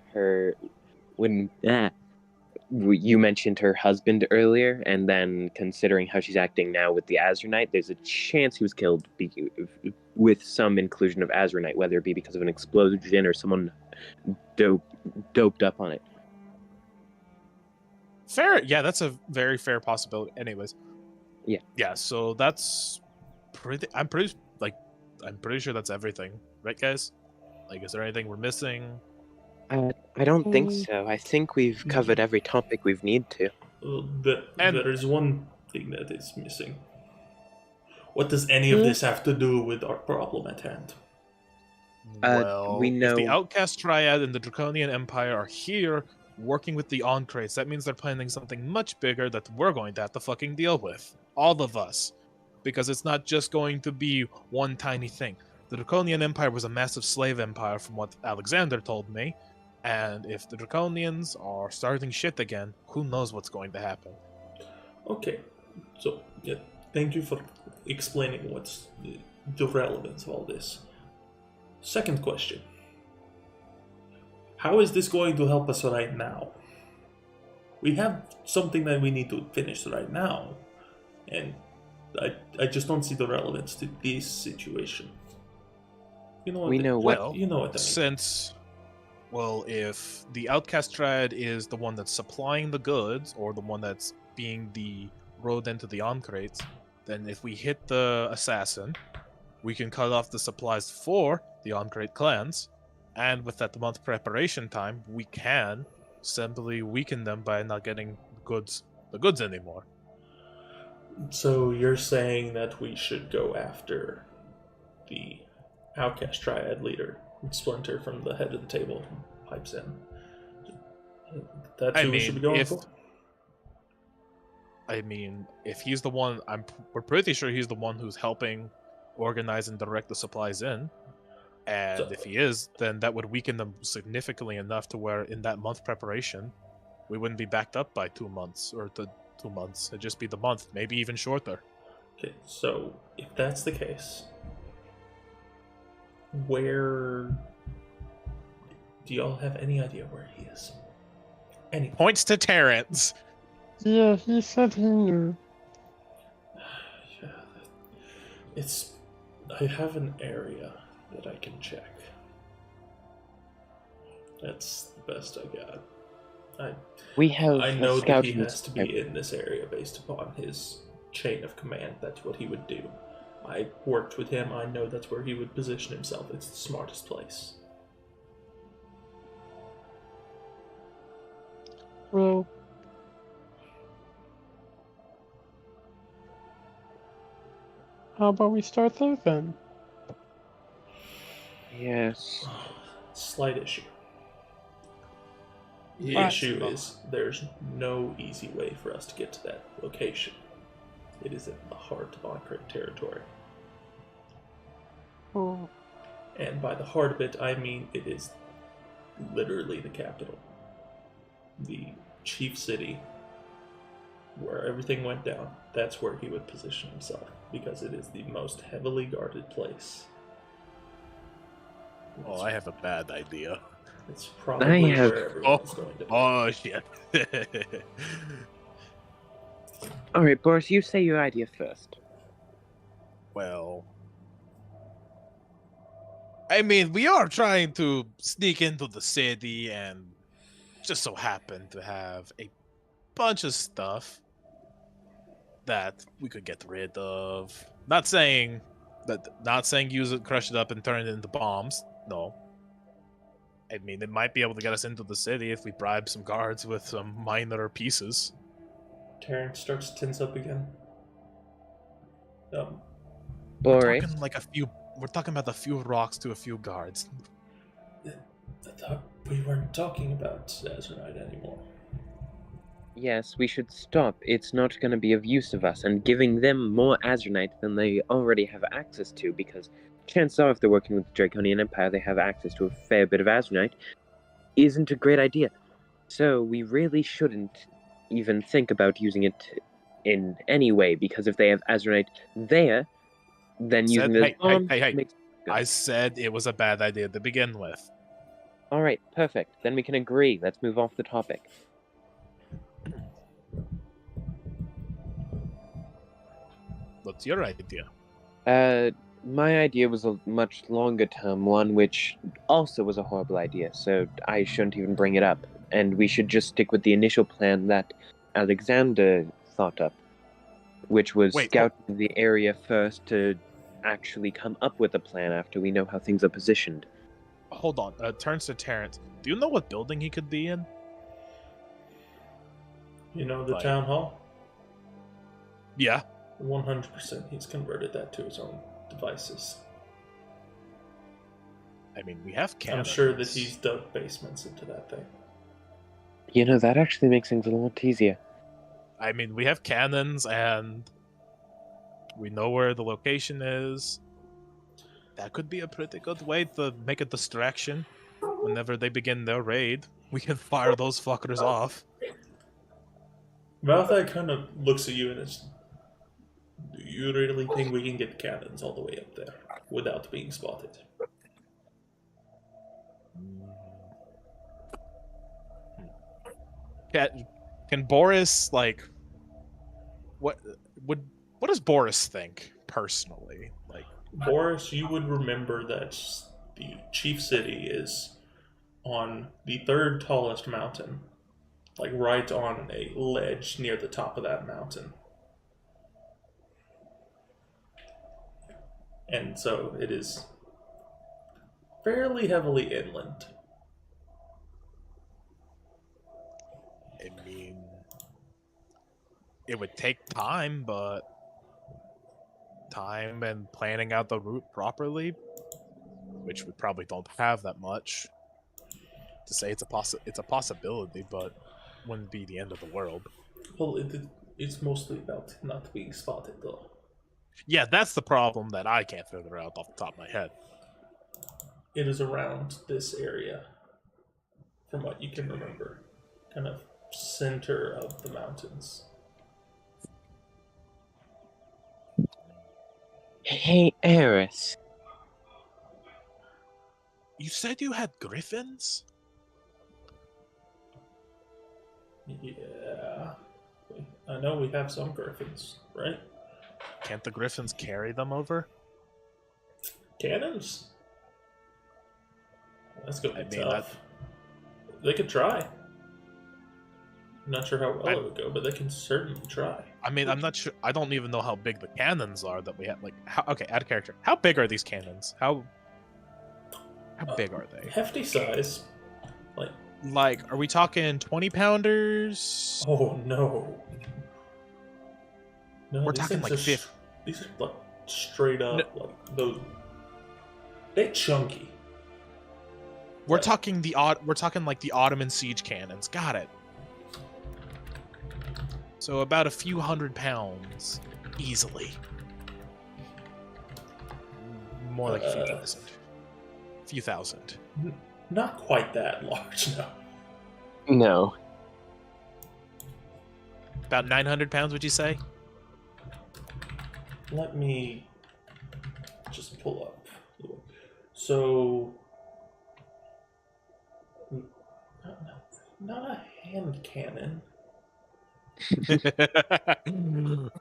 you mentioned her husband earlier, and then considering how she's acting now with the Azronite, there's a chance he was killed with some inclusion of Azronite, whether it be because of an explosion or someone doped up on it. Fair. Yeah, that's a very fair possibility. Anyways. Yeah. Yeah, so that's pretty... I'm pretty sure that's everything. Right, guys? Like, is there anything we're missing? I don't think so. I think we've covered every topic we've need to. And- There is one thing that is missing. What does any of this have to do with our problem at hand? Well, we if the know- Outcast Triad and the Draconian Empire are here working with the On-Crates, that means they're planning something much bigger that we're going to have to fucking deal with. All of us. Because it's not just going to be one tiny thing. The Draconian Empire was a massive slave empire from what Alexander told me, and if the Draconians are starting shit again, who knows what's going to happen. Okay, so yeah, thank you for explaining what's the relevance of all this. Second question. How is this going to help us right now? We have something that we need to finish right now, and I just don't see the relevance to this situation. You know what? We know what- Well, you know what I mean. Since, well, if the Outcast Triad is the one that's supplying the goods, or the one that's being the road into the On-Crates, then if we hit the assassin, we can cut off the supplies for the On-Crate clans, and with that month preparation time, we can simply weaken them by not getting the goods anymore. So you're saying that we should go after the Outcast Triad leader, Splinter from the head of the table, pipes in. That's who we should be going for? I mean, if he's the one, we're pretty sure he's the one who's helping organize and direct the supplies in. And So- if he is, then that would weaken them significantly enough to where in that month preparation, we wouldn't be backed up by 2 months or 2 months. It'd just be the month, maybe even shorter. Okay, so if that's the case, where do y'all have any idea where he is? Any? Points to Terrence. Yeah, he said he knew. Yeah, I have an area that I can check. That's the best I got. We have I a know that scout he who's- has to be in this area based upon his chain of command, that's what he would do. I worked with him, I know that's where he would position himself. It's the smartest place. Well, how about we start there then? Yes. Slight issue. The Right. issue is there's no easy way for us to get to that location. It is in the heart of Encrate territory. Oh, And by the heart of it, I mean it is literally the capital. The chief city, where everything went down, that's where he would position himself, because it is the most heavily guarded place. Oh, I have a bad idea. It's probably have- where everyone's going to be. Oh shit. All right, Boris, you say your idea first. Well, I mean, we are trying to sneak into the city and just so happen to have a bunch of stuff that we could get rid of. Not saying use it, crush it up, and turn it into bombs. No. I mean, it might be able to get us into the city if we bribe some guards with some minor pieces. Terrence starts to tense up again. We're Boris, talking like we're talking about a few rocks to a few guards. I thought we weren't talking about Azronite anymore. yes, we should stop. It's not going to be of use of us, and giving them more Azronite than they already have access to, because chances are if they're working with the Draconian Empire, they have access to a fair bit of Azronite, isn't a great idea. So we really shouldn't even think about using it in any way, because if they have Azronite there, then using Said- it as bombs hey. makes good. I said it was a bad idea to begin with. All right, perfect. Then we can agree. Let's move off the topic. What's your idea? My idea was a much longer term one, which also was a horrible idea, so I shouldn't even bring it up. And we should just stick with the initial plan that Alexander thought up, which was Wait, scouting the area first to actually come up with a plan after we know how things are positioned. Hold on. Turns to Terrence. Do you know what building he could be in? You know the Like- town hall? Yeah. 100% he's converted that to his own devices. I mean, we have cannons. I'm sure that he's dug basements into that thing. You know, that actually makes things a lot easier. I mean, we have cannons, and we know where the location is. That could be a pretty good way to make a distraction. Whenever they begin their raid, we can fire those fuckers off. Malphite kind of looks at you and is, do you really think we can get cannons all the way up there without being spotted? Can Borris, like, what does Borris think personally? Like, Borris, you would remember that the chief city is on the third tallest mountain, like right on a ledge near the top of that mountain. And so it is fairly heavily inland. I mean, it would take time, but time and planning out the route properly, which we probably don't have that much. To say it's a possibility, but wouldn't be the end of the world. Well, it's mostly about not being spotted, though. Yeah, that's the problem that I can't figure out off the top of my head. It is around this area, from what you can remember, kind of center of the mountains. Hey, Eris. You said you had griffins? Yeah, I know we have some griffins, right? Can't the griffins carry them over? Cannons? That's gonna be I mean, tough. They could try. Not sure how well it would go, but they can certainly try. I mean, I'm not sure. I don't even know how big the cannons are that we have. Like, okay, out of character. How big are these cannons? How big are they? Hefty size. Like, are we talking 20-pounders? Oh no. No, We're these talking things like are 50. These are like straight up like those. They're chunky. We're Like- talking We're talking like the Ottoman siege cannons. Got it. So about a few 100 pounds, easily. More like a few thousand. Few thousand. Not quite that large, no. No. About 900 pounds, would you say? Let me just pull up. So, not a hand cannon.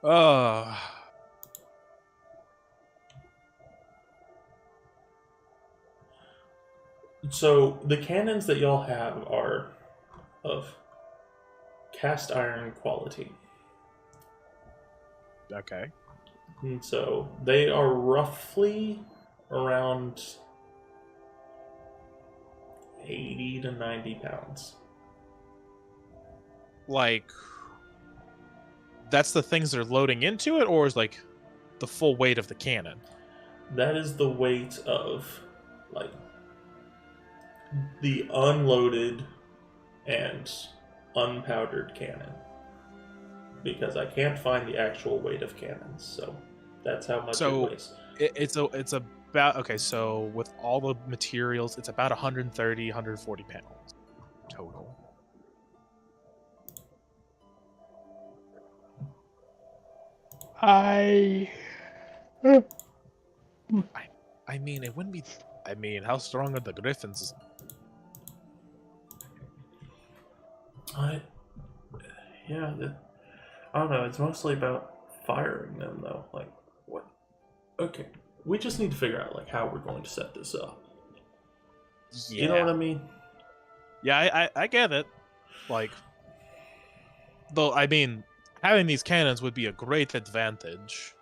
Oh. So the cannons that y'all have are of cast iron quality. Okay. And so they are roughly around 80 to 90 pounds. Like, that's the things they're loading into it, or is like the full weight of the cannon? That is the weight of, like, the unloaded and unpowdered cannon. Because I can't find the actual weight of cannons, so that's how much So- it weighs. It's about, okay, so with all the materials, it's about 130, 140 pounds total. I I mean, it wouldn't be. I mean, how strong are the griffins? I don't know. It's mostly about firing them, though. Like, what? Okay, we just need to figure out like how we're going to set this up. Yeah. You know what I mean? Yeah, I get it. Like, though, I mean, having these cannons would be a great advantage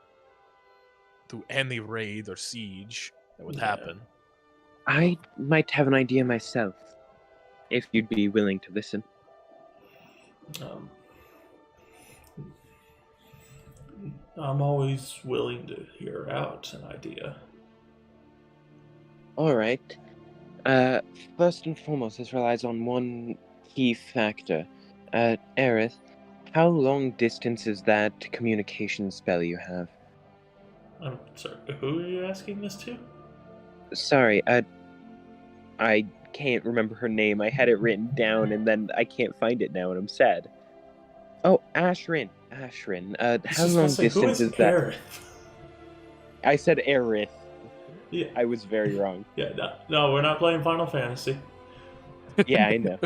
to any raid or siege that would Yeah. happen. I might have an idea myself, if you'd be willing to listen. Um, I'm always willing to hear out an idea. All right. First and foremost, this relies on one key factor. Aerith, how long distance is that communication spell you have? I'm sorry. Who are you asking this to? Sorry, I can't remember her name. I had it written down, and then I can't find it now, and I'm sad. Oh, Ashrin. Ashrin. How long distance is that? Aerith? I said Aerith. Yeah, I was very wrong. yeah. No, we're not playing Final Fantasy. Yeah, I know.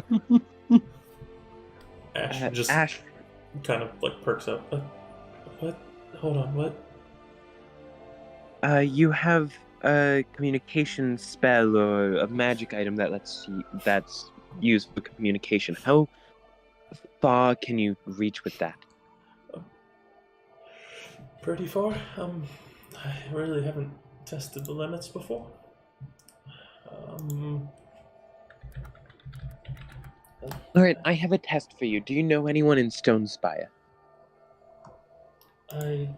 Ash just Ash. kind of like perks up. What? Hold on. What? You have a communication spell or a magic item that's used for communication. How far can you reach with that? Pretty far. I really haven't tested the limits before. All right, I have a test for you. Do you know anyone in Stonespire? I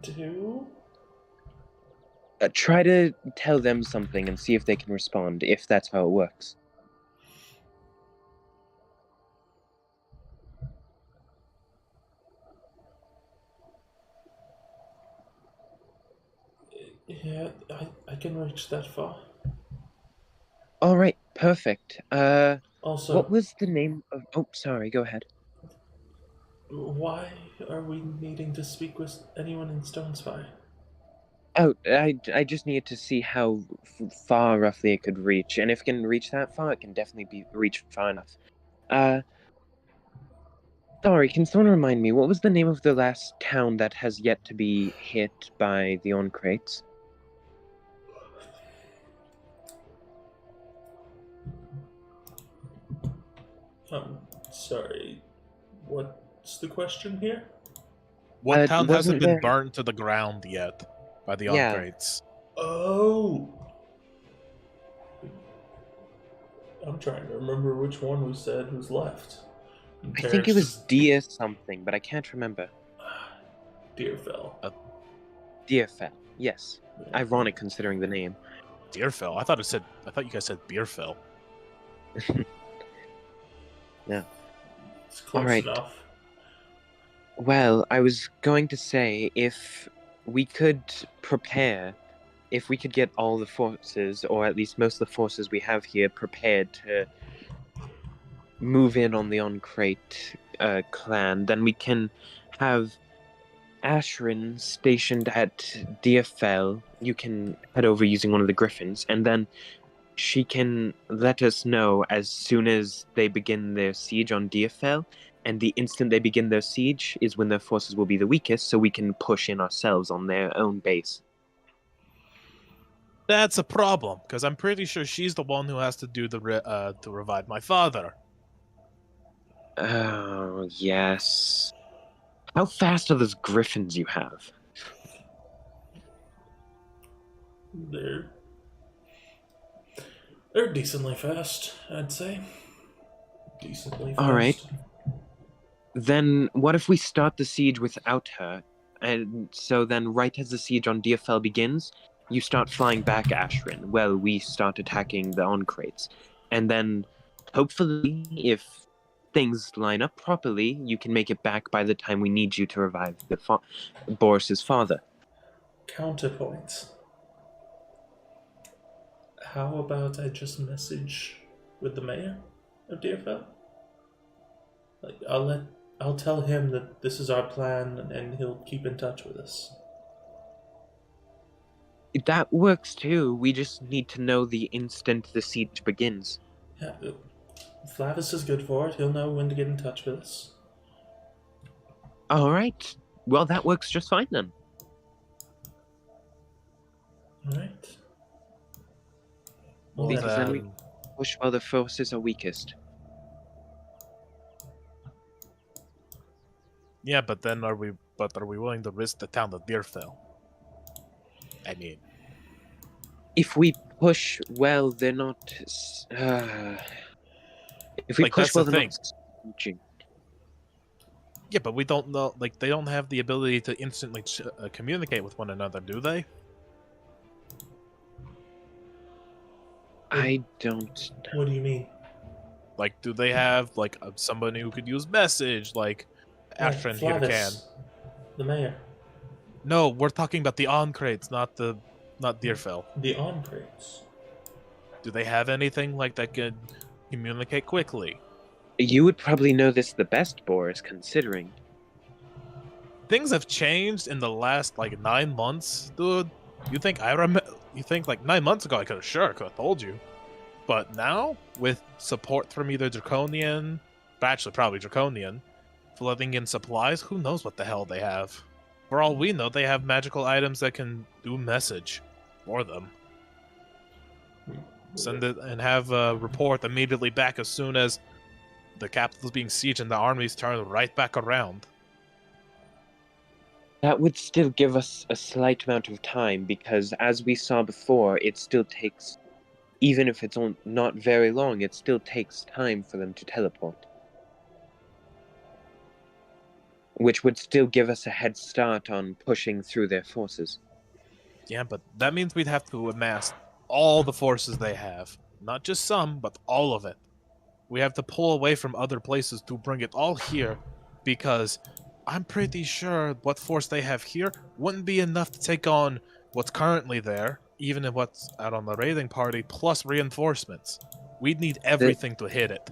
do. Try to tell them something and see if they can respond, if that's how it works. Yeah, I can reach that far. All right, perfect. Also, What was the name of... Oh, sorry, go ahead. why are we needing to speak with anyone in Stonespire? Oh, I just needed to see how far roughly it could reach, and if it can reach that far, it can definitely be reached far enough. Sorry, can someone remind me, what was the name of the last town that has yet to be hit by the Oncrates? Sorry. What's the question here? What town wasn't hasn't been there- burned to the ground yet by the Yeah. Uncrates? Oh! I'm trying to remember which one we said was left. I think it was Deer something, but I can't remember. Deerfell. Deerfell. Yes. Ironic considering the name. Deerfell. I thought you guys said Beerfell. It's close Alright. enough. Well, I was going to say if we could prepare, if we could get all the forces, or at least most of the forces we have here, prepared to move in on the Oncrate clan, then we can have Ashrin stationed at Deerfell. You can head over using one of the griffins, and then she can let us know as soon as they begin their siege on Deerfell, and the instant they begin their siege is when their forces will be the weakest, so we can push in ourselves on their own base. That's a problem, because I'm pretty sure she's the one who has to do to revive my father. Oh, yes. How fast are those griffins you have? They're decently fast, I'd say. Decently fast. All right. Then what if we start the siege without her? And so then right as the siege on Deerfell begins, you start flying back Ashrin. Well, we start attacking the Oncrates. And then hopefully, if things line up properly, you can make it back by the time we need you to revive Boris's father. Counterpoint. How about I just message with the mayor of Deerfell? Like, I'll tell him that this is our plan, and he'll keep in touch with us. That works too. We just need to know the instant the siege begins. Yeah, Flavis is good for it. He'll know when to get in touch with us. All right. Well, that works just fine then. All right. Well, Because then we then- push while the forces are weakest. Yeah, but then are we willing to risk the town of Deerfell? I mean, If we push well, they're not. If we Like, push that's well, the they're thing. not. Sieging. yeah, but we don't know. Like, they don't have the ability to instantly communicate with one another, do they? I don't. What do you mean? Like, do they have like somebody who could use message, like Ashrin here can? Flavis, the mayor. No, we're talking about the Oncrates, not Deerfell. The Oncrates. Do they have anything like that could communicate quickly? You would probably know this the best, Boris, considering. Things have changed in the last like 9 months, dude. You think I remember? You think like 9 months ago I could have told you, but now with support from either Draconian, but actually probably Draconian, flooding in supplies, who knows what the hell they have? For all we know, they have magical items that can do message for them. Send it and have a report immediately back as soon as the capital's being sieged and the armies turn right back around. That would still give us a slight amount of time because, as we saw before, it still takes, even if it's not very long, it still takes time for them to teleport. Which would still give us a head start on pushing through their forces. Yeah, but that means we'd have to amass all the forces they have. Not just some, but all of it. We have to pull away from other places to bring it all here, because I'm pretty sure what force they have here wouldn't be enough to take on what's currently there, even if what's out on the raiding party, plus reinforcements. We'd need everything to hit it.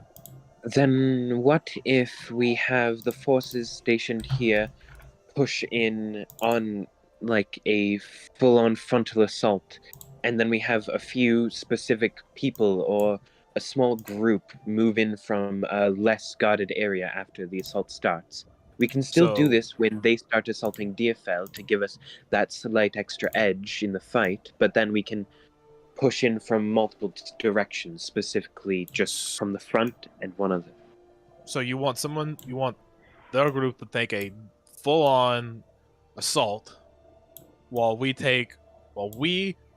Then what if we have the forces stationed here push in on like a full-on frontal assault, and then we have a few specific people or a small group move in from a less guarded area after the assault starts? We can still do So- this when they start assaulting Deerfell to give us that slight extra edge in the fight, but then we can push in from multiple directions, specifically just from the front and one other. So you want their group to take a full-on assault, while we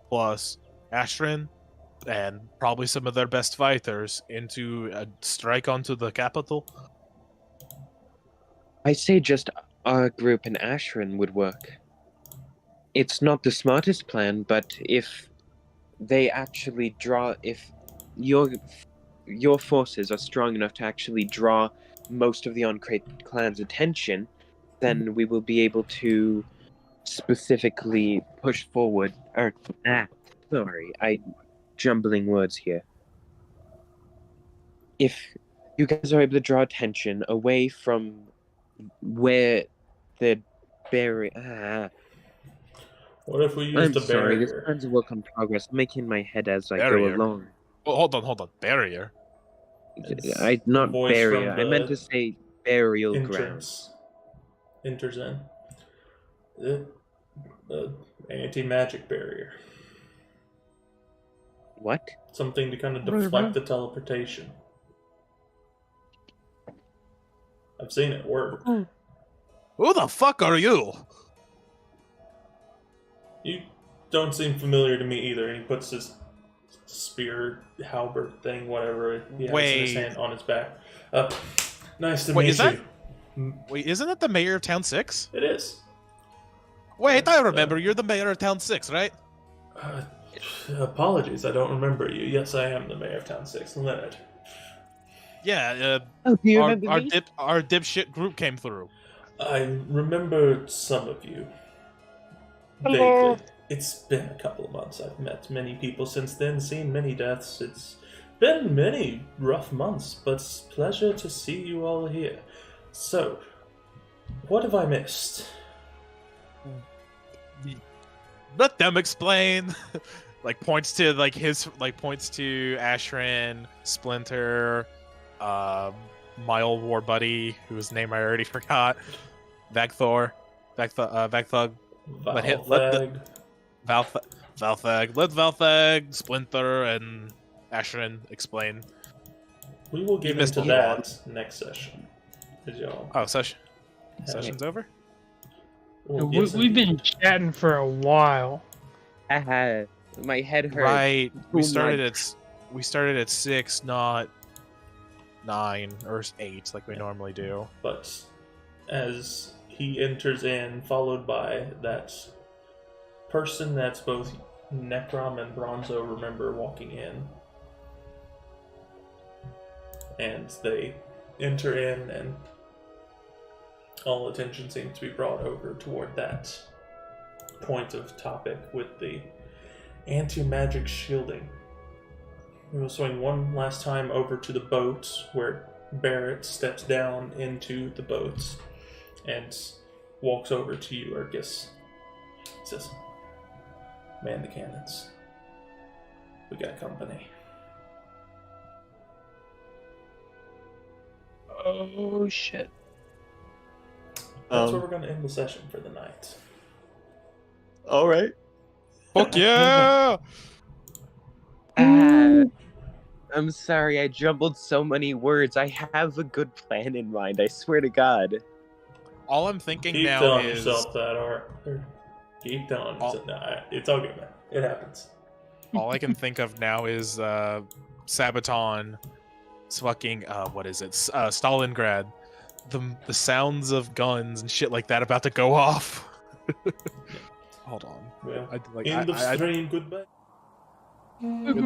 plus Astrin and probably some of their best fighters into a strike onto the capital. I say just our group and Ashran would work. It's not the smartest plan, but if they actually draw, if your forces are strong enough to actually draw most of the Ankret clan's attention, then we will be able to specifically push forward. Sorry, I'm jumbling words here. If you guys are able to draw attention away from where the barrier. What if we use I'm the sorry, this barrier? plan's a work in progress. I'm making my head as I Barrier? go along. Oh, hold on. Barrier. It's Not voice barrier. from I meant the to say burial ground. entrance. Enters in. The anti-magic barrier. What? Something to kind of deflect the teleportation. I've seen it work. Who the fuck are you? You don't seem familiar to me either. And he puts his spear, halberd thing, whatever he has in his hand on his back. Nice to meet is that? you. Wait, isn't it the mayor of Town 6? It is. Wait, I remember. You're the mayor of Town 6, right? Apologies, I don't remember you. Yes, I am the mayor of Town 6, Leonard. Yeah, Oh, do you our remember me? our dipshit group came through. I remember some of you. Hello. Vaguely. It's been a couple of months. I've met many people since then, seen many deaths. It's been many rough months, but it's a pleasure to see you all here. So, what have I missed? Let them explain. Points to Ashran, Splinter, my old war buddy, whose name I already forgot, Vagthug. Valthag. Let Valthag, Splinter, and Ashran explain. We will get missed into a lot. that next session. Y'all Oh, have session's over? Well, yes, We've been indeed. chatting for a while. My head hurt. Right. We Too started much. at 6, not 9 or 8 like we normally do. But as he enters in, followed by that person that's both Necrom and Bronzo remember walking in. And they enter in, and all attention seems to be brought over toward that point of topic with the anti-magic shielding. We will swing one last time over to the boat, where Barrett steps down into the boat and walks over to you, Urgus. He says, "Man the cannons. We got company." Oh shit. That's where we're going to end the session for the night. All right. Fuck yeah! I'm sorry, I jumbled so many words. I have a good plan in mind, I swear to God. All I'm thinking Keep now telling is yourself that, or keep telling yourself. Nah, it's all good, man. It happens. all I can think of now is Sabaton. It's fucking what is it? Stalingrad. The sounds of guns and shit like that about to go off. Hold on. Well, I, end of stream. Goodbye.